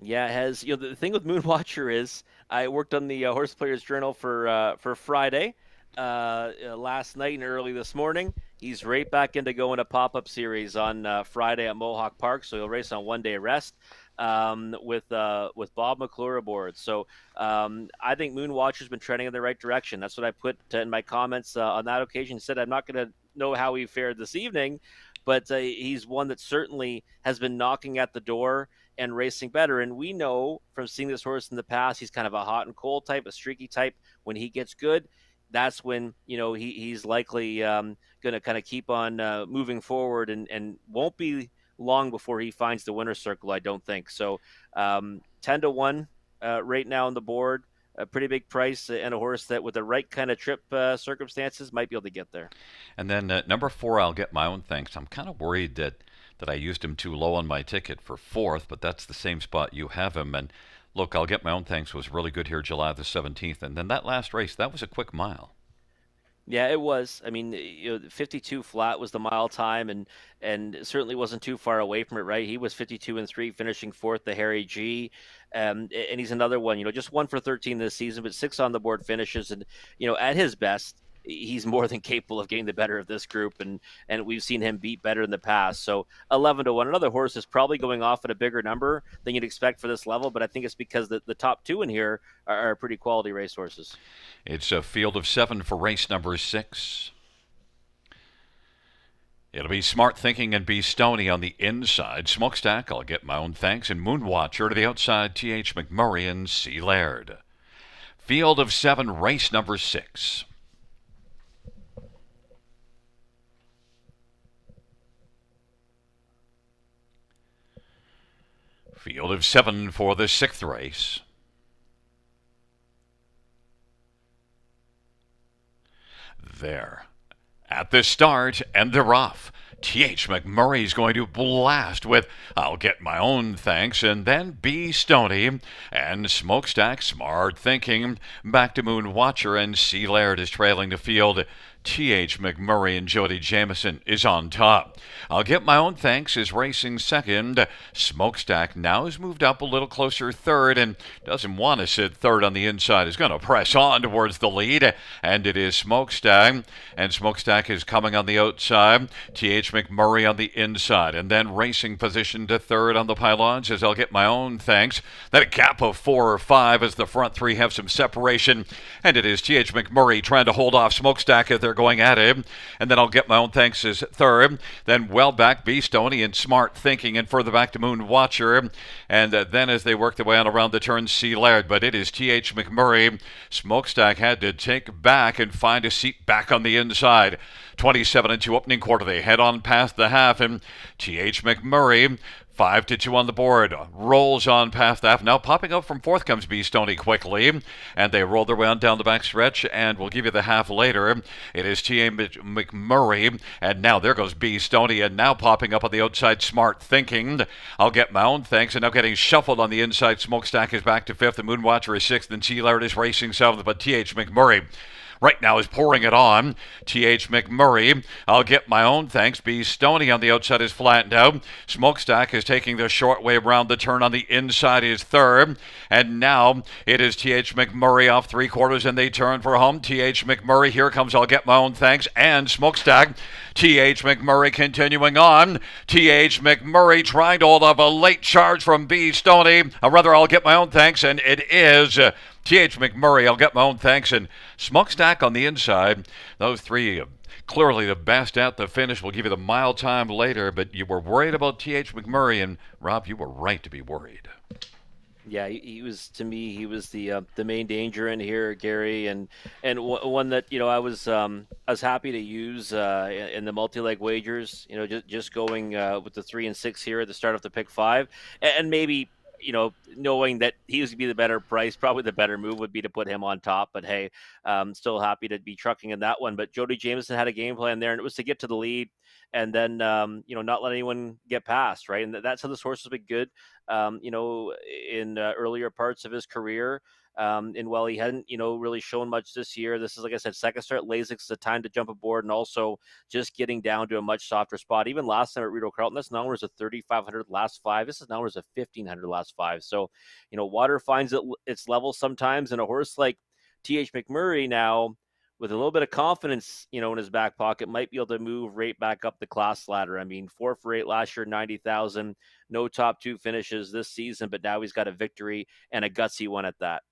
Yeah, it has. The thing with Moonwatcher is I worked on the Horse Players Journal for Friday last night and early this morning. He's right back into going a pop-up series on Friday at Mohawk Park, so he'll race on 1 day rest with Bob McClure aboard. So I think Moonwatcher's been trending in the right direction. That's what I put in my comments on that occasion. Said I'm not going to know how he fared this evening, but he's one that certainly has been knocking at the door and racing better. And we know from seeing this horse in the past, he's kind of a hot and cold type, a streaky type. When he gets good, that's when, he's likely going to kind of keep on moving forward and won't be long before he finds the winner's circle, I don't think. So 10-1 right now on the board. A pretty big price and a horse that with the right kind of trip circumstances might be able to get there. And then number 4, I'll Get My Own Thanks. I'm kind of worried that I used him too low on my ticket for 4th, but that's the same spot you have him. And look, I'll Get My Own Thanks was really good here July the 17th. And then that last race, that was a quick mile. Yeah, it was. I mean, 52 flat was the mile time, and it certainly wasn't too far away from it, right? He was 52 and three, finishing fourth, the Harry G, and he's another one. Just one for 13 this season, but six on the board finishes, and at his best, he's more than capable of getting the better of this group, and we've seen him beat better in the past. So 11-1, another horse is probably going off at a bigger number than you'd expect for this level, but I think it's because the top two in here are pretty quality racehorses. It's a field of 7 for race number 6. It'll be Smart Thinking and Be Stony on the inside. Smokestack, I'll get my own thanks. And Moonwatcher to the outside. T.H. McMurray and C. Laird. Field of 7, race number 6. Field of 7 for the 6th race. There. At the start, and they're off. T.H. McMurray's going to blast with I'll Get My Own Thanks, and then B. Stoney, and Smokestack, Smart Thinking, back to Moon Watcher, and C. Laird is trailing the field. T.H. McMurray and Jody Jamieson is on top. I'll Get My Own Thanks is racing second. Smokestack now has moved up a little closer third and doesn't want to sit third on the inside. Is going to press on towards the lead, and it is Smokestack. And Smokestack is coming on the outside. T.H. McMurray on the inside, and then racing position to third on the pylons as I'll Get My Own Thanks. Then a gap of 4 or 5 as the front three have some separation, and it is T.H. McMurray trying to hold off Smokestack as they're going at him. And then I'll Get My Own Thanks as third. Then well back, B. Stoney and Smart Thinking, and further back to Moon Watcher. And then as they work their way on around the turn, C. Laird. But it is T.H. McMurray. Smokestack had to take back and find a seat back on the inside. 27 and 2 opening quarter. They head on past the half, and T.H. McMurray 5-2 on the board. Rolls on past the half. Now popping up from fourth comes B. Stoney quickly. And they roll their way on down the back stretch, and we'll give you the half later. It is T.H. McMurray. And now there goes B. Stoney. And now popping up on the outside, Smart Thinking. I'll Get My Own Thanks. And now getting shuffled on the inside. Smokestack is back to fifth. The Moonwatcher is sixth. And C. Laird is racing seventh. But T.H. McMurray right now is pouring it on. T.H. McMurray, I'll Get My Own Thanks. B. Stoney on the outside is flattened out. Smokestack is taking the short way around the turn on the inside is third. And now it is T.H. McMurray off three quarters, and they turn for home. T.H. McMurray, here comes I'll Get My Own Thanks, and Smokestack. T.H. McMurray continuing on. T.H. McMurray trying to hold off a late charge from B. Stoney. Or rather, I'll Get My Own Thanks, and it is T.H. McMurray, I'll Get My Own Thanks, and Smokestack on the inside. Those three clearly the best at the finish. We'll give you the mile time later, but you were worried about T.H. McMurray, and Rob, you were right to be worried. Yeah, he was, to me, he was the main danger in here, Gary, and one that I was happy to use in the multi-leg wagers. Just going with the 3 and 6 here at the start of the pick five, and maybe knowing that he was going to be the better price, probably the better move would be to put him on top. But hey, still happy to be trucking in that one. But Jody Jamieson had a game plan there, and it was to get to the lead and then, not let anyone get past, right? And that's how this horse has been good, in earlier parts of his career. And while he hadn't, really shown much this year, this is, like I said, second start Lasix, the time to jump aboard, and also just getting down to a much softer spot. Even last time at Rideau Carlton, this number was a 3,500 last five. This is now is a 1,500 last five. So, water finds its level sometimes, and a horse like T.H. McMurray now, with a little bit of confidence, in his back pocket, might be able to move right back up the class ladder. I mean, 4 for 8 last year, 90,000, no top two finishes this season, but now he's got a victory and a gutsy one at that.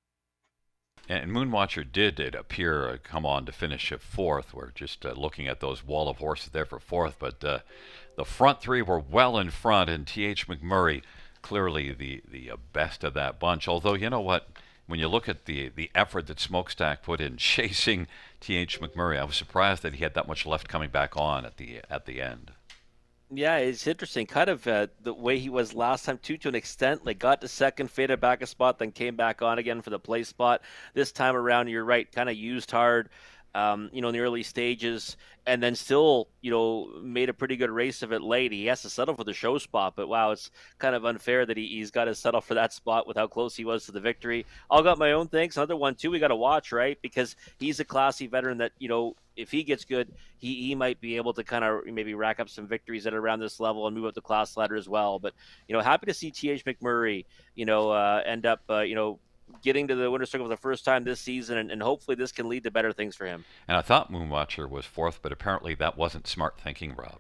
And Moonwatcher did, it appear, come on to finish at fourth. We're just looking at those wall of horses there for fourth, but the front three were well in front, and T.H. McMurray clearly the best of that bunch. Although, you know what? When you look at the effort that Smokestack put in chasing T.H. McMurray, I was surprised that he had that much left coming back on at the end. Yeah, it's interesting. Kind of the way he was last time too, to an extent. Like got to second, faded back a spot, then came back on again for the play spot. This time around, you're right, kind of used hard. in the early stages, and then still, made a pretty good race of it late. He has to settle for the show spot, but wow, it's kind of unfair that he's got to settle for that spot with how close he was to the victory. I'll got my own things. Another one too, we got to watch, right? Because he's a classy veteran that, if he gets good, he might be able to kind of maybe rack up some victories at around this level and move up the class ladder as well. But happy to see TH McMurray, end up, getting to the winner's circle for the first time this season, and hopefully this can lead to better things for him. And I thought Moonwatcher was fourth, but apparently that wasn't smart thinking, Rob.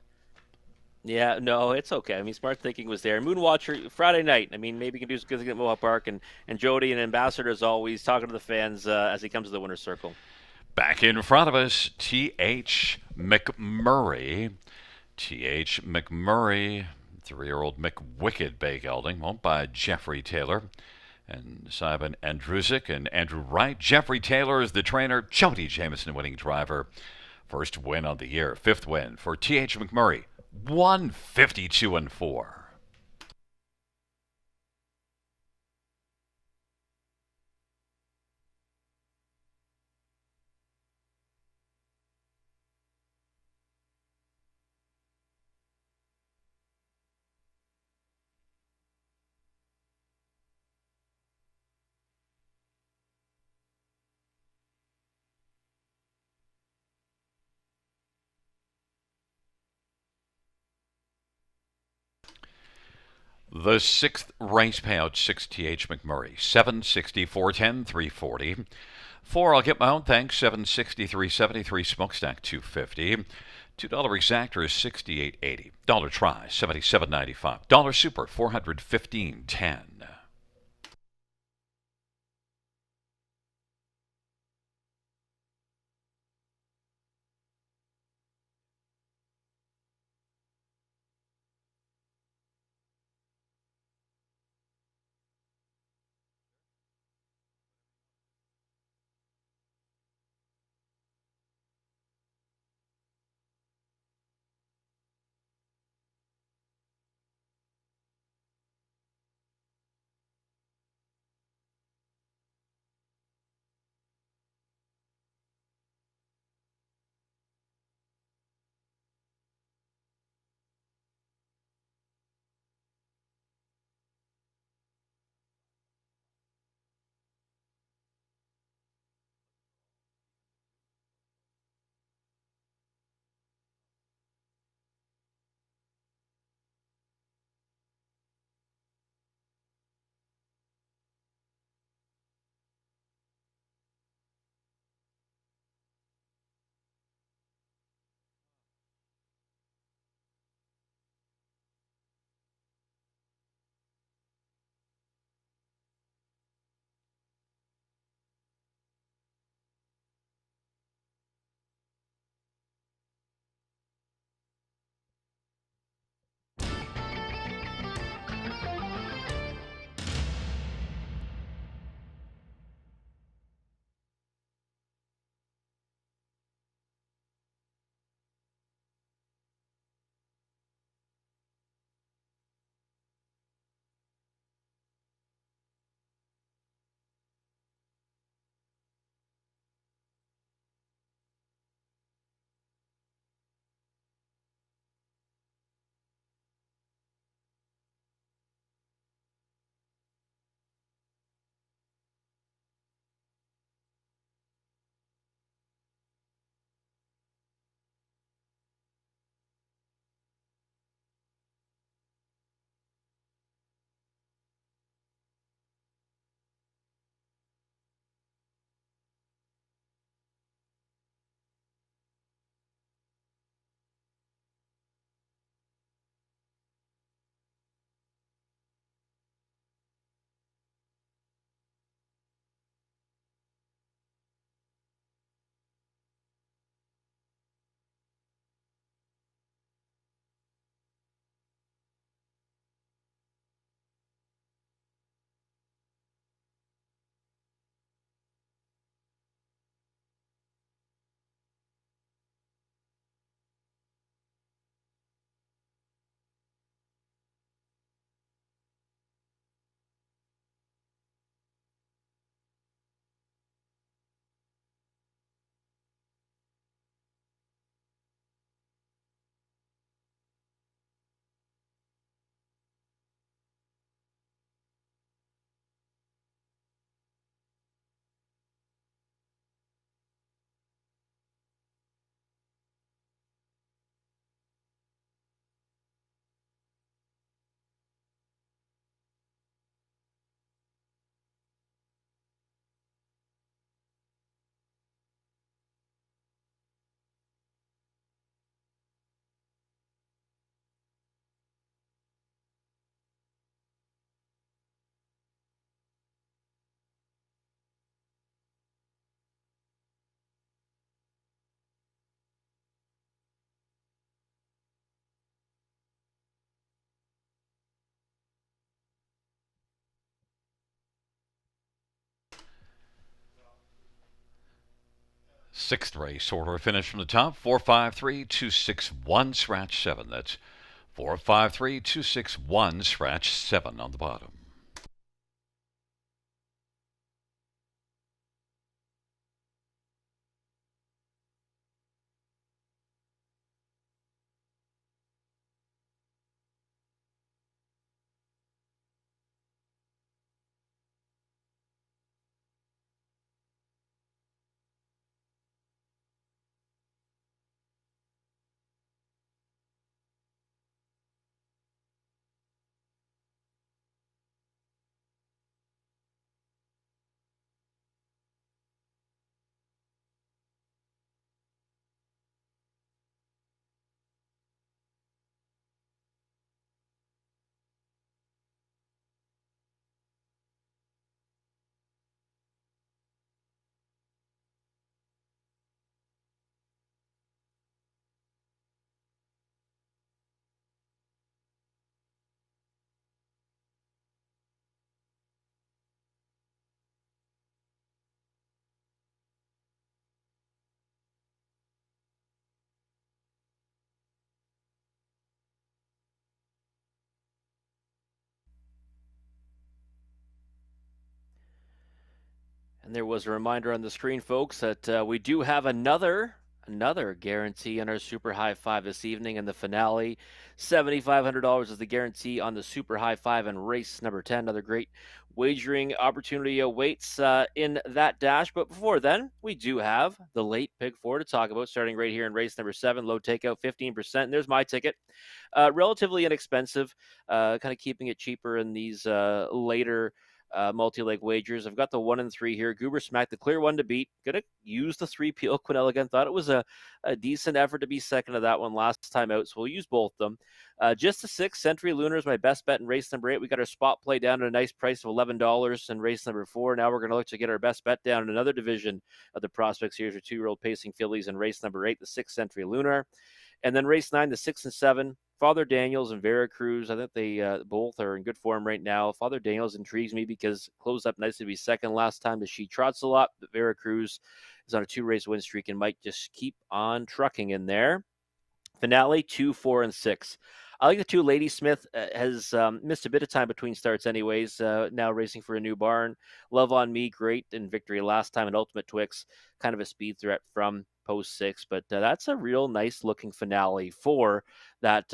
Yeah, no, it's okay. I mean, smart thinking was there. Moonwatcher Friday night. I mean, maybe he can do some good things at Mohawk Park, and Jody, and Ambassador, as always, talking to the fans as he comes to the winner's circle. Back in front of us, T.H. McMurray. T.H. McMurray, 3-year-old McWicked Bay Gelding, owned by Jeffrey Taylor and Simon Andrusic and Andrew Wright. Jeffrey Taylor is the trainer. Jody Jameson, winning driver. First win of the year. Fifth win for T.H. McMurray. 152-4. The sixth race payout, 6TH McMurray, 760, 410, 340. Four, I'll get my own thanks, 763, 73, smokestack 250. $2 exactor is 68.80. Dollar try, 77.95. Dollar super, 415.10. Sixth race, order of finish from the top 453-261, scratch 7. That's 453-261, scratch 7 on the bottom. And there was a reminder on the screen, folks, that we do have another guarantee on our Super High Five this evening in the finale. $7,500 is the guarantee on the Super High Five and race number 10. Another great wagering opportunity awaits in that dash. But before then, we do have the late pick four to talk about, starting right here in race number 7. Low takeout, 15%. And there's my ticket. Relatively inexpensive, kind of keeping it cheaper in these later multi-leg wagers. I've got the 1 and 3 here. Goober Smack, the clear one to beat. Gonna use the 3 Peel Quinella again. Thought it was a decent effort to be second to that one last time out, so we'll use both of them. Just the 6 Century Lunar is my best bet in race number 8. We got our spot play down to a nice price of $11 in race number 4. Now we're going to look to get our best bet down in another division of the prospects. Here's your 2-year-old pacing fillies in race number 8, the 6 Century Lunar. And then race 9, the 6 and 7, Father Daniels and Veracruz. I think they both are in good form right now. Father Daniels intrigues me because closed up nicely to be second last time. She trots a lot, but Veracruz is on a 2-race win streak and might just keep on trucking in there. Finale 2, 4, and 6. I like the 2. Ladysmith has missed a bit of time between starts, anyways. Now racing for a new barn. Love on Me, great in victory last time. And Ultimate Twix, kind of a speed threat from post 6. But that's a real nice looking finale for that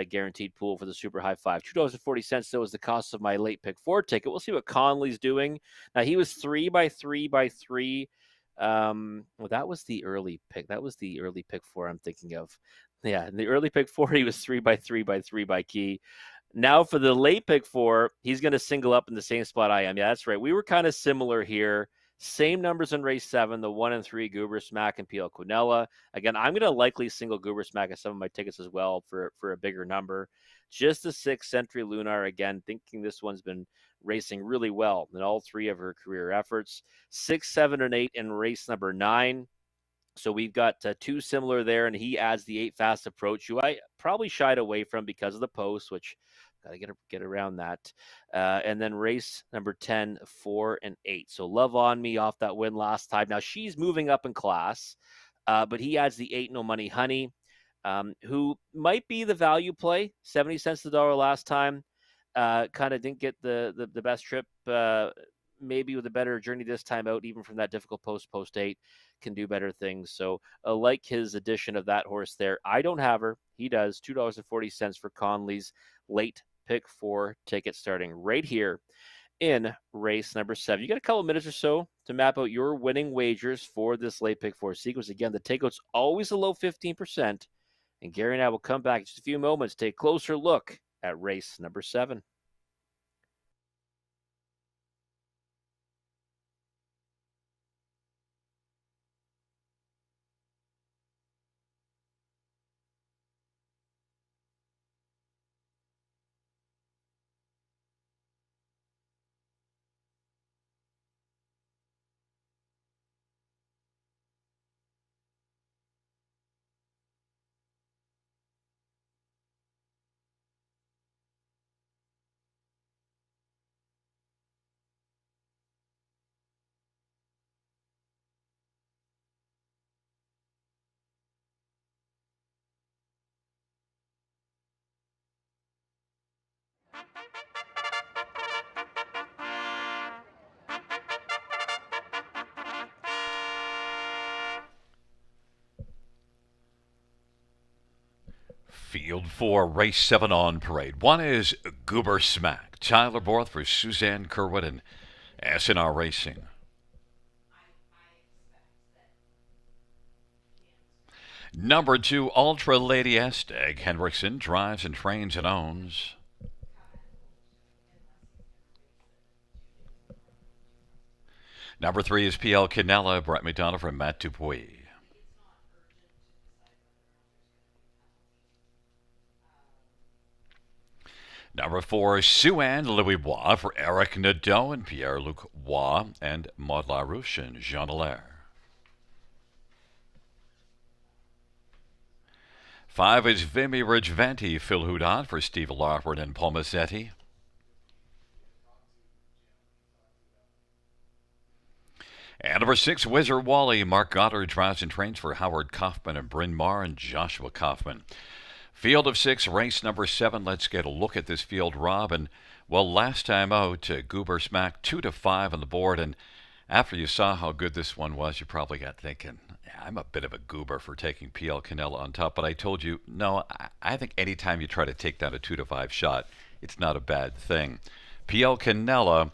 guaranteed pool for the Super High Five. $2.40 though is the cost of my late pick 4 ticket. We'll see what Conley's doing. Now he was 3 by 3 by 3. Well, that was the early pick. That was the early pick 4 I'm thinking of. Yeah, in the early pick 4, he was 3 by 3 by 3 by key. Now for the late pick 4, he's going to single up in the same spot I am. Yeah, that's right. We were kind of similar here. Same numbers in race 7, the 1 and 3, Goober Smack and Peel Quinella. Again, I'm going to likely single Goober Smack as some of my tickets as well for a bigger number. Just the 6 Century Lunar, again, thinking this one's been racing really well in all 3 of her career efforts. 6, 7, and 8 in race number 9. So we've got 2 similar there, and he adds the 8 fast approach, who I probably shied away from because of the post, which got to get around that. And then race number 10, 4, and 8. So Love on Me off that win last time. Now she's moving up in class, but he adds the 8 No Money Honey, who might be the value play, 70 cents the dollar last time. Kind of didn't get the best trip. Maybe with a better journey this time out, even from that difficult post 8, can do better things. So like his addition of that horse there. I don't have her. He does. $2.40 for Conley's late pick 4 ticket starting right here in race number 7. You got a couple minutes or so to map out your winning wagers for this late pick 4 sequence. Again, the takeout's always a low 15%. And Gary and I will come back in just a few moments, take a closer look at race number 7. Field 4, race 7 on parade. One is Goober Smack. Tyler Borth for Suzanne Kerwood and SNR Racing. Number 2, Ultra Lady Esteg. Hendrickson drives and trains and owns. Number 3 is PL Canella. Brett McDonough from Matt Dupuis. Number 4, Sue-Anne Louis Bois for Eric Nadeau and Pierre-Luc Roy and Maud LaRouche and Jean Allaire. 5 is Vimy Ridgevanti, Phil Houdon for Steve Larford and Paul Massetti. And number 6, Wizard Wally. Mark Goddard drives and trains for Howard Kaufman and Bryn Mawr and Joshua Kaufman. Field of 6, race number 7. Let's get a look at this field, Rob. And, well, last time out, Goober Smack 2-5 on the board. And after you saw how good this one was, you probably got thinking, yeah, I'm a bit of a goober for taking PL Canella on top. But I told you, no, I think anytime you try to take down a 2-5 shot, it's not a bad thing. PL Canella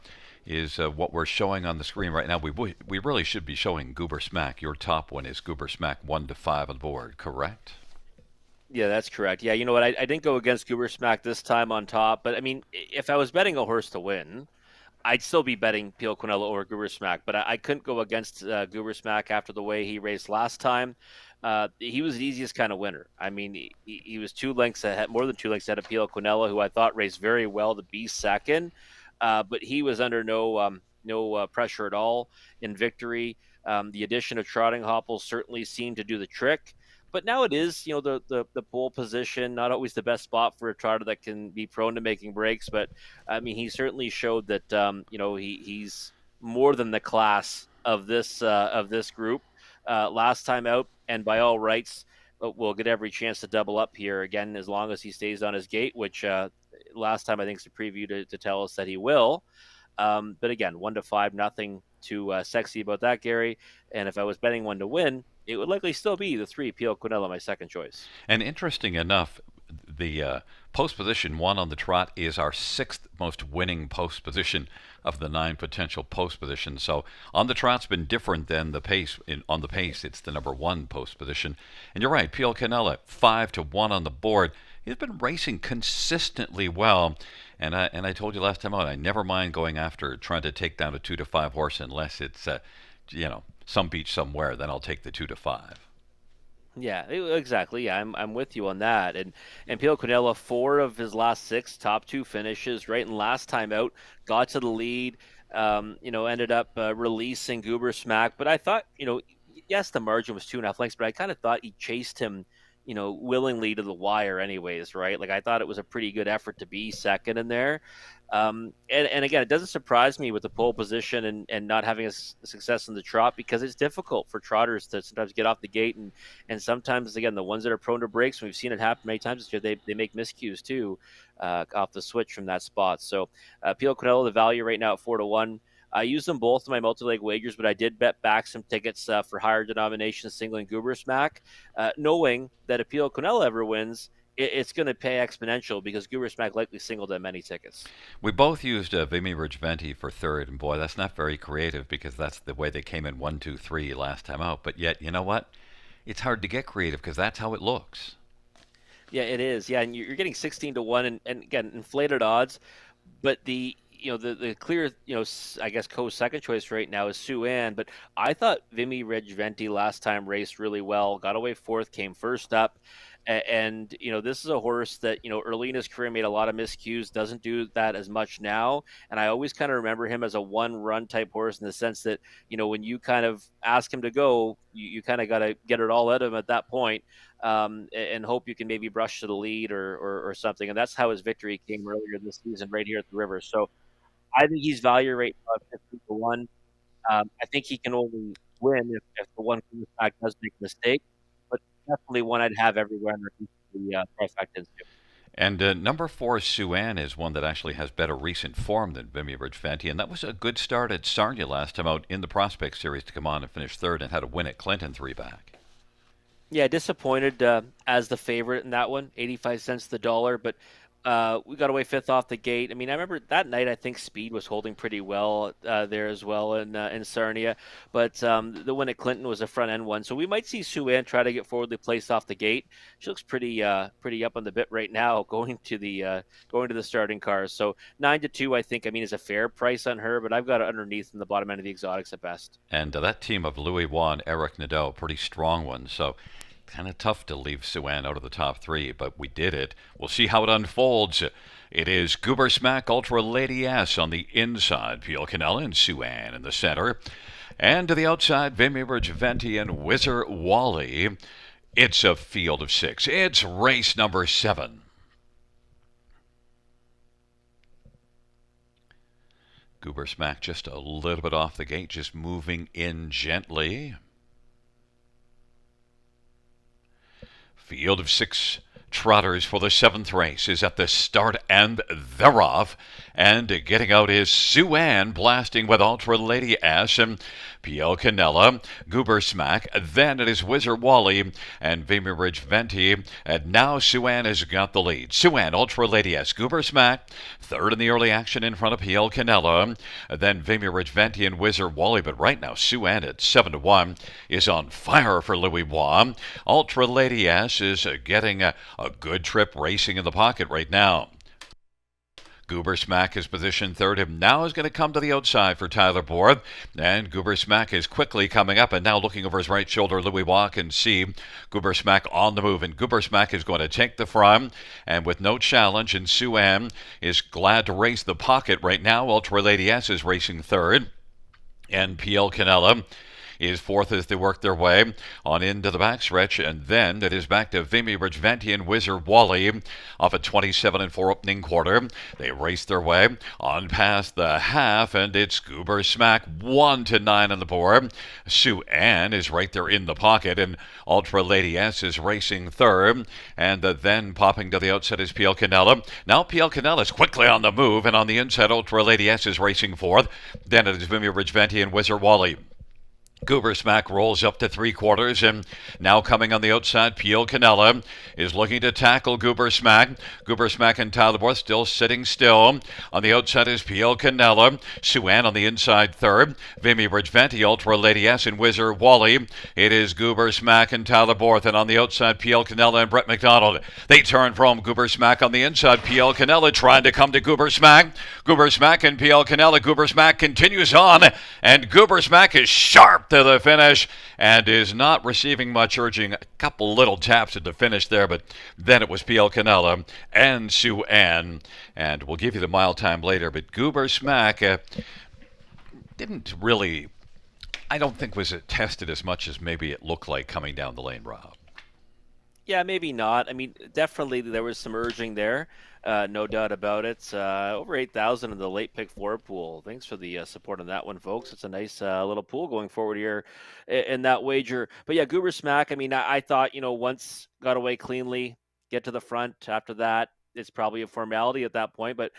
is what we're showing on the screen right now. We really should be showing Goober Smack. Your top one is Goober Smack 1-5 on the board, correct? Yeah, that's correct. Yeah, you know what? I didn't go against Goober Smack this time on top, but I mean, if I was betting a horse to win, I'd still be betting Pio Quinella over Goober Smack, but I couldn't go against Goober Smack after the way he raced last time. He was the easiest kind of winner. I mean, he was 2 lengths ahead, more than 2 lengths ahead of Pio Quinella, who I thought raced very well to be second, but he was under no pressure at all in victory. The addition of Trotting Hopple certainly seemed to do the trick. But now it is, the pole position, not always the best spot for a trotter that can be prone to making breaks. But I mean, he certainly showed that he's more than the class of this group last time out, and by all rights, we'll get every chance to double up here again as long as he stays on his gate, which last time I think is a preview to tell us that he will. But again, 1-5, nothing too sexy about that, Gary. And if I was betting one to win, it would likely still be the 3, Pio Quinella, my second choice. And interesting enough, the post position 1 on the trot is our 6th most winning post position of the 9 potential post positions. So on the trot's been different than the pace. On the pace, it's the number 1 post position. And you're right, Pio Canella 5-1 on the board. He's been racing consistently well. And I told you last time out, I never mind going after trying to take down a 2-5 horse unless it's some beach somewhere. Then I'll take the 2-5. Yeah, exactly. Yeah, I'm with you on that. And Pio Quinella, 4 of his last 6 top 2 finishes, right? And last time out, got to the lead. Ended up releasing Goober Smack. But I thought, yes, the margin was 2.5 lengths, but I kind of thought he chased him, willingly to the wire, anyways, right? Like I thought it was a pretty good effort to be second in there. And again, it doesn't surprise me with the pole position and not having a success in the trot, because it's difficult for trotters to sometimes get off the gate. And sometimes, again, the ones that are prone to breaks, we've seen it happen many times this year, they make miscues too off the switch from that spot. So Pio Quinella, the value right now at 4-1. I used them both in my multi-leg wagers, but I did bet back some tickets for higher denomination single and Goober Smack, knowing that if Pio Quinella ever wins, it's going to pay exponential because Goober Smack likely singled at many tickets. We both used Vimy Ridgevanti for 3rd, and boy, that's not very creative because that's the way they came in 1, 2, 3 last time out. But yet, you know what? It's hard to get creative because that's how it looks. Yeah, it is. Yeah, and you're getting 16-1, and again, inflated odds, but the clear, I guess co-second choice right now is Sue-Anne, but I thought Vimy Ridgevanti last time raced really well, got away 4th, came first up. And this is a horse that early in his career made a lot of miscues, doesn't do that as much now, and I always kind of remember him as a one-run type horse in the sense that when you kind of ask him to go, you kind of got to get it all out of him at that point, and hope you can maybe brush to the lead or something. And that's how his victory came earlier this season right here at the River. So I think he's value right now at 15-1. I think he can only win if the one quarterback does make a mistake, but definitely one I'd have everywhere underneath the trifecta. And number four, Suan, is one that actually has better recent form than Vimy Ridgeventi, and that was a good start at Sarnia last time out in the Prospect Series to come on and finish third and had a win at Clinton three back. Yeah, disappointed as the favorite in that one, 85 cents the dollar, but we got away fifth off the gate. I mean, I remember that night. I think Speed was holding pretty well there as well in Sarnia, but the one at Clinton was a front end one. So we might see Sue Ann try to get forwardly placed off the gate. She looks pretty up on the bit right now, going to the starting cars. So 9-2, I think. I mean, is a fair price on her, but I've got it underneath in the bottom end of the exotics at best. And that team of Louis Waugh and Eric Nadeau, pretty strong one. So kind of tough to leave Suan out of the top three, but we did it. We'll see how it unfolds. It is Goober Smack Ultra Lady S on the inside, Peel Canella and Suan in the center. And to the outside, Vimy Ridgeventi and Whizzer Wally. It's a field of six. It's race number 7. Goober Smack just a little bit off the gate, just moving in gently. Field of 6 trotters for the 7th race is at the start, and they're off. And getting out is Suan, blasting with Ultra Lady S and Pio Canella, Goober Smack. Then it is Whizzer Wally and Vimy Ridgeventi. And now Suan has got the lead. Suan, Ultra Lady S, Goober Smack, third in the early action in front of Pio Canella. Then Vimy Ridgeventi and Whizzer Wally. But right now, Suan at 7-1 is on fire for Louis Waugh. Ultra Lady S is getting a good trip racing in the pocket right now. Goober Smack is positioned third, and now is going to come to the outside for Tyler Borth. And Goober Smack is quickly coming up, and now looking over his right shoulder, Louis Waugh can see Goober Smack on the move, and Goober Smack is going to take the front, and with no challenge, and Suan is glad to race the pocket right now. Ultra Lady S is racing third, and PL Canella is fourth as they work their way on into the backstretch, and then it is back to Vimy Ridgeventi and Whizzer Wally off a 27-4 opening quarter. They race their way on past the half, and it's Goober Smack 1-9 on the board. Sue Ann is right there in the pocket, and Ultra Lady S is racing third, and then popping to the outside is PL Canella. Now PL Canella is quickly on the move, and on the inside Ultra Lady S is racing fourth. Then it is Vimy Ridgeventi and Whizzer Wally. Goober Smack rolls up to 3/4, and now coming on the outside, Pio Canella is looking to tackle Goober Smack. Goober Smack and Tyler Borth still sitting still. On the outside is Pio Canella. Suan on the inside third. Vimy Ridgeventi, Ultra Lady S, and Whizzer Wally. It is Goober Smack and Tyler Borth, and on the outside, Pio Canella and Brett McDonald. They turn from Goober Smack on the inside. Pio Canella trying to come to Goober Smack. Goober Smack and Pio Canella. Goober Smack continues on, and Goober Smack is sharp to the finish and is not receiving much urging. A couple little taps at the finish there, but then it was Pio Canella and Sue Ann, and we'll give you the mile time later. But Goober Smack didn't really, I don't think, was it tested as much as maybe it looked like coming down the lane, Rob. Yeah, maybe not. I mean, definitely there was some urging there, no doubt about it. Over 8,000 in the late pick four pool. Thanks for the support on that one, folks. It's a nice little pool going forward here in that wager. But yeah, Goober Smack. I mean, I thought once got away cleanly, get to the front. After that, it's probably a formality at that point. But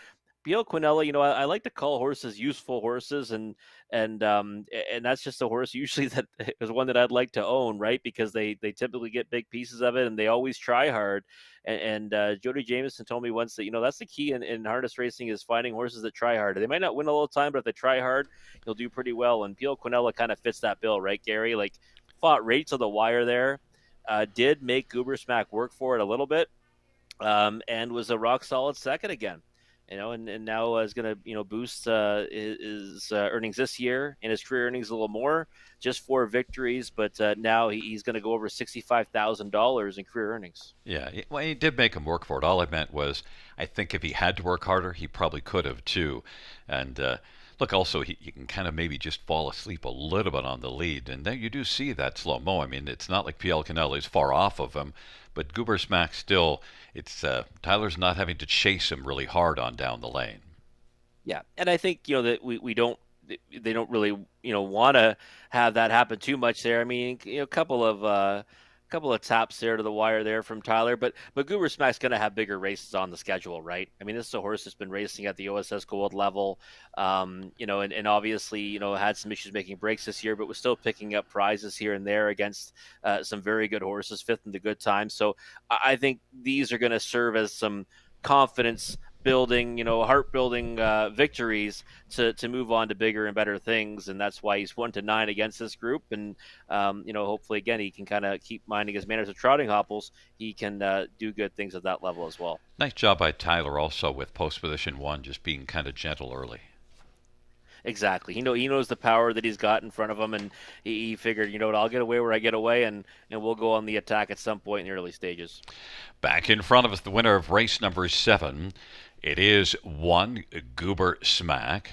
Bio Quinella, I like to call horses useful horses, and that's just a horse usually that is one that I'd like to own, right? Because they typically get big pieces of it, and they always try hard. And Jody Jameson told me once that that's the key in harness racing is finding horses that try hard. They might not win a little time, but if they try hard, you'll do pretty well. And Pio Quinella kind of fits that bill, right, Gary? Like fought right to the wire there, did make Goober Smack work for it a little bit, and was a rock solid second again. And now is going to boost his earnings this year and his career earnings a little more, just 4 victories, but now he's going to go over $65,000 in career earnings. Yeah, well, he did make him work for it. All I meant was, I think if he had to work harder, he probably could have too. And look, also, you can kind of maybe just fall asleep a little bit on the lead, and then you do see that slow mo. I mean, it's not like PL Canella is far off of him, but Goober Smack still, it's Tyler's not having to chase him really hard on down the lane. Yeah, and I think that we don't they don't really want to have that happen too much there. I mean, a couple of taps there to the wire there from Tyler, but Goober Smack's going to have bigger races on the schedule, right? I mean, this is a horse that's been racing at the OSS Gold level, and obviously, had some issues making breaks this year, but was still picking up prizes here and there against some very good horses, fifth in the good time. So I think these are going to serve as some confidence building, heart building victories to move on to bigger and better things, and that's why he's 1-9 against this group. And hopefully again he can kind of keep minding his manners of trotting hopples. He can do good things at that level as well. Nice job by Tyler also with post position one, just being kind of gentle early. Exactly. He knows the power that he's got in front of him, and he figured, what, I'll get away where I get away, and we'll go on the attack at some point in the early stages. Back in front of us, the winner of race number 7. It is one Goober Smack.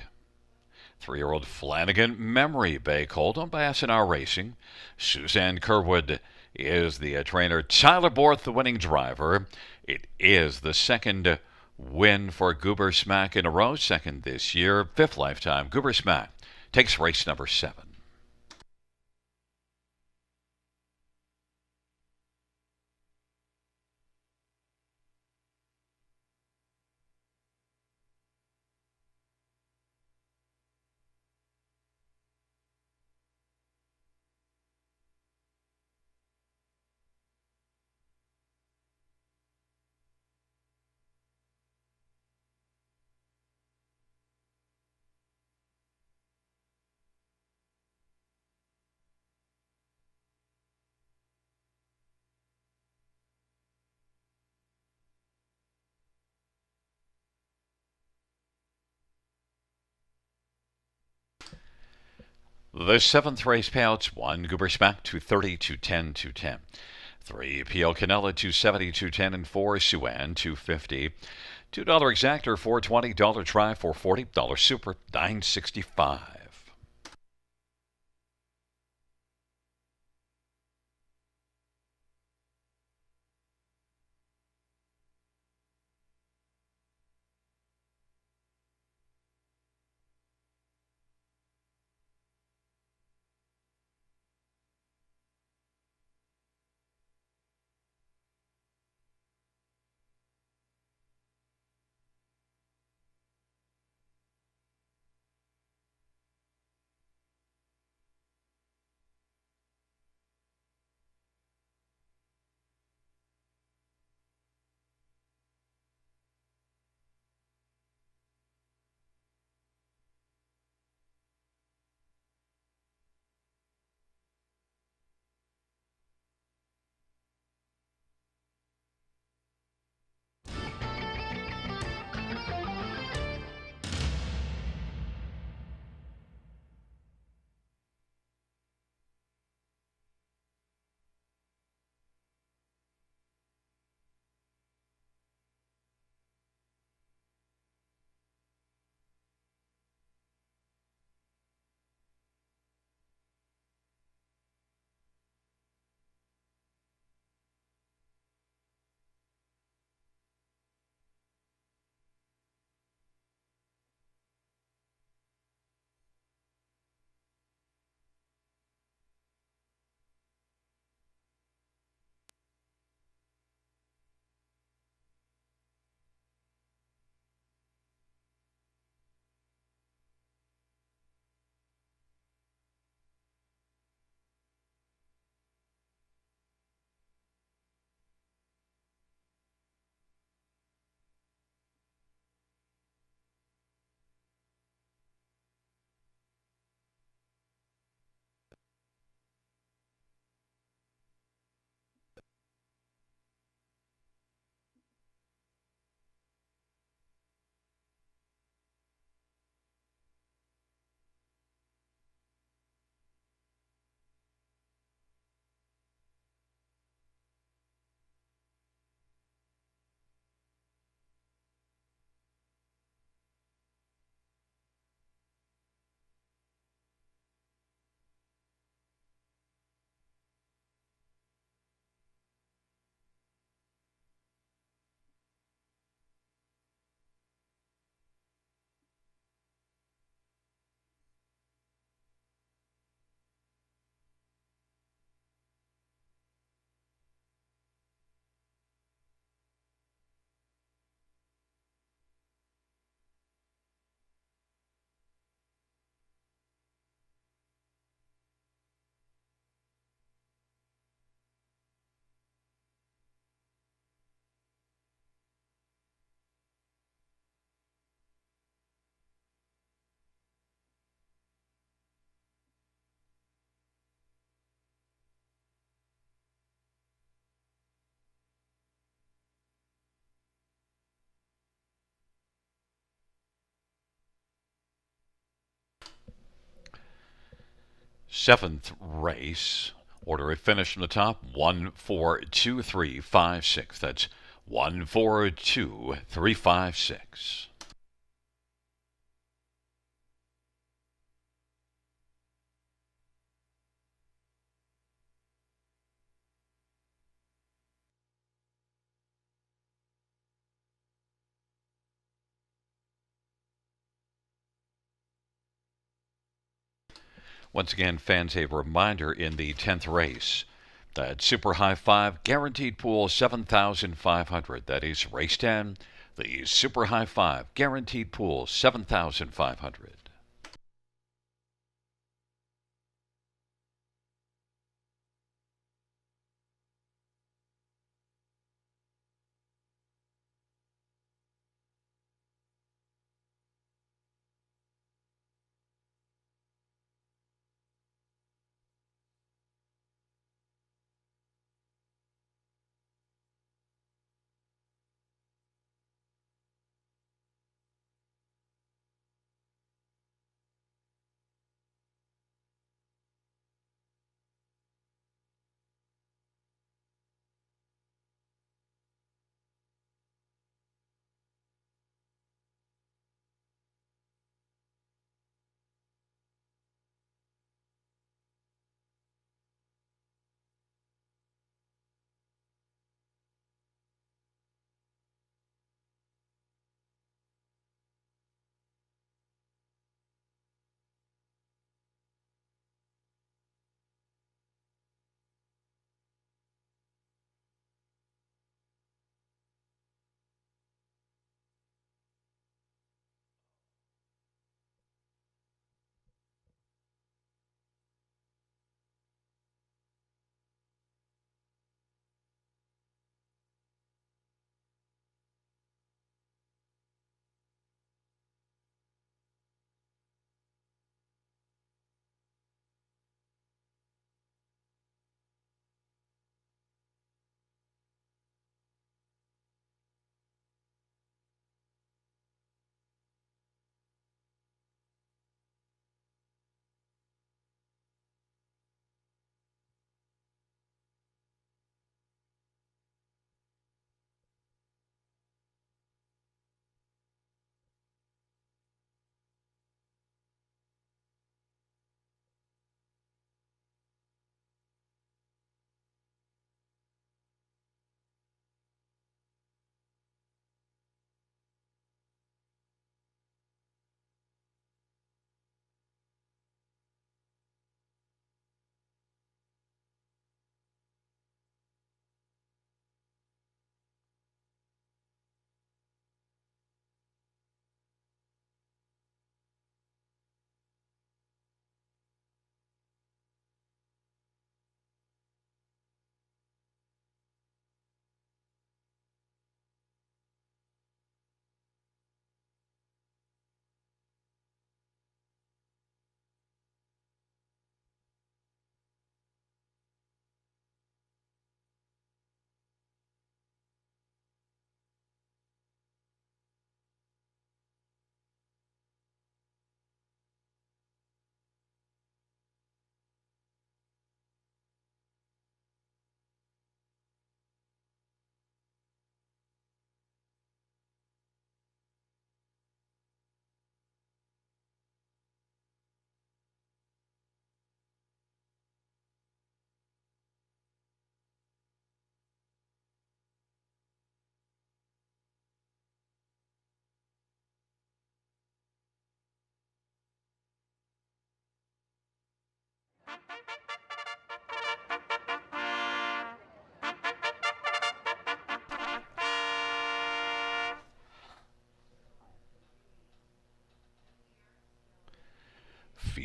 3-year-old Flanagan Memory Bay Colt owned by S&R Racing. Suzanne Kerwood is the trainer. Tyler Borth, the winning driver. It is the second win for Goober Smack in a row, second this year, fifth lifetime. Goober Smack takes race number 7. The 7th race payouts: 1 Goober Smack, 230, 210, 210. 3 PL Canella, 270, 210, and 4 Suan, 250. $2 exactor, 420, dollar try, 440, dollar super, 965. Seventh race. Order of finish from the top. 1, 4, 2, 3, 5, 6. That's 1, 4, 2, 3, 5, 6. Once again, fans, a reminder in the 10th race. That Super High 5 guaranteed pool 7,500. That is race 10. The Super High 5 guaranteed pool 7,500.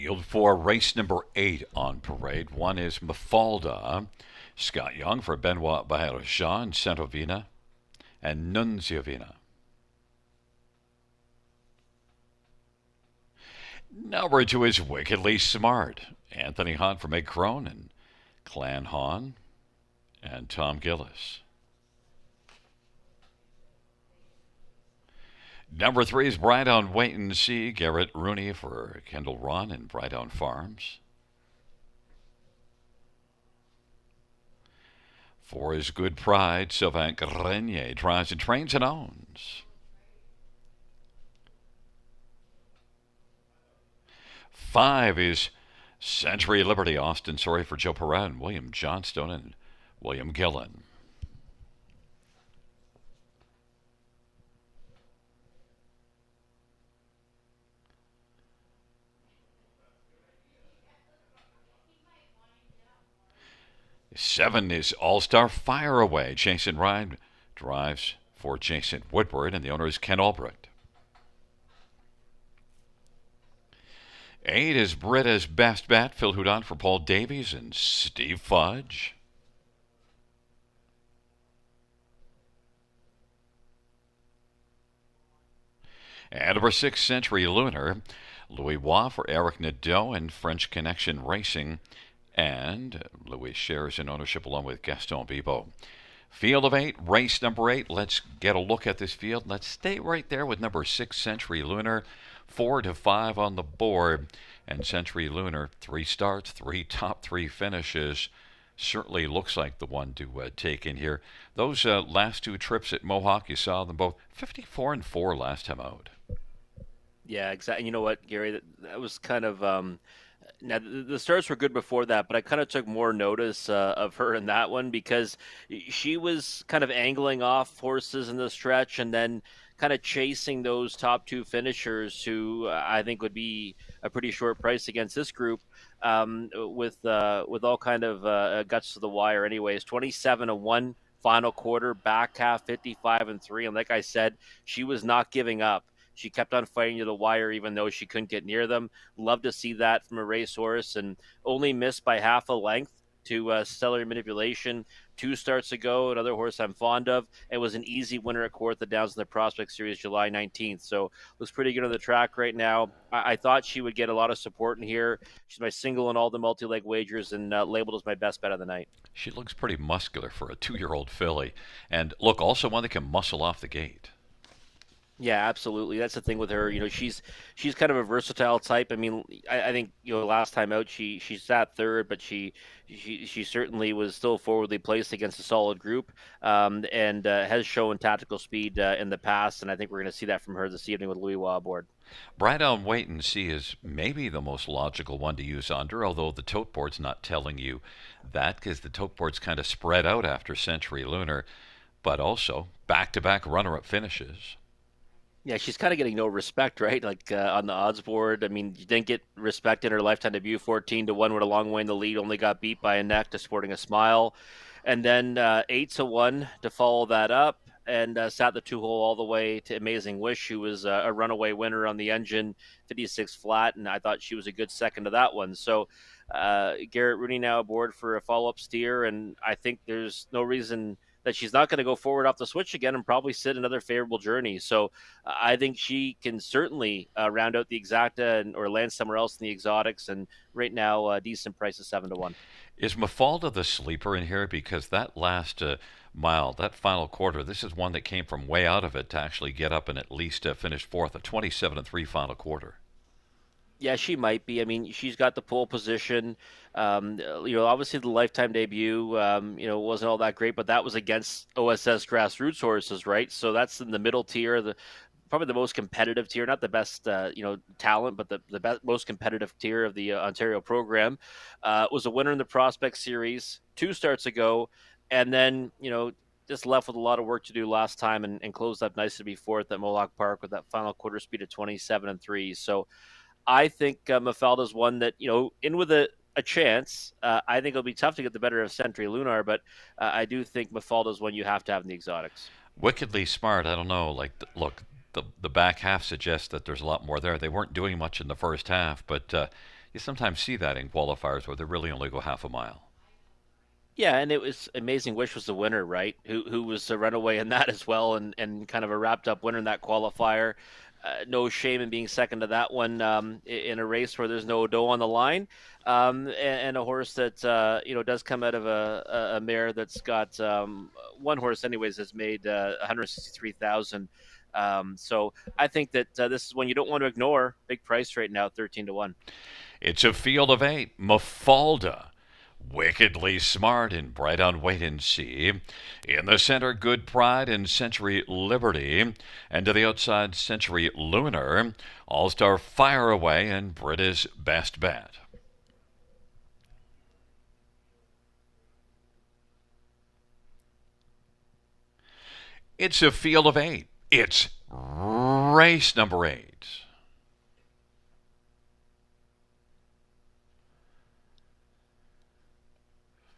Field 4, race number 8 on parade. One is Mafalda. Scott Young for Benoit Baillargeon, Santovina, and Nunziovina. Number 2 is Wickedly Smart. Anthony Hahn from Meg Crone and Clan Hahn and Tom Gillis. Number 3 is Bright on Wait and See. Garrett Rooney for Kendall Ron and Bright on Farms. For his good pride, Sylvain Grenier drives and trains and owns. 5 is Century Liberty, Austin Sorry for Joe Perrin, William Johnstone, and William Gillen. Seven is All Star Fire Away. Jason Ryan drives for Jason Woodward, and the owner is Ken Albrecht. 8 is Britta's Best Bet. Phil Houdon for Paul Davies and Steve Fudge. And number 6, Century Lunar. Louis Waugh for Eric Nadeau and French Connection Racing. And Louis shares in ownership along with Gaston Bibo. Field of 8, race number 8. Let's get a look at this field. Let's stay right there with number 6, Century Lunar. 4 to 5 on the board. And Century Lunar, 3 starts, 3 top 3 finishes. Certainly looks like the one to take in here. Those last 2 trips at Mohawk, you saw them both 54 and 4 last time out. Yeah, exactly. You know what, Gary? That was kind of now the starts were good before that, but I kind of took more notice of her in that one because she was kind of angling off horses in the stretch and then kind of chasing those top 2 finishers who I think would be a pretty short price against this group with all kind of guts to the wire. Anyways, 27-1 final quarter, back half 55-3, and like I said, she was not giving up. She kept on fighting to the wire even though she couldn't get near them. Love to see that from a racehorse, and only missed by half a length to Stellar Manipulation 2 starts ago. Another horse I'm fond of. It was an easy winner at Kawartha Downs in the Prospect Series July 19th. So looks pretty good on the track right now. I thought she would get a lot of support in here. She's my single in all the multi-leg wagers and labeled as my best bet of the night. She looks pretty muscular for a 2-year-old filly. And look, also one that can muscle off the gate. Yeah, absolutely. That's the thing with her. You know, she's kind of a versatile type. I mean, I think last time out she sat third, but she certainly was still forwardly placed against a solid group, and has shown tactical speed in the past. And I think we're going to see that from her this evening with Louis Waugh aboard. Bright on Wait and See is maybe the most logical one to use under, although the tote board's not telling you that because the tote board's kind of spread out after Century Lunar, but also back-to-back runner-up finishes. Yeah, she's kind of getting no respect, right? Like on the odds board. I mean, you didn't get respect in her lifetime debut. 14-1 went a long way in the lead. Only got beat by a neck to Sporting a Smile, and then 8-1 to follow that up, and sat the 2-hole all the way to Amazing Wish, who was a runaway winner on the engine, 56 flat, and I thought she was a good second to that one. So Garrett Rooney now aboard for a follow-up steer, and I think there's no reason that she's not going to go forward off the switch again and probably sit another favorable journey. So I think she can certainly round out the exacta or land somewhere else in the exotics. And right now, a decent price of 7-1. Is Mafalda the sleeper in here? Because that last mile, that final quarter, this is one that came from way out of it to actually get up and at least finish 4th, a 27-3 final quarter. Yeah, she might be. I mean, she's got the pole position. Obviously the lifetime debut, wasn't all that great, but that was against OSS grassroots horses, right? So that's in the middle tier, probably the most competitive tier, not the best, talent, but the best, most competitive tier of the Ontario program. Was a winner in the Prospect Series 2 starts ago, and then just left with a lot of work to do last time and closed up nice to be 4th at Mohawk Park with that final quarter speed of 27-3. So I think Mafalda's one that, in with a chance. I think it'll be tough to get the better of Century Lunar, but I do think Mafalda's one you have to have in the exotics. Wickedly Smart, I don't know. Like, look, the back half suggests that there's a lot more there. They weren't doing much in the first half, but you sometimes see that in qualifiers where they really only go half a mile. Yeah, and it was Amazing Wish was the winner, right? Who was a runaway in that as well, and kind of a wrapped up winner in that qualifier. No shame in being second to that one in a race where there's no dough on the line, and a horse that does come out of a mare that's got one horse anyways has made 163,000. So I think that this is one you don't want to ignore. Big price right now, 13-1. It's a field of 8. Mafalda, Wickedly Smart and Bright on Wait and See. In the center, Good Pride and Century Liberty. And to the outside, Century Lunar, All Star Fire Away, and Brita's Best Bet. It's a field of 8. It's race number 8.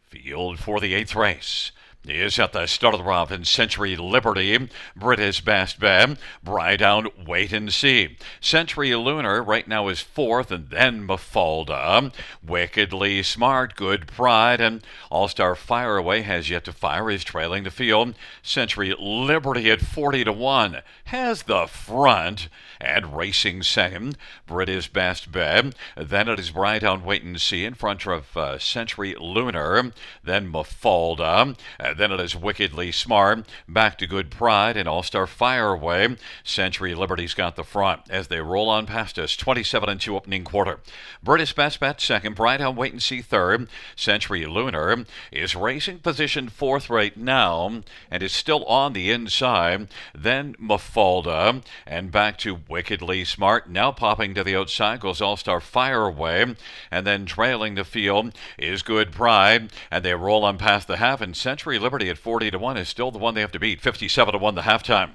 Field for the 8th race is at the start of the round in Century Liberty, British Best Bet, Bright Out, Wait and See. Century Lunar right now is 4th, and then Mafalda. Wickedly Smart, Good Pride, and All-Star Fire Away has yet to fire, is trailing the field. Century Liberty at 40-1 has the front, and racing second, British Best Bet. Then it is Bright Out, Wait and See in front of Century Lunar, then Mafalda. Then it is Wickedly Smart, back to Good Pride, and All-Star Fire Away. Century Liberty's got the front as they roll on past us. 27-2 opening quarter. British Best Bet second, Bright Out Wait and See third. Century Lunar is racing position 4th right now and is still on the inside. Then Mafalda and back to Wickedly Smart. Now popping to the outside goes All-Star Fire Away, and then trailing the field is Good Pride, and they roll on past the half, and Century Liberty at 40-1 is still the one they have to beat. 57-1 the halftime.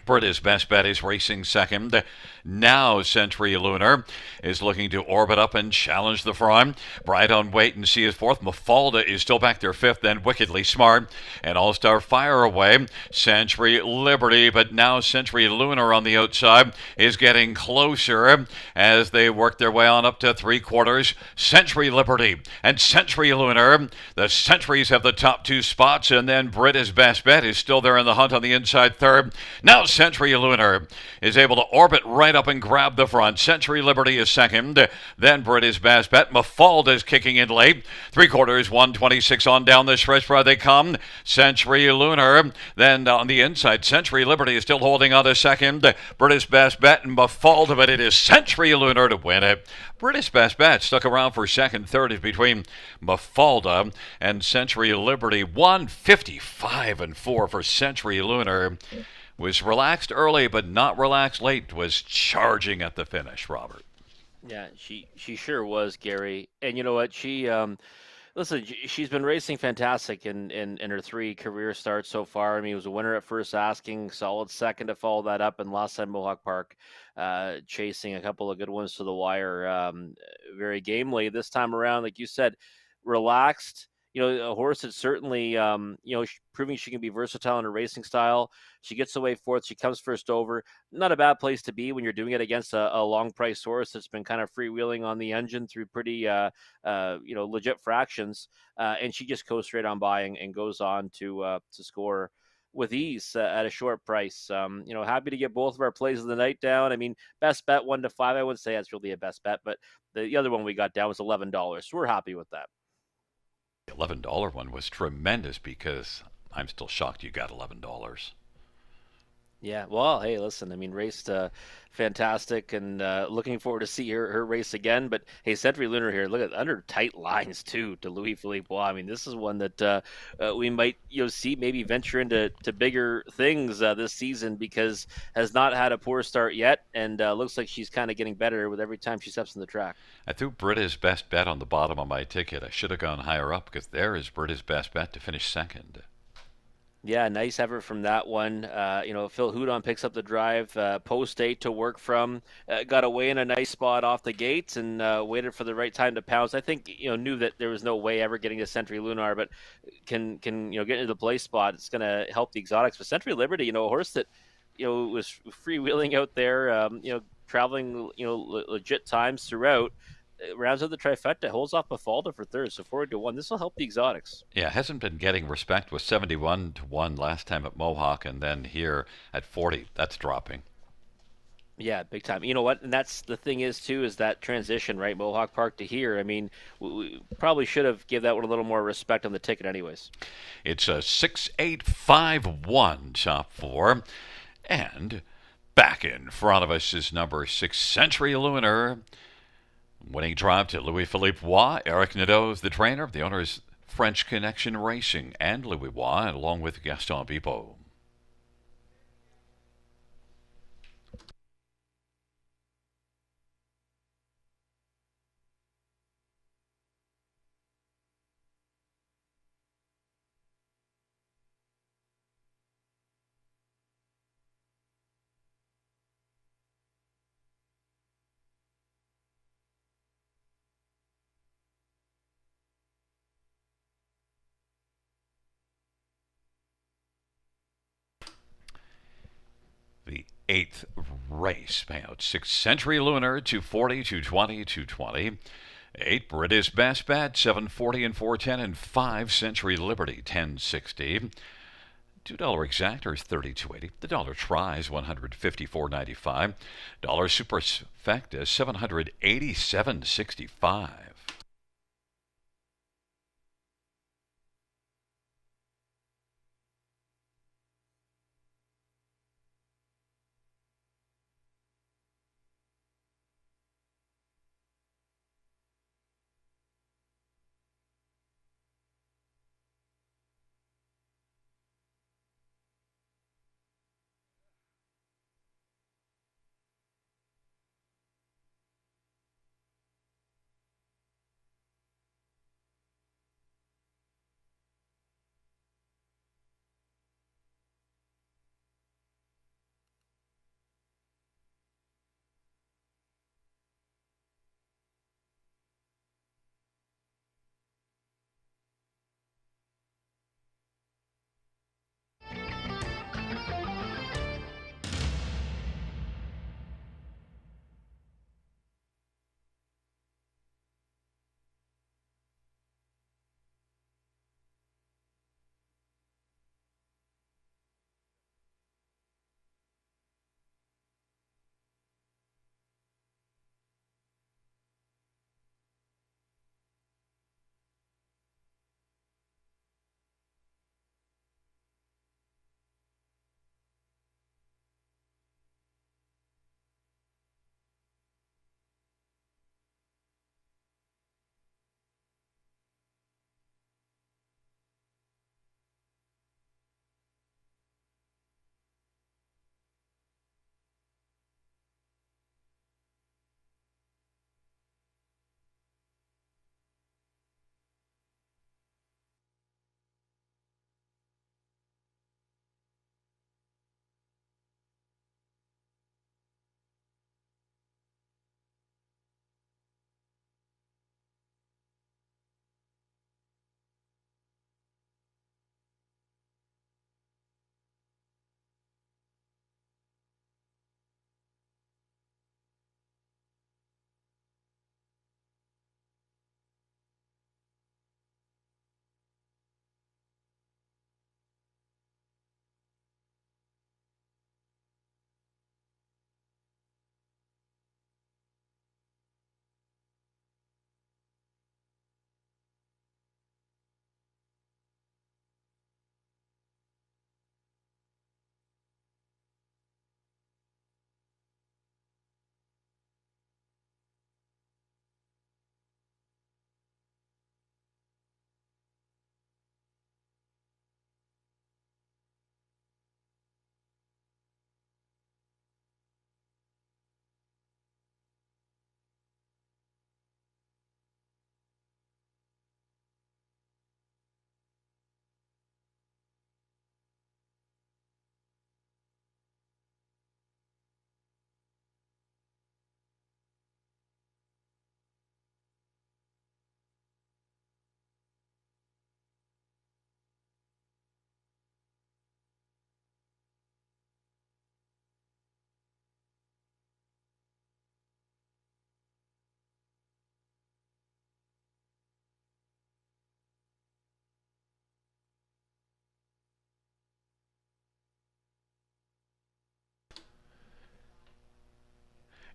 Brita's Best Bet is racing second. Now Century Lunar is looking to orbit up and challenge the front. Bright on Wait and See is 4th. Mafalda is still back there 5th. Then Wickedly Smart and All-Star Fire Away. Century Liberty, but now Century Lunar on the outside is getting closer as they work their way on up to 3/4. Century Liberty and Century Lunar. The Centuries have the top 2 spots, and then Brita's Best Bet is still there in the hunt on the inside 3rd. Now Century Lunar is able to orbit right up and grab the front. Century Liberty is second. Then British Best Bet. Mafalda is kicking in late. 3/4, 126 on down the stretch where they come. Century Lunar. Then on the inside, Century Liberty is still holding on to second. British Best Bet and Mafalda, but it is Century Lunar to win it. British Best Bet stuck around for second. Third is between Mafalda and Century Liberty. 155-4 for Century Lunar. Was relaxed early, but not relaxed late. Was charging at the finish, Robert. Yeah, she sure was, Gary. And you know what? Listen, she's been racing fantastic in her 3 career starts so far. I mean, it was a winner at first asking, solid second to follow that up, and last time Mohawk Park, chasing a couple of good ones to the wire, very gamely. This time around, like you said, relaxed. You know, a horse that's certainly, proving she can be versatile in her racing style. She gets away 4th. She comes first over. Not a bad place to be when you're doing it against a long-priced horse that's been kind of freewheeling on the engine through pretty, legit fractions. And she just goes straight on by and goes on to score with ease at a short price. Happy to get both of our plays of the night down. I mean, best bet 1-5. I wouldn't say that's really a best bet, but the other one we got down was $11. So we're happy with that. The $11 one was tremendous because I'm still shocked you got $11. Yeah, well, hey, listen, I mean, raced fantastic, and looking forward to see her race again. But hey, Century Lunar here, look at under tight lines too to Louis Philippe Bois. I mean, this is one that we might see maybe venture into bigger things this season, because has not had a poor start yet, and looks like she's kind of getting better with every time she steps on the track. I threw Brita's Best Bet on the bottom of my ticket. I should have gone higher up because there is Brita's Best Bet to finish second. Yeah, nice effort from that one. Phil Houdon picks up the drive, post 8 to work from. Got away in a nice spot off the gates and waited for the right time to pounce. I think knew that there was no way ever getting to Century Lunar, but can get into the play spot. It's going to help the exotics. But Century Liberty, a horse that was freewheeling out there, traveling legit times throughout. Rounds of the trifecta, holds off Mafalda for third, so 4-1. This will help the exotics. Yeah, hasn't been getting respect with 71-1 last time at Mohawk, and then here at 40. That's dropping. Yeah, big time. You know what? And that's the thing is that transition, right? Mohawk Park to here. I mean, we probably should have give that one a little more respect on the ticket, anyways. It's a 6-8-5-1 top 4, and back in front of us is number 6, Century Lunar. Winning drive to Louis Philippe Roy. Eric Nadeau is the trainer. The owner is French Connection Racing and Louis Roy, along with Gaston Bippo. The eighth race payout 6 Century Lunar 240, 220, 220. 8 British Best Bet 740 and 410, and 5 Century Liberty 1060. $2 exactors 32.80. The dollar tries 154.95. Dollar superfecta 787.65.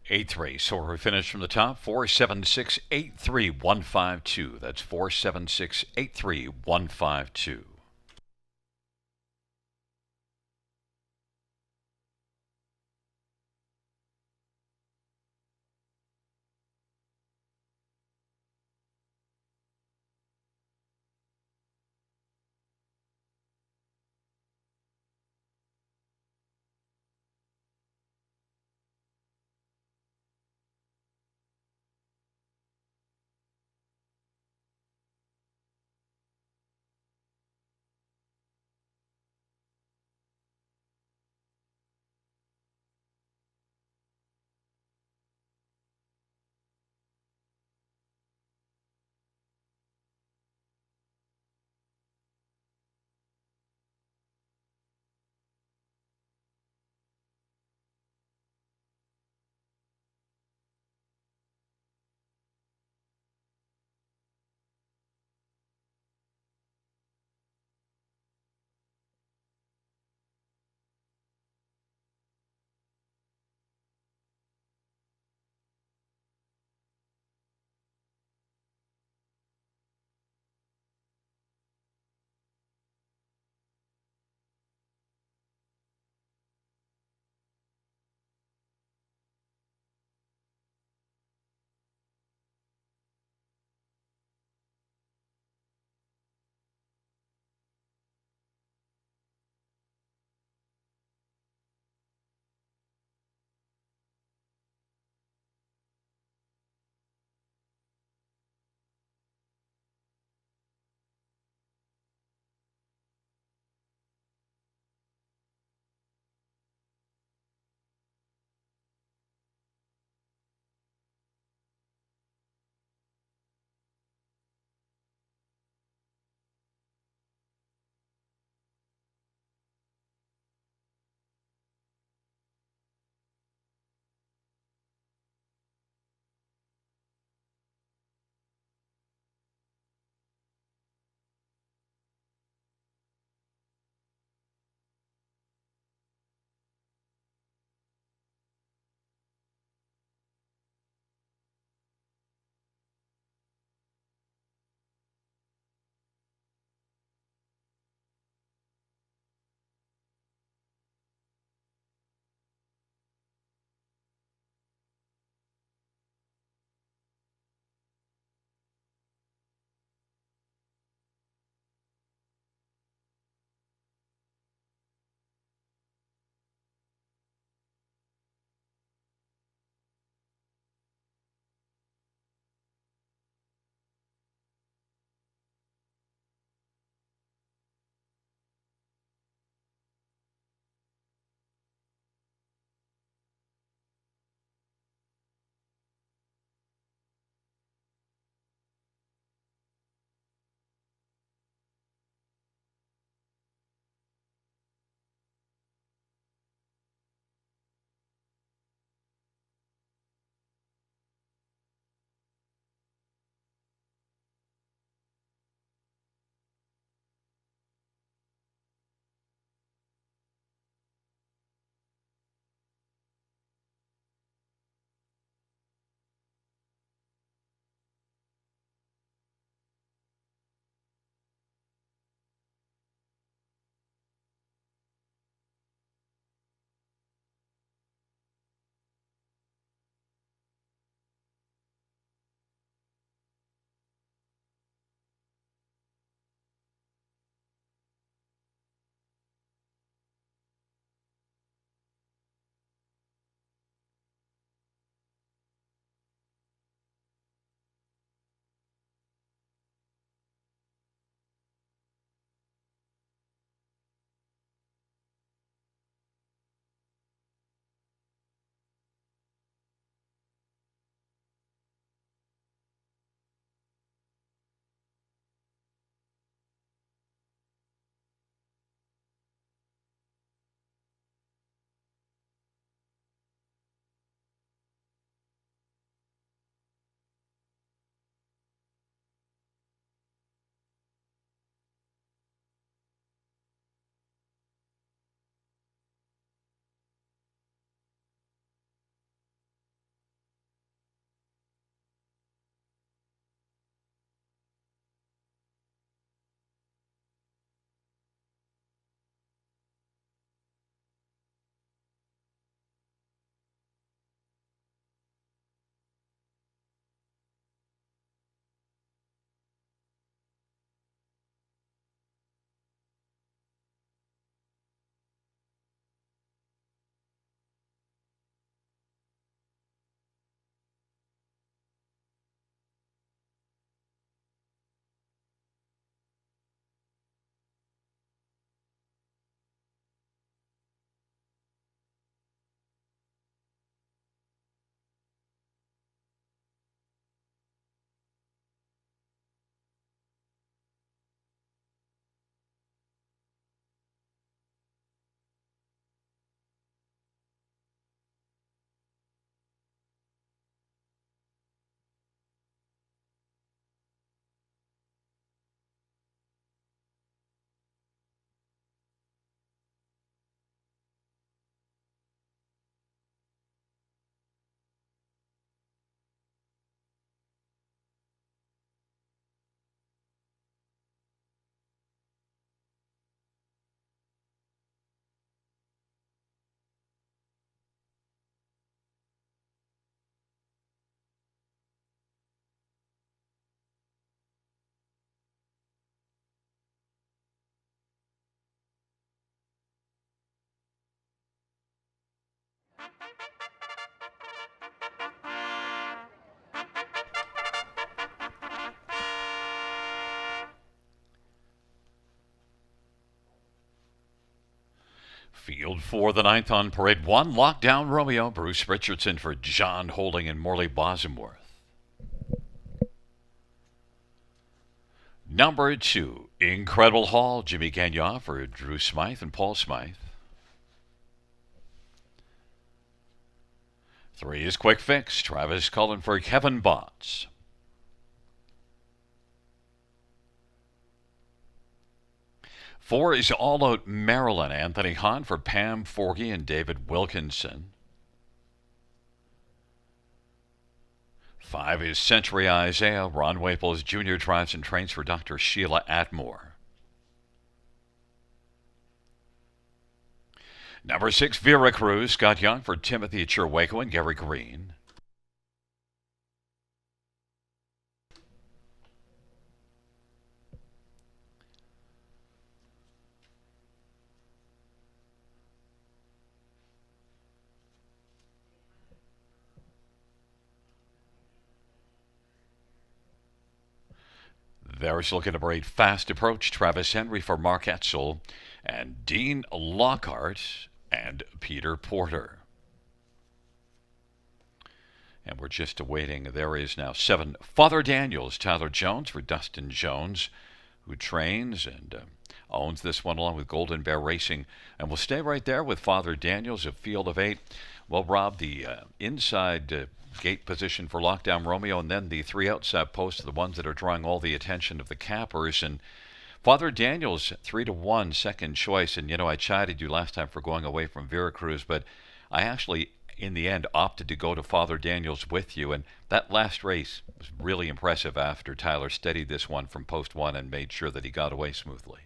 Eighth race, or we finish from the top 476-83152. That's 476-83152. Field for the ninth on parade one. Lockdown Romeo. Bruce Richardson for John Holding and Morley Bosworth. Number 2, Incredible Hall. Jimmy Gagnon for Drew Smythe and Paul Smythe. 3 is Quick Fix. Travis Cullen for Kevin Botts. 4 is All Out Maryland. Anthony Hahn for Pam Forgy and David Wilkinson. 5 is Century Isaiah. Ron Waples Jr. drives and trains for Dr. Sheila Atmore. Number 6, Vera Cruz. Scott Young for Timothy Cherwaco and Gary Green. There's looking to break Fast Approach. Travis Henry for Mark Etzel and Dean Lockhart and Peter Porter. And we're just awaiting. There is now 7. Father Daniels. Tyler Jones for Dustin Jones, who trains and owns this one along with Golden Bear Racing. And we'll stay right there with Father Daniels, a field of 8. Well, Rob, the inside gate position for Lockdown Romeo, and then the 3 outside posts are the ones that are drawing all the attention of the cappers. And Father Daniels, 3-1, second choice. And, I chided you last time for going away from Veracruz, but I actually, in the end, opted to go to Father Daniels with you. And that last race was really impressive after Tyler steadied this one from post 1 and made sure that he got away smoothly.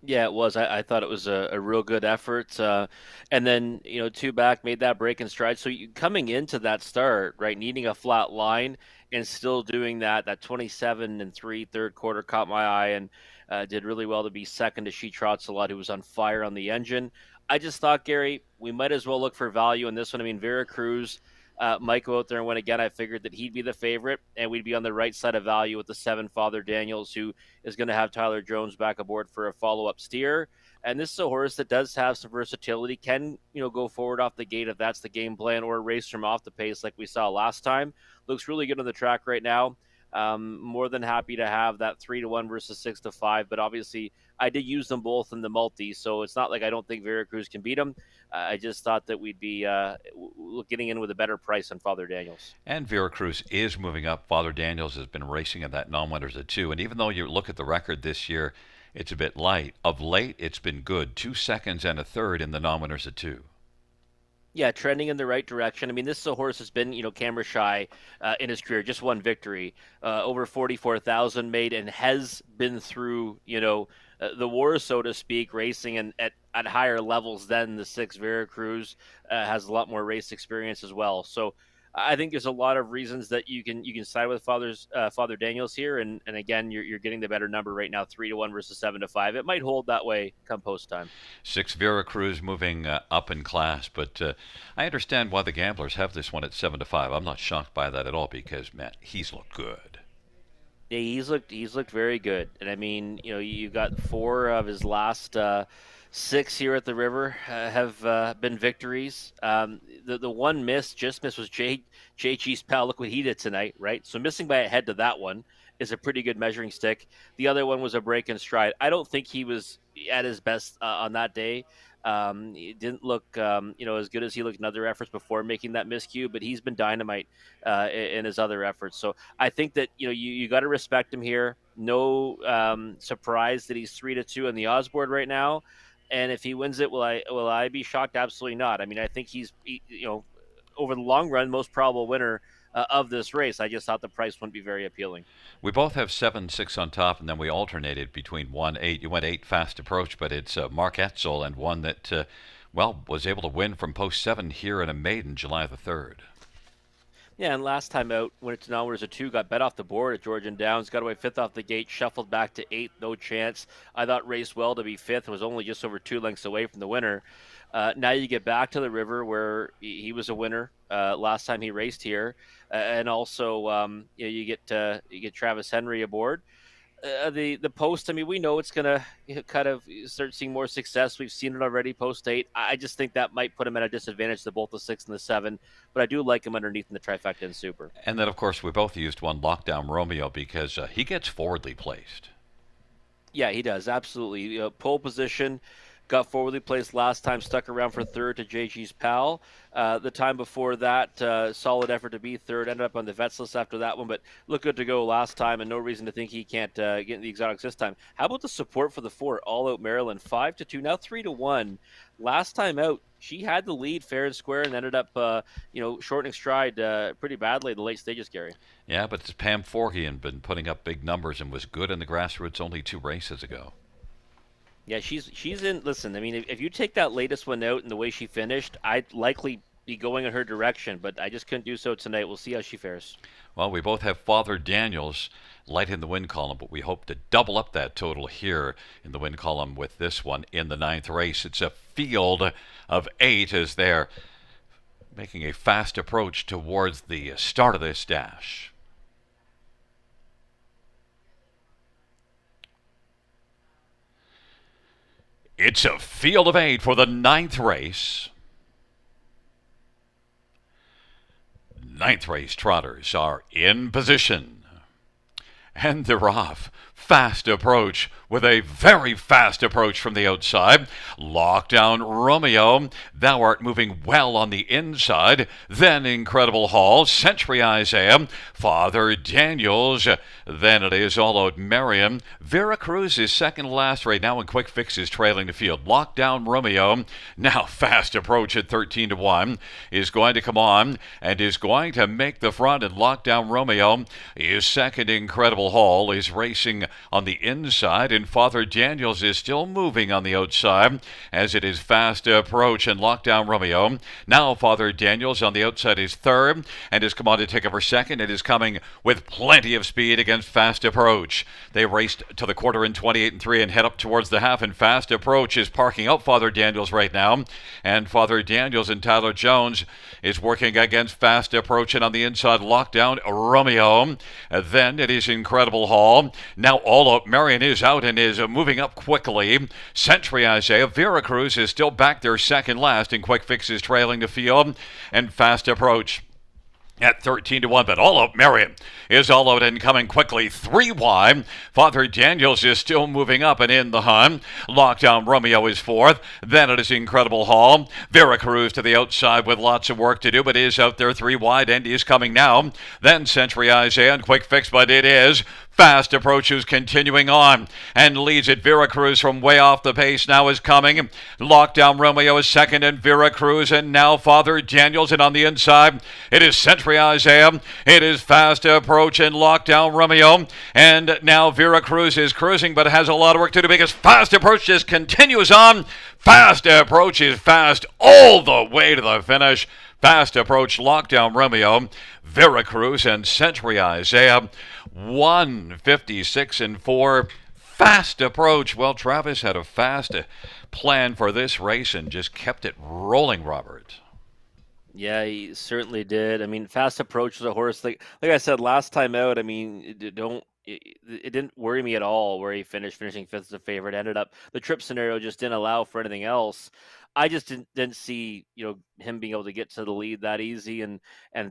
Yeah, it was. I thought it was a real good effort. And then, 2 back, made that break in stride. So coming into that start, right, needing a flat line and still doing that 27 and 3 third quarter caught my eye and did really well to be second to She Trots a Lot, who was on fire on the engine. I just thought, Gary, we might as well look for value in this one. I mean, Veracruz might go out there and win again. I figured that he'd be the favorite, and we'd be on the right side of value with the 7 Father Daniels, who is going to have Tyler Jones back aboard for a follow-up steer. And this is a horse that does have some versatility, can, go forward off the gate if that's the game plan, or race from off the pace like we saw last time. Looks really good on the track right now. More than happy to have that 3-1 versus 6-5, but obviously I did use them both in the multi, so it's not like I don't think Veracruz can beat them. I just thought that we'd be getting in with a better price on Father Daniels. And Veracruz is moving up. Father Daniels has been racing in that non-winners of 2, and even though you look at the record this year, it's a bit light. Of late, it's been good. 2 seconds and a third in the non-winners of 2. Yeah, trending in the right direction. I mean, this is a horse that's been, camera shy in his career. Just one victory, over 44,000 made, and has been through, the war, so to speak, racing and at higher levels than the 6 Veracruz. Has a lot more race experience as well. So I think there's a lot of reasons that you can side with Father Daniels here, and again, you're getting the better number right now, 3-1 versus 7-5. It might hold that way come post time. 6 Veracruz moving up in class, but I understand why the gamblers have this one at 7-5. I'm not shocked by that at all because, man, he's looked good. Yeah, he's looked very good, and I mean, you got 4 of his last 6 here at the River have been victories. The one miss was JG's pal. Look what he did tonight, right? So missing by a head to that one is a pretty good measuring stick. The other one was a break in stride. I don't think he was at his best on that day. He didn't look, as good as he looked in other efforts before making that miscue, but he's been dynamite in his other efforts. So I think that, you got to respect him here. No surprise that he's 3-2 on the odds board right now. And if he wins it, will I be shocked? Absolutely not. I mean, I think he's, over the long run, most probable winner of this race. I just thought the price wouldn't be very appealing. We both have 7-6 on top, and then we alternated between 1-8. You went 8 Fast Approach, but it's Mark Etzel and one that, was able to win from post 7 here in a maiden July the 3rd. Yeah, and last time out, went to numbers a two, got bet off the board at Georgian Downs, got away fifth off the gate, shuffled back to eighth, no chance. I thought raced well to be fifth, was only just over 2 lengths away from the winner. Now you get back to the river where he was a winner last time he raced here, and also you get Travis Henry aboard. The post. I mean, we know it's gonna kind of start seeing more success. We've seen it already post eight. I just think that might put him at a disadvantage to both the six and the seven. But I do like him underneath in the trifecta and super. And then, of course, we both used one Lockdown Romeo because he gets forwardly placed. Yeah, he does absolutely. Pole position, got forwardly placed last time, stuck around for third to JG's pal. The time before that, solid effort to be third. Ended up on the vets list after that one, but looked good to go last time, and no reason to think he can't get in the exotics this time. How about the support for the four? All Out Maryland, 5-2, now 3-1. Last time out, she had the lead fair and square, and ended up shortening stride pretty badly in the late stages, Gary. Yeah, but it's Pam Forgian been putting up big numbers and was good in the grassroots only 2 races ago. Yeah, she's in. Listen, I mean, if you take that latest one out and the way she finished, I'd likely be going in her direction, but I just couldn't do so tonight. We'll see how she fares. Well, we both have Father Daniels light in the win column, but we hope to double up that total here in the win column with this one in the 9th race. It's a field of 8 as they're making a fast approach towards the start of this dash. It's a field of 8 for the 9th race. 9th race trotters are in position. And they're off. Fast approach with a very fast approach from the outside. Lockdown Romeo, thou art moving well on the inside. Then Incredible Hall, Century Isaiah, Father Daniels. Then it is All Out Marion. Vera Cruz is second last right now, and Quick Fix is trailing the field. Lockdown Romeo, now fast approach at 13-1, is going to come on and is going to make the front. And Lockdown Romeo is second. Incredible Hall is racing on the inside, and Father Daniels is still moving on the outside as it is fast approach. And Lockdown Romeo, now Father Daniels on the outside is third and has come on to take over second. It is coming with plenty of speed against fast approach. They raced to the quarter in 28-3 and head up towards the half, and fast approach is parking out Father Daniels right now, and Father Daniels and Tyler Jones is working against fast approach, and on the inside Lockdown Romeo. Then it is Incredible Hall. Now All Out Marion is out and is moving up quickly. Century Isaiah, Vera Cruz is still back there second last, and Quick Fix is trailing the field, and fast approach at 13-1, but All Out Marion is all out and coming quickly 3 wide. Father Daniels is still moving up and in the hunt. Lockdown Romeo is fourth. Then it is Incredible Hall. Vera Cruz to the outside with lots of work to do, but is out there 3 wide and is coming now. Then Century Isaiah and Quick Fix, but it is fast approach who's continuing on and leads it. Vera Cruz from way off the pace now is coming. Lockdown Romeo is second, and Vera Cruz, and now Father Daniels, and on the inside it is Century Isaiah. It is fast approach and Lockdown Romeo, and now Vera Cruz is cruising but has a lot of work to do because fast approach just continues on. Fast approach is fast all the way to the finish. Fast approach, Lockdown Romeo, Vera Cruz, and Century Isaiah. 156-4. Fast approach. Well, Travis had a fast plan for this race and just kept it rolling, Robert. Yeah, he certainly did. I mean, fast approach was a horse like I said last time out. I mean, it didn't worry me at all where he finishing fifth as a favorite. Ended up the trip scenario just didn't allow for anything else. I just didn't see him being able to get to the lead that easy, and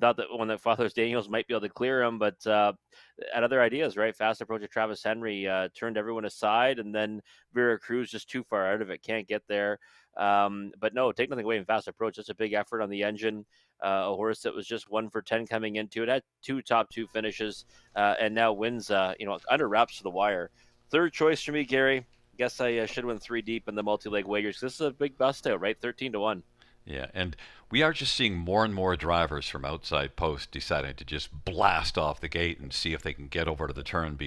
thought that one of Father Daniels might be able to clear him, but had other ideas, right? Fast approach of Travis Henry turned everyone aside, and then Vera Cruz just too far out of it, can't get there. But no, take nothing away from fast approach. It's a big effort on the engine. A horse that was just 1 for 10 coming into it, had 2 top 2 finishes, and now wins under wraps to the wire. Third choice for me, Gary. Guess I should win 3 deep in the multi-leg wagers. This is a big bust out, right? 13-1. Yeah, and we are just seeing more and more drivers from outside post deciding to just blast off the gate and see if they can get over to the turn,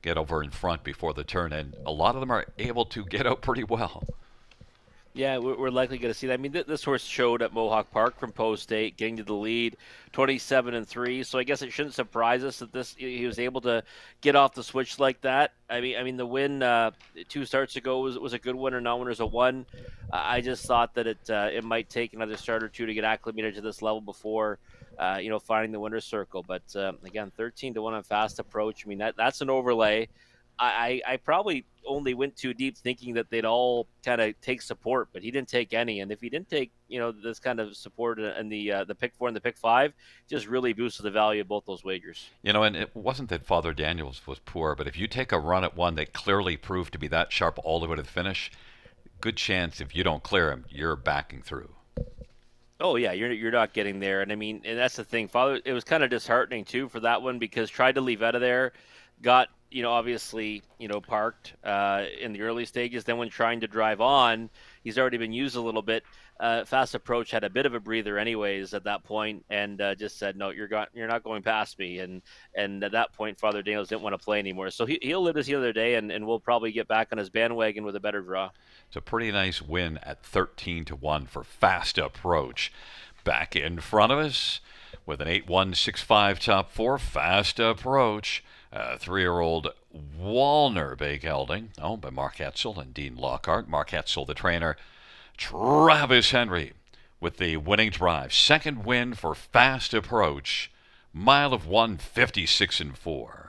get over in front before the turn, and a lot of them are able to get out pretty well. Yeah, we're likely going to see that. I mean, this horse showed at Mohawk Park from post eight, getting to the lead, 27-3. So I guess it shouldn't surprise us that this he was able to get off the switch like that. I mean, the win 2 starts ago was a good win, or non-winners a one. I just thought that it might take another start or two to get acclimated to this level before finding the winner's circle. But again, 13-1 on fast approach. I mean that's an overlay. I probably only went too deep thinking that they'd all kind of take support, but he didn't take any. And if he didn't take, this kind of support in the pick four and the pick five, just really boosted the value of both those wagers. And it wasn't that Father Daniels was poor, but if you take a run at one that clearly proved to be that sharp all the way to the finish, good chance if you don't clear him, you're backing through. Oh yeah, you're not getting there, and I mean, and that's the thing. Father, it was kind of disheartening too for that one because tried to leave out of there, got obviously parked in the early stages. Then when trying to drive on, he's already been used a little bit. Fast approach had a bit of a breather anyways at that point, and just said no, you're not going past me. And at that point, Father Daniels didn't want to play anymore. So he'll live to see another day, and we'll probably get back on his bandwagon with a better draw. It's a pretty nice win at 13-1 for Fast Approach. Back in front of us with an 8-1-6-5 top four, Fast Approach. 3-year-old Walner Bay gelding, owned by Mark Etzel and Dean Lockhart. Mark Etzel, the trainer. Travis Henry with the winning drive. Second win for Fast Approach. Mile of 156-4.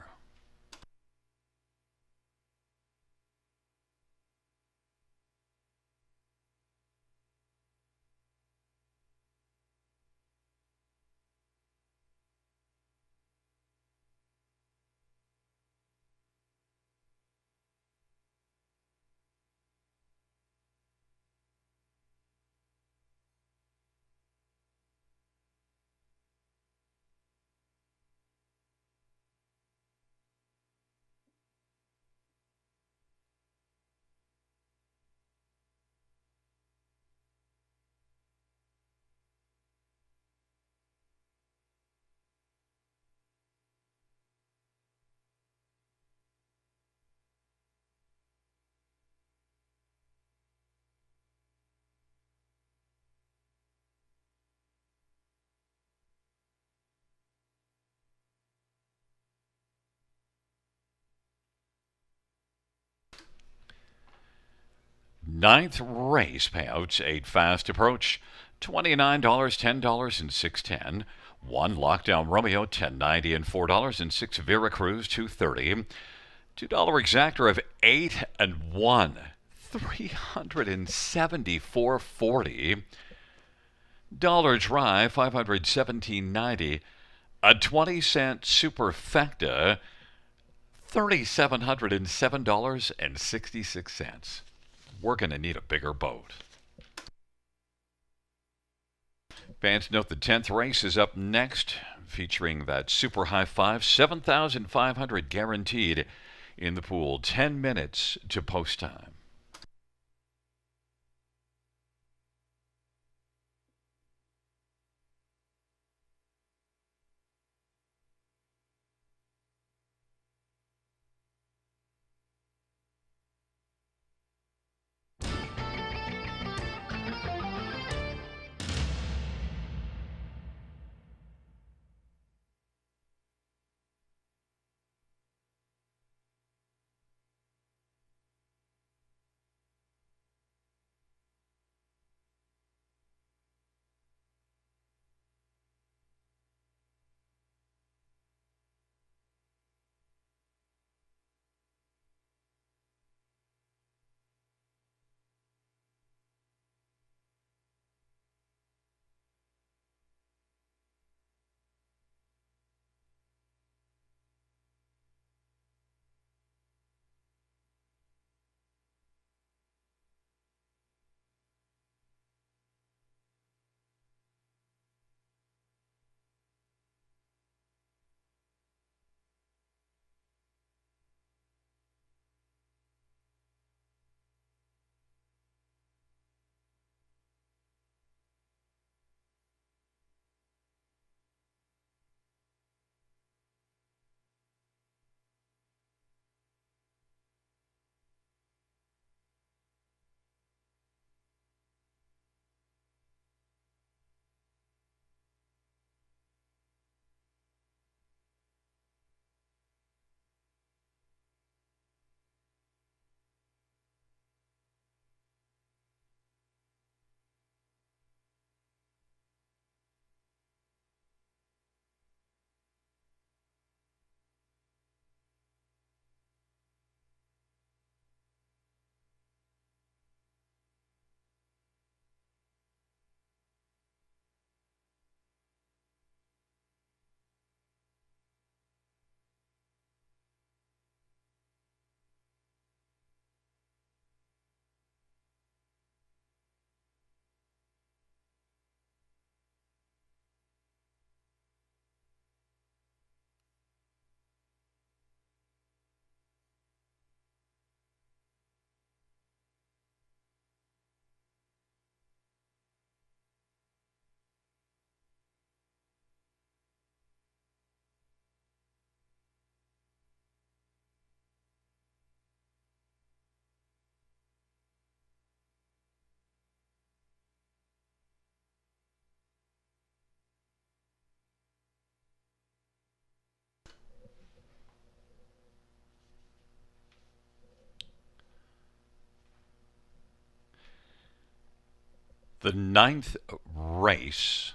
Ninth race payouts, 8 Fast Approach, $29, $10, and 610. 1 Lockdown Romeo, $10.90 and $4, and 6 Vera Cruz, $2.30. $2 exactor of 8 and 1, $374.40. Dollar Drive, $517.90. A 20-cent superfecta, $3,707.66. We're going to need a bigger boat. Fans note the 10th race is up next, featuring that super high five, 7,500 guaranteed in the pool. 10 minutes to post time. The ninth race.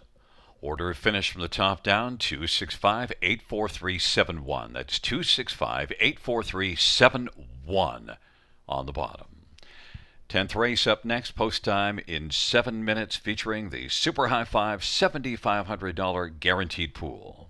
Order of finish from the top down 265 84371. That's 265 84371 on the bottom. 10th race up next, post time in 7 minutes, featuring the Super High Five $7,500 guaranteed pool.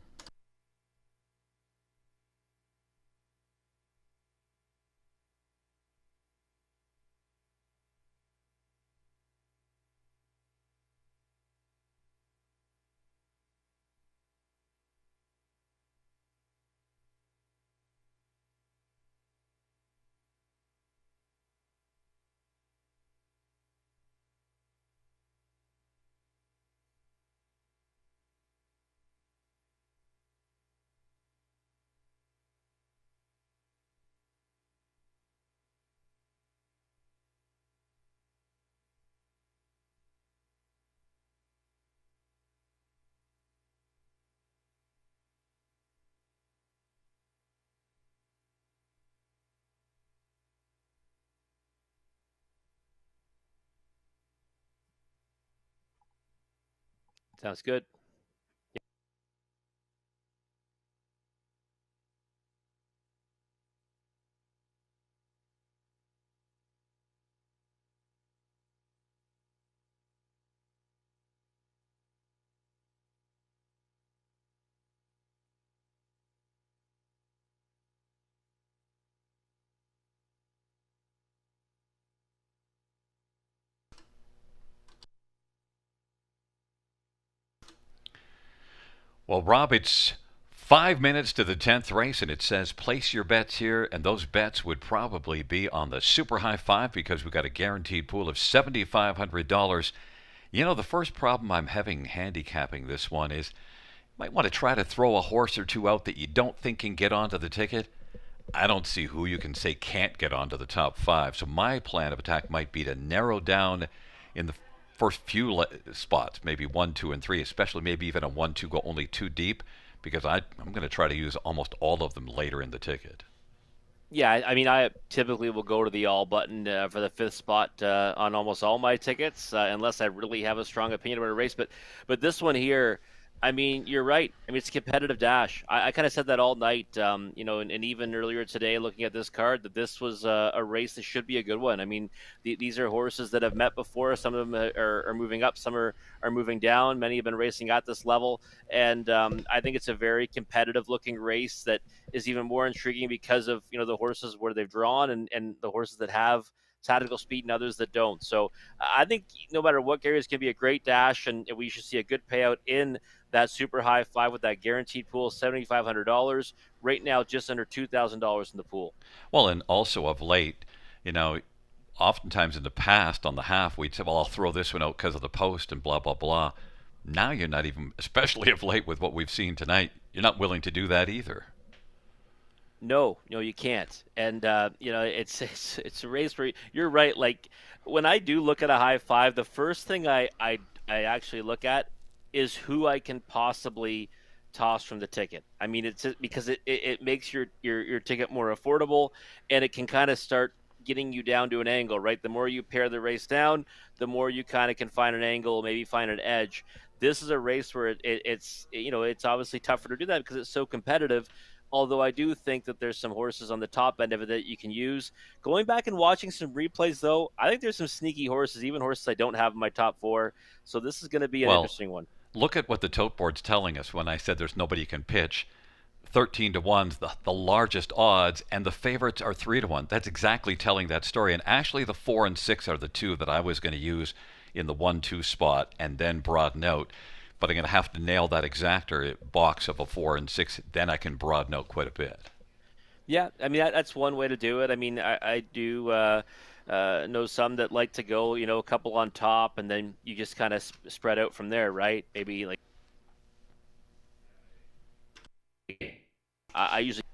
Sounds good. Well, Rob, it's 5 minutes to the 10th race, and it says place your bets here, and those bets would probably be on the Super High Five because we've got a guaranteed pool of $7,500. You know, the first problem I'm having handicapping this one is you might want to try to throw a horse or two out that you don't think can get onto the ticket. I don't see who you can say can't get onto the top five. So my plan of attack might be to narrow down in the first few spots, maybe one, two, and three, especially maybe even a one, two, go only two deep, because I'm going to try to use almost all of them later in the ticket. Yeah, I mean, I typically will go to the all button for the fifth spot on almost all my tickets, unless I really have a strong opinion about a race. But this one here, I mean, you're right. I mean, it's a competitive dash. I kind of said that all night, and even earlier today, looking at this card, that this was a race that should be a good one. I mean, these are horses that have met before. Some of them are moving up, some are moving down. Many have been racing at this level, and I think it's a very competitive looking race that is even more intriguing because of the horses where they've drawn and the horses that have tactical speed and others that don't. So I think no matter what, Gary, it's going to be a great dash, and we should see a good payout in that Super High Five with that guaranteed pool, $7,500 right now, just under $2,000 in the pool. Well, and also of late, you know, oftentimes in the past on the half, we'd say, well, I'll throw this one out because of the post and blah, blah, blah. Now you're not even, especially of late with what we've seen tonight, you're not willing to do that either. No, no, you can't. And it's a race where you're right. Like when I do look at a high five, the first thing I actually look at is who I can possibly toss from the ticket. I mean, it's because it makes your ticket more affordable, and it can kind of start getting you down to an angle, right? The more you pare the race down, the more you kind of can find an angle, maybe find an edge. This is a race where it's obviously tougher to do that because it's so competitive. Although I do think that there's some horses on the top end of it that you can use. Going back and watching some replays, though, I think there's some sneaky horses, even horses I don't have in my top four. So this is going to be an Well, interesting one. look at what the tote board's telling us when I said there's nobody can pitch. 13 to 1's the largest odds, and the favorites are 3 to 1. That's exactly telling that story. And actually, the 4 and 6 are the two that I was going to use in the 1 2 spot and then broaden out. But I'm going to have to nail that exactor box of a 4 and 6. Then I can broaden out quite a bit. Yeah, I mean that's one way to do it. I mean, I do know some that like to go, a couple on top, and then you just kind of spread out from there, right? Maybe like I usually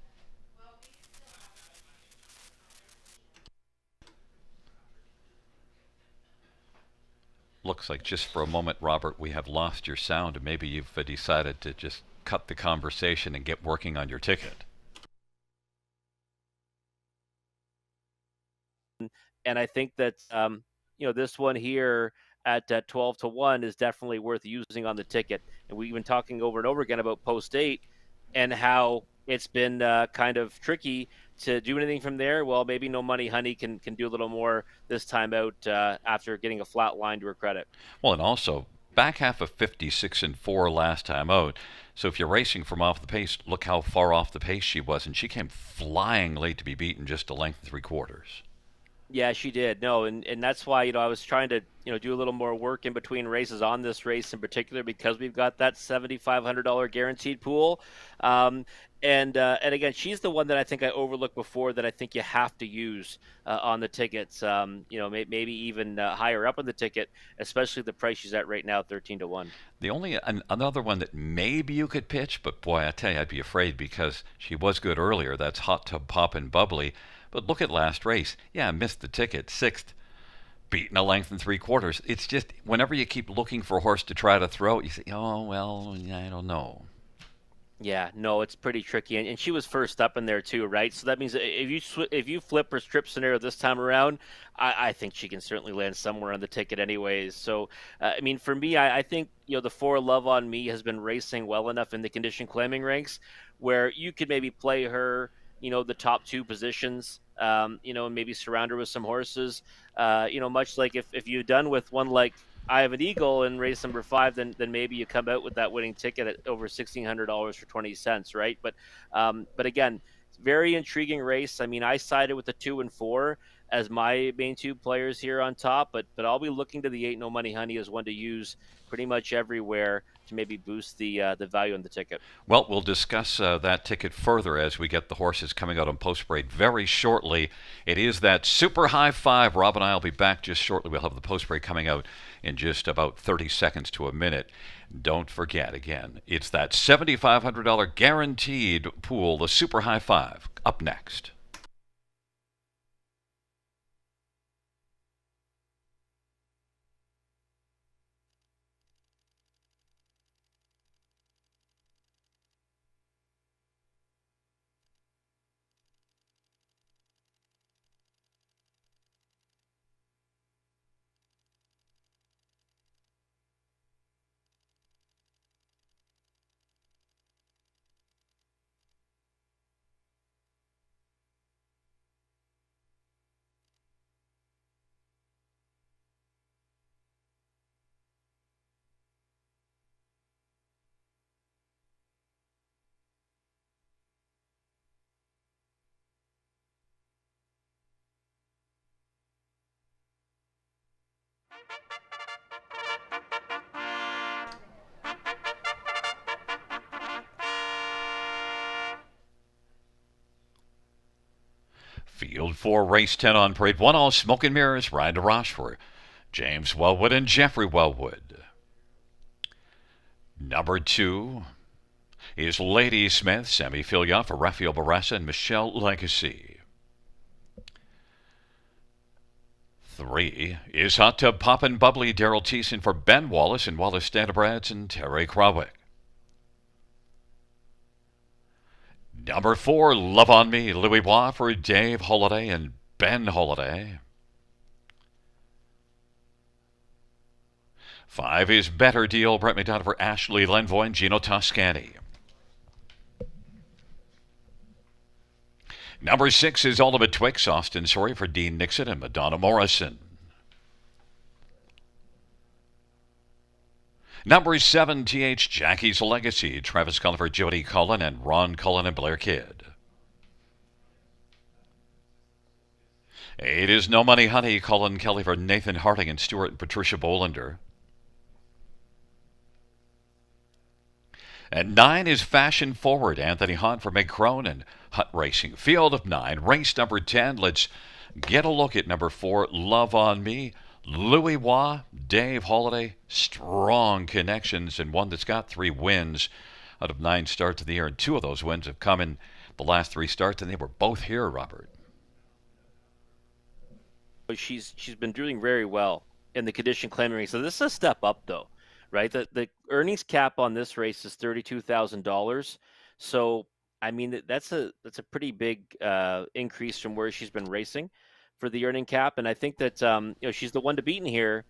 Looks like just for a moment, Robert, we have lost your sound, and maybe you've decided to just cut the conversation and get working on your ticket. and I think that this one here, at 12 to 1 is definitely worth using on the ticket. And we've been talking over and over again about post 8 and how it's been kind of tricky to do anything from there. Well, maybe No Money Honey can do a little more this time out after getting a flat line to her credit. Well, and also back half of 56 and 4 last time out. So if you're racing from off the pace, look how far off the pace she was, and she came flying late to be beaten just a length and 3/4. Yeah, she did. No, and that's why, I was trying to, do a little more work in between races on this race in particular because we've got that $7,500 guaranteed pool. Um, and again, she's the one that I think I overlooked before that I think you have to use on the tickets. Maybe even higher up on the ticket, especially the price she's at right now, 13 to 1. The only another one that maybe you could pitch, but boy, I tell you, I'd be afraid because she was good earlier. That's Hot Tub Pop and Bubbly. But look at last race. Yeah, missed the ticket, sixth, beaten a length and 3/4. It's just whenever you keep looking for a horse to try to throw, you say, oh well, I don't know. Yeah, no, it's pretty tricky, and she was first up in there too, right? So that means that if you flip her strip scenario this time around, I think she can certainly land somewhere on the ticket, anyways. So, I mean, for me, I think the 4 Love on Me has been racing well enough in the condition claiming ranks where you could maybe play her, the top 2 positions, and maybe surround her with some horses, much like if you've done with one like I Have an Eagle in race number 5, then maybe you come out with that winning ticket at over $1,600 for 20 cents, right? But again, very intriguing race. I mean, I sided with the 2 and 4 as my main 2 players here on top, but I'll be looking to the 8 No Money Honey as one to use pretty much everywhere to maybe boost the value on the ticket. Well, we'll discuss that ticket further as we get the horses coming out on post break very shortly. It is that super high five. Rob and I will be back just shortly. We'll have the post break coming out in just about 30 seconds to a minute. Don't forget, again, it's that $7,500 guaranteed pool, the super high five, up next. Field 4, race 10 on parade 1, all smoke and mirrors, Ryan DeRochefort, James Wellwood, and Jeffrey Wellwood. Number 2 is Lady Smith, Sammy Filia for Rafael Barassa and Michelle Legacy. 3 is Hot Tub Pop and Bubbly, Daryl Thiessen for Ben Wallace and Wallace Standabrads and Terry Krawick. Number 4, Love on Me, Louis Bois for Dave Holiday and Ben Holiday. 5 is Better Deal, Brett McDonough for Ashley Lenvoy and Gino Toscani. Number 6 is Ultimate Twix, Austin Sorry for Dean Nixon and Madonna Morrison. Number 7, TH Jackie's Legacy, Travis Cullen for Jody Cullen and Ron Cullen and Blair Kidd. 8 is No Money Honey, Colin Kelly for Nathan Harding and Stuart and Patricia Bolander. And 9 is Fashion Forward, Anthony Hunt for Meg Crone and Hunt Racing. Field of 9, race number 10. Let's get a look at number 4, Love on Me. Louis Bois, Dave Holiday, strong connections, and one that's got 3 wins out of 9 starts of the year. And 2 of those wins have come in the last 3 starts, and they were both here, Robert. She's been doing very well in the condition claiming race. So this is a step up, though, right? The earnings cap on this race is $32,000. So I mean that's a pretty big increase from where she's been racing for the earning cap, and I think that she's the one to beat in here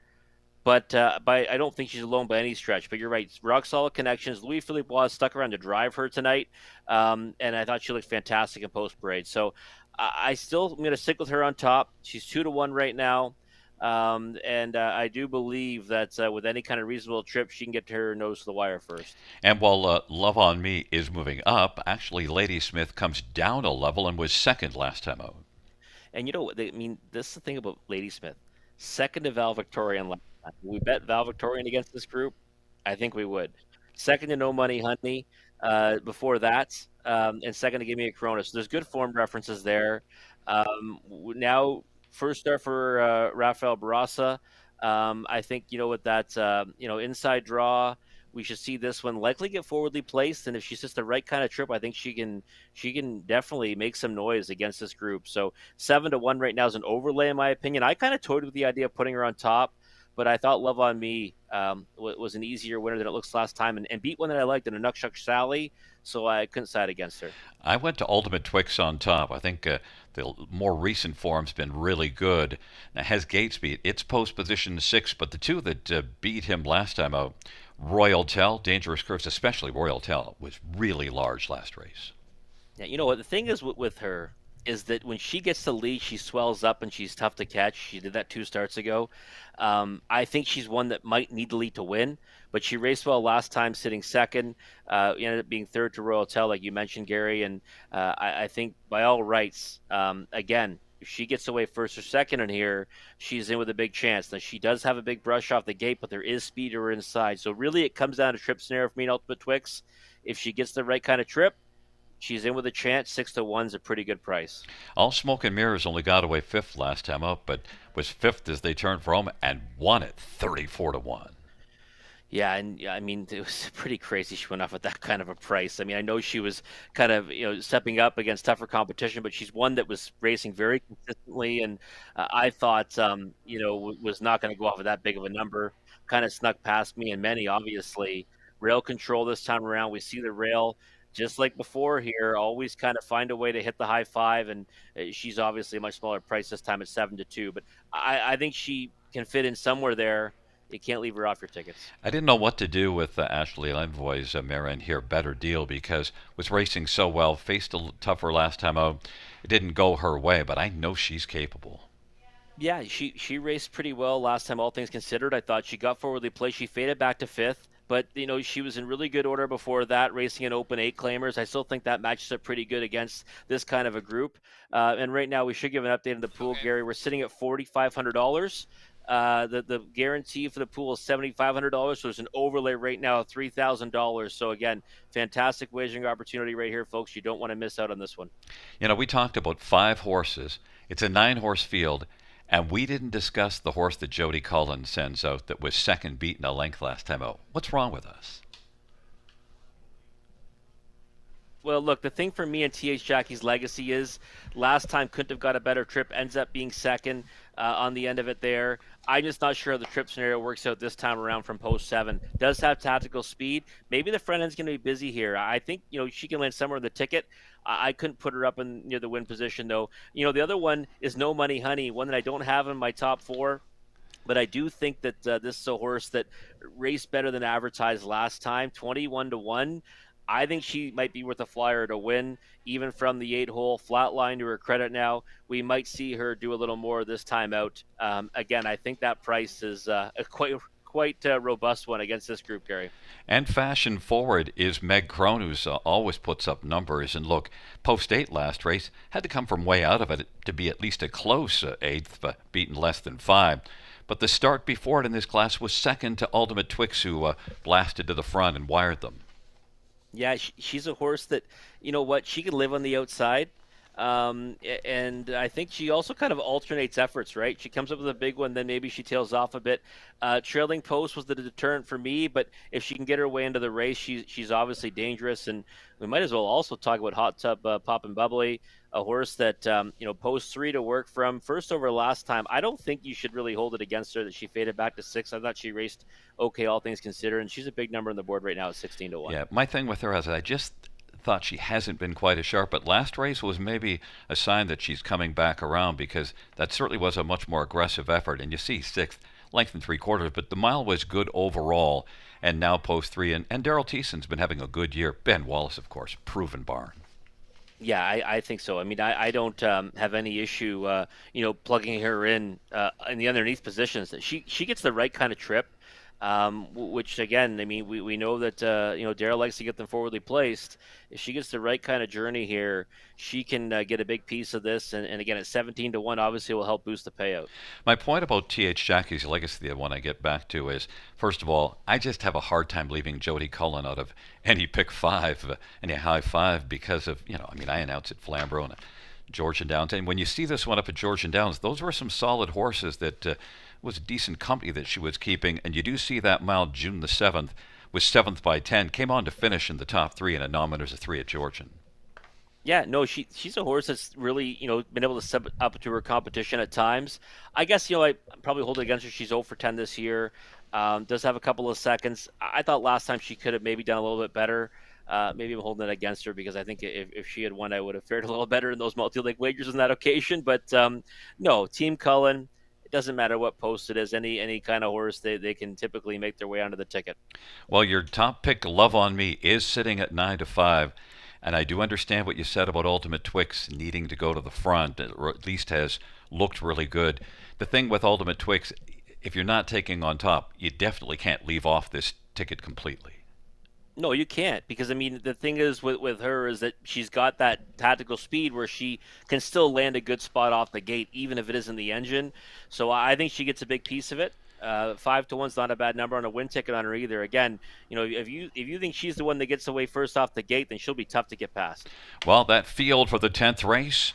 but I don't think she's alone by any stretch. But you're right, rock solid connections. Louis Philippe was stuck around to drive her tonight, and I thought she looked fantastic in post parade. So I still am going to stick with her on top. She's 2-1 right now. And I do believe that with any kind of reasonable trip, she can get her nose to the wire first. And while Love on Me is moving up, actually Ladysmith comes down a level and was second last time out. And you know what? I mean, this is the thing about Ladysmith. Second to Val Victorian last time. We bet Val Victorian against this group. I think we would. Second to No Money Honey before that, and second to Give Me a Corona. So there's good form references there. Now, first start for Rafael Barasa. I think with that inside draw. We should see this one likely get forwardly placed, and if she's just the right kind of trip, I think she can definitely make some noise against this group. So 7-1 right now is an overlay in my opinion. I kind of toyed with the idea of putting her on top, but I thought Love on Me was an easier winner than it looks last time, and beat one that I liked in a Nuckchuck Sally, so I couldn't side against her. I went to Ultimate Twix on top. I think the more recent form's been really good. Now, has Gates beat? It's post position 6, but the two that beat him last time out, Royal Tell, Dangerous Curves, especially Royal Tell, was really large last race. Yeah, you know what? The thing is with her is that when she gets to lead, she swells up and she's tough to catch. She did that 2 starts ago. I think she's one that might need the lead to win, but she raced well last time, sitting second. Ended up being third to Royal Tell, like you mentioned, Gary. And I think by all rights, again, if she gets away first or second in here, she's in with a big chance. Now, she does have a big brush off the gate, but there is speed to her inside. So really, it comes down to trip scenario for me in Ultimate Twix. If she gets the right kind of trip, she's in with a chance. 6-1 is a pretty good price. All Smoke and Mirrors only got away fifth last time up, but was fifth as they turned for home and won it 34-1. Yeah, and I mean, it was pretty crazy she went off at that kind of a price. I mean, I know she was kind of, stepping up against tougher competition, but she's one that was racing very consistently, and I thought, was not going to go off at that big of a number. Kind of snuck past me and many, obviously. Rail control this time around. We see the rail just like before here, always kind of find a way to hit the high five, and she's obviously a much smaller price this time at 7-2. But I think she can fit in somewhere there. You can't leave her off your tickets. I didn't know what to do with Ashley Lenvoy's Marin here. Better deal because was racing so well, faced a tougher last time out. It didn't go her way, but I know she's capable. Yeah, she raced pretty well last time, all things considered. I thought she got forwardly placed. She faded back to fifth, but she was in really good order before that, racing an open eight claimers. I still think that matches up pretty good against this kind of a group. And right now, we should give an update on the pool, Gary. We're sitting at $4,500. The guarantee for the pool is $7,500. So there's an overlay right now of $3,000. So again, fantastic wagering opportunity right here, folks. You don't want to miss out on this one. We talked about 5 horses. It's a 9-horse field. And we didn't discuss the horse that Jody Cullen sends out that was second beaten a length last time out. What's wrong with us? Well, look, the thing for me and TH Jackie's legacy is last time couldn't have got a better trip, ends up being second on the end of it there. I'm just not sure how the trip scenario works out this time around from post 7. Does have tactical speed. Maybe the front end's going to be busy here. I think, she can land somewhere in the ticket. I couldn't put her up in near the win position, though. The other one is No Money Honey, one that I don't have in my top 4. But I do think that this is a horse that raced better than advertised last time, 21-1. I think she might be worth a flyer to win, even from the 8-hole flat line. To her credit now, we might see her do a little more this time out. Again, I think that price is a quite robust one against this group, Gary. And fashion forward is Meg Crone, who's always puts up numbers. And look, post 8 last race had to come from way out of it to be at least a close 8th, but beaten less than 5. But the start before it in this class was second to Ultimate Twix, who blasted to the front and wired them. Yeah, she's a horse that, she can live on the outside. And I think she also kind of alternates efforts, right? She comes up with a big one, then maybe she tails off a bit. Trailing post was the deterrent for me, but if she can get her way into the race, she's obviously dangerous. And we might as well also talk about Hot Tub Pop and Bubbly, a horse that, post 3 to work from. First over last time. I don't think you should really hold it against her that she faded back to 6. I thought she raced okay, all things considered, and she's a big number on the board right now at 16-1. Yeah, my thing with her is I just thought she hasn't been quite as sharp, but last race was maybe a sign that she's coming back around because that certainly was a much more aggressive effort. And you see 6th, length and 3/4, but the mile was good overall. And now post 3. And Daryl Teeson's been having a good year. Ben Wallace, of course, proven barn. Yeah, I think so. I mean, I don't have any issue, plugging her in the underneath positions. She gets the right kind of trip, which again, I mean, we know that Daryl likes to get them forwardly placed. If she gets the right kind of journey here, she can get a big piece of this. And again, at 17-1, obviously will help boost the payout. My point about T.H. Jackie's Legacy, the one I get back to, is first of all, I just have a hard time leaving Jody Cullen out of any pick 5, any high 5, because of, I announced at Flamborough and Georgian Downs. And when you see this one up at Georgian Downs, those were some solid horses that was a decent company that she was keeping. And you do see that mile June the 7th was 7th by 10, came on to finish in the top 3 and a nominators of 3 at Georgian. Yeah, no, she's a horse that's really, been able to step up to her competition at times. I guess, I probably hold it against her. She's 0 for 10 this year. Does have a couple of seconds. I thought last time she could have maybe done a little bit better. Maybe I'm holding it against her because I think if she had won, I would have fared a little better in those multi-leg wagers on that occasion. But no, Team Cullen, it doesn't matter what post it is. Any kind of horse, they can typically make their way onto the ticket. Well, your top pick, Love on Me, is sitting at 9-5. And I do understand what you said about Ultimate Twix needing to go to the front, or at least has looked really good. The thing with Ultimate Twix, if you're not taking on top, you definitely can't leave off this ticket completely. No, you can't, because I mean the thing is with her is that she's got that tactical speed where she can still land a good spot off the gate, even if it isn't the engine. So I think she gets a big piece of it. 5-1's not a bad number on a win ticket on her either. Again, if you think she's the one that gets away first off the gate, then she'll be tough to get past. Well, that field for the 10th race,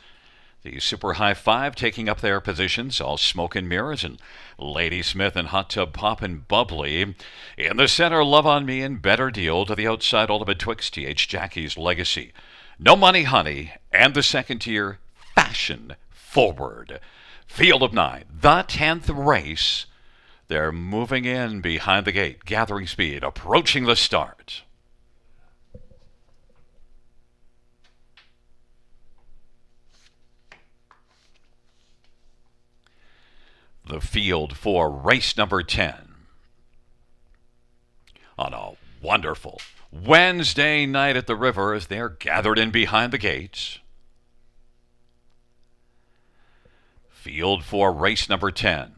the Super High 5 taking up their positions, all smoke and mirrors, and Lady Smith and Hot Tub Poppin' Bubbly. In the center, Love on Me and Better Deal. To the outside, Ultimate Twix, T.H. Jackie's Legacy. No Money Honey, and the second tier, Fashion Forward. Field of 9, the 10th race. They're moving in behind the gate, gathering speed, approaching the start. The field for race number 10 on a wonderful Wednesday night at the river as they're gathered in behind the gates. Field for race number 10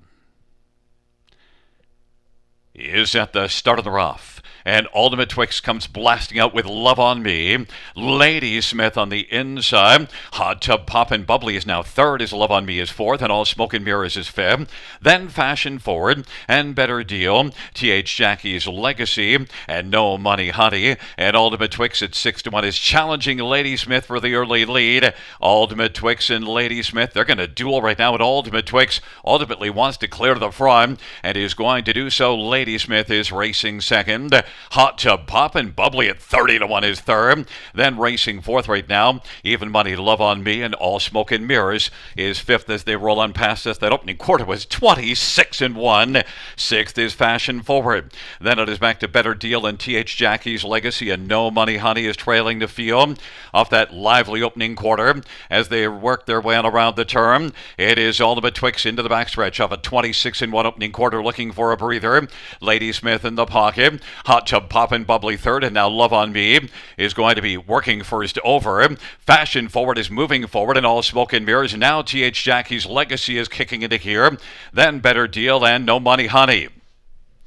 is at the start of the rough. And Ultimate Twix comes blasting out with Love on Me. Lady Smith on the inside. Hot Tub Poppin' Bubbly is now third as Love on Me is fourth. And All Smoke and Mirrors is fifth. Then Fashion Forward and Better Deal. T.H. Jackie's Legacy and No Money Honey. And Ultimate Twix at 6-1 is challenging Lady Smith for the early lead. Ultimate Twix and Lady Smith, they're going to duel right now. And Ultimate Twix ultimately wants to clear the front and is going to do so. Lady Smith is racing second. Hot Tub Poppin' Bubbly at 30-1 is third. Then racing fourth right now, Even Money, Love on Me, and All Smoke and Mirrors is fifth as they roll on past us. That opening quarter was 26-1. Sixth is Fashion Forward. Then it is back to Better Deal and T.H. Jackie's Legacy, and No Money Honey is trailing the field off that lively opening quarter as they work their way on around the turn. It is Ultimate Twix into the backstretch of a 26-1 opening quarter looking for a breather. Lady Smith in the pocket. Hot Tub Poppin' Bubbly third, and now Love on Me is going to be working first over. Fashion Forward is moving forward, and All Smoke and Mirrors. Now T.H. Jackie's Legacy is kicking into here. Then Better Deal and No Money Honey.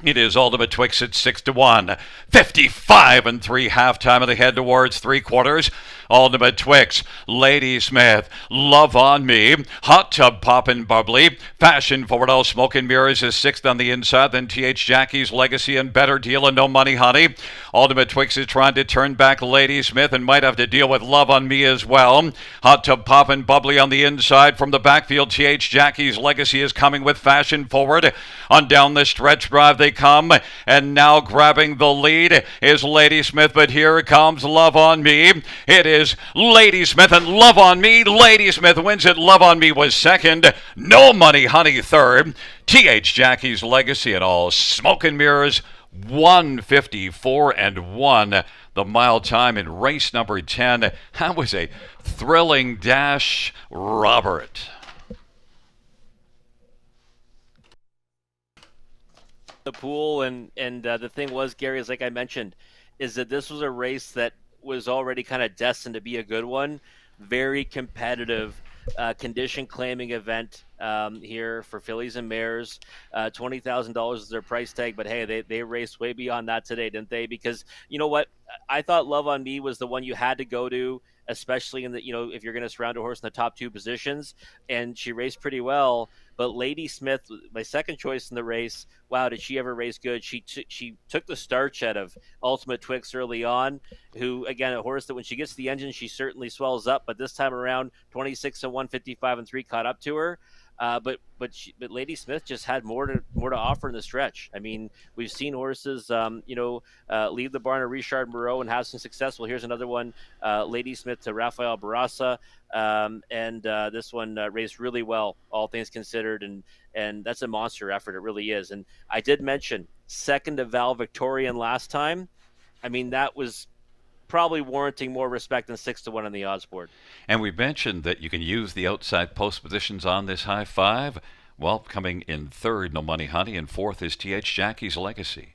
It is Ultimate Twix at 6-1. 55-3 halftime, and they head towards three quarters. Ultimate Twix, Lady Smith, Love on Me, Hot Tub Poppin' Bubbly, Fashion Forward, All Smoke and Mirrors is sixth on the inside. Then T.H. Jackie's Legacy and Better Deal and No Money Honey. Ultimate Twix is trying to turn back Lady Smith and might have to deal with Love on Me as well. Hot Tub Poppin' Bubbly on the inside. From the backfield, T.H. Jackie's Legacy is coming with Fashion Forward. On down the stretch drive they come, and now grabbing the lead is Lady Smith, but here comes Love on Me. It is Lady Smith and Love on Me. Lady Smith wins it. Love on Me was second. No Money Honey third. T.H. Jackie's Legacy and All Smoke and Mirrors 1:54-1. The mile time in race number 10. That was a thrilling dash, Robert. the pool, and the thing was, Gary, is like I mentioned, is that this was a race that was already kind of destined to be a good one, very competitive. Condition claiming event here for fillies and mares. $20,000 is their price tag, but hey, they raced way beyond that today, didn't they? Because you know what, I thought Love on Me was the one you had to go to, especially in the if you're going to surround a horse in the top two positions, and she raced pretty well. But Lady Smith, my second choice in the race, wow, did she ever race good? She took the starch out of Ultimate Twix early on, who again a horse that when she gets to the engine she certainly swells up, but this time around 26 and 155 and 3 caught up to her. But Lady Smith just had more to offer in the stretch. I mean, we've seen horses, leave the barn to Richard Moreau and have some success. Well, here's another one, Lady Smith to Rafael Barraza, and this one raced really well, all things considered, and that's a monster effort. It really is. And I did mention second to Val Victorian last time. I mean, that was probably warranting more respect than 6-1 on the odds board. And we mentioned that you can use the outside post positions on this high five. Well, coming in third, No Money Honey, and fourth is T.H. Jackie's Legacy.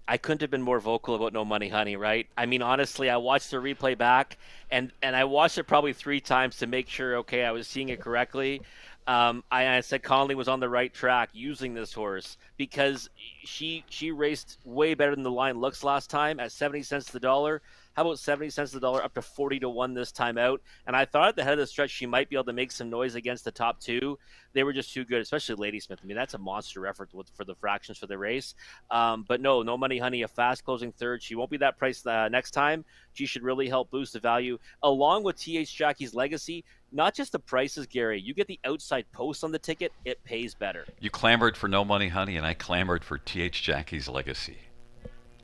I couldn't have been more vocal about No Money Honey, right? I mean, honestly, I watched the replay back, and I watched it probably 3 times to make sure, okay, I was seeing it correctly. I said Conley was on the right track using this horse because she raced way better than the line looks last time at 70 cents to the dollar. How about 70 cents to the dollar up to 40-1 this time out? And I thought at the head of the stretch she might be able to make some noise against the top two. They were just too good, especially Lady Smith. I mean, that's a monster effort for the fractions for the race. But no Money Honey, a fast closing third. She won't be that price next time. She should really help boost the value along with TH Jackie's Legacy. Not just the prices, Gary. You get the outside post on the ticket, it pays better. You clamored for No Money Honey, and I clamored for T.H. Jackie's Legacy.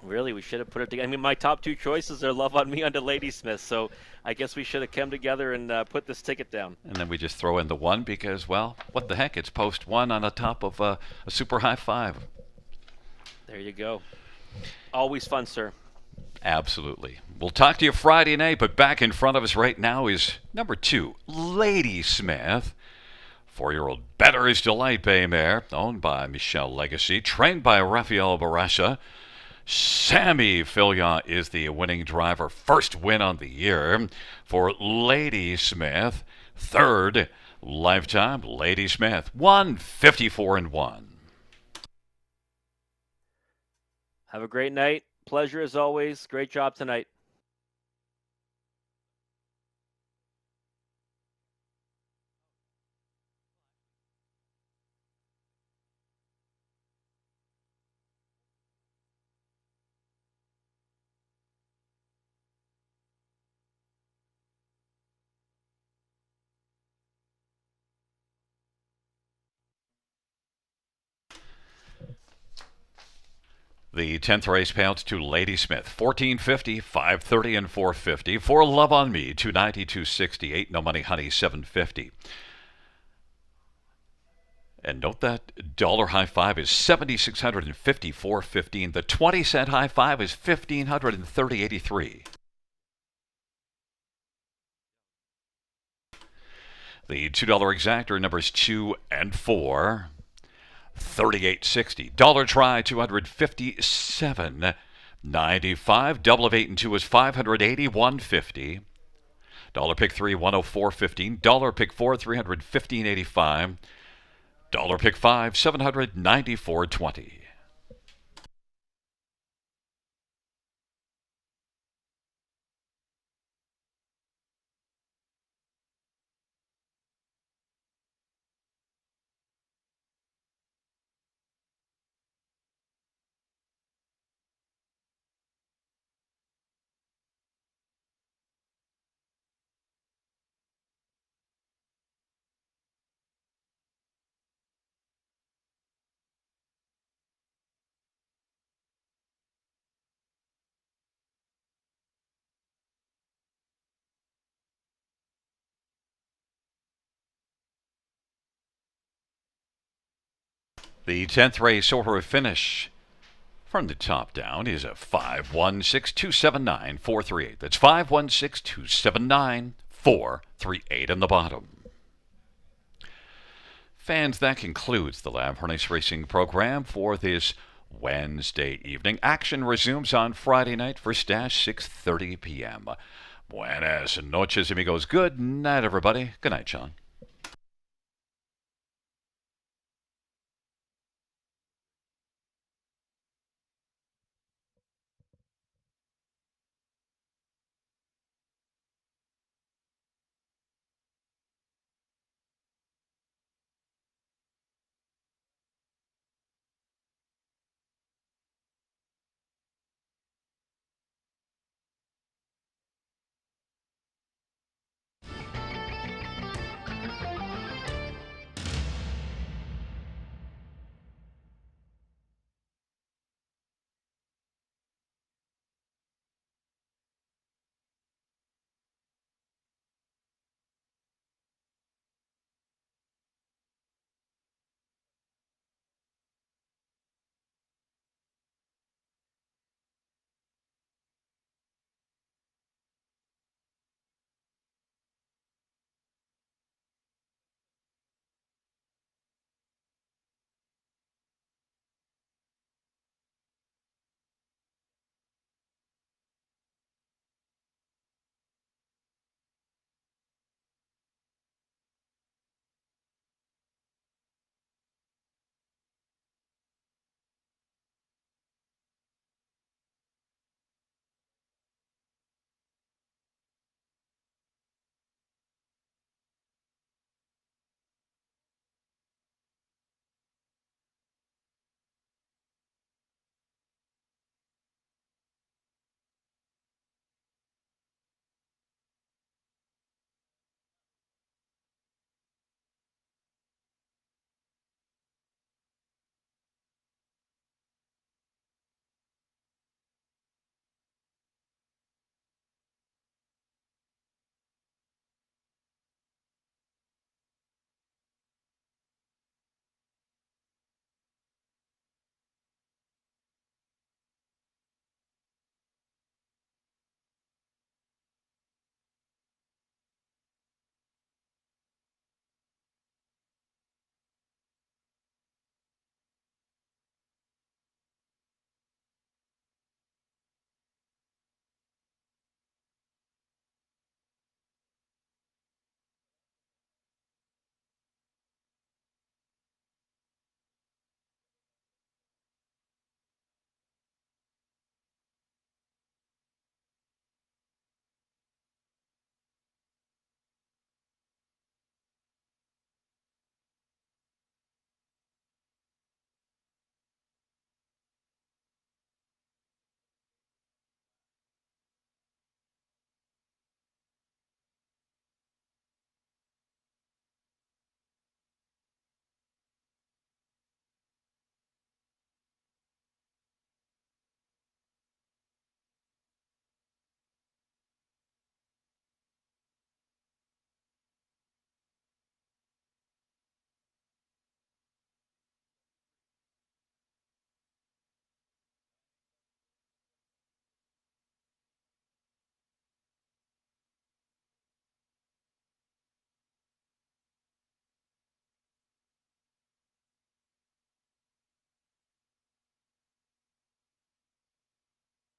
Really, we should have put it together. I mean, my top 2 choices are Love on Me under Lady Smith, so I guess we should have come together and put this ticket down. And then we just throw in the one because, well, what the heck? It's post one on the top of a super high five. There you go. Always fun, sir. Absolutely. We'll talk to you Friday night, but back in front of us right now is number 2, Lady Smith. 4-year-old Better's Delight Bay mare, owned by Michelle Legacy, trained by Rafael Barraza. Sammy Fillion is the winning driver. First win on the year for Lady Smith. Third lifetime Lady Smith. 154-1. Have a great night. Pleasure as always. Great job tonight. The 10th race payouts to Lady Smith, $14.50, $5.30, and $4.50. For Love on Me, $2.90, $2.68. No Money Honey, $7.50. And note that dollar high five is $7,650, $4.15. The 20-cent high five is $1,530, $83. The $2 exactor numbers 2 and 4. $38.60. Dollar try, $257.95. Double of 8 and 2 is $580, $150. Dollar pick 3, $104.15. Dollar pick 4, $315.85. Dollar pick 5, $794.20. The 10th race order of finish from the top down is a 5-1-6-2-7-9-4-3-8. That's 5-1-6-2-7-9-4-3-8 in the bottom. Fans, that concludes the Lab Harness Racing program for this Wednesday evening. Action resumes on Friday night, first dash 6:30 p.m. Buenas noches, amigos. Good night, everybody. Good night, Sean.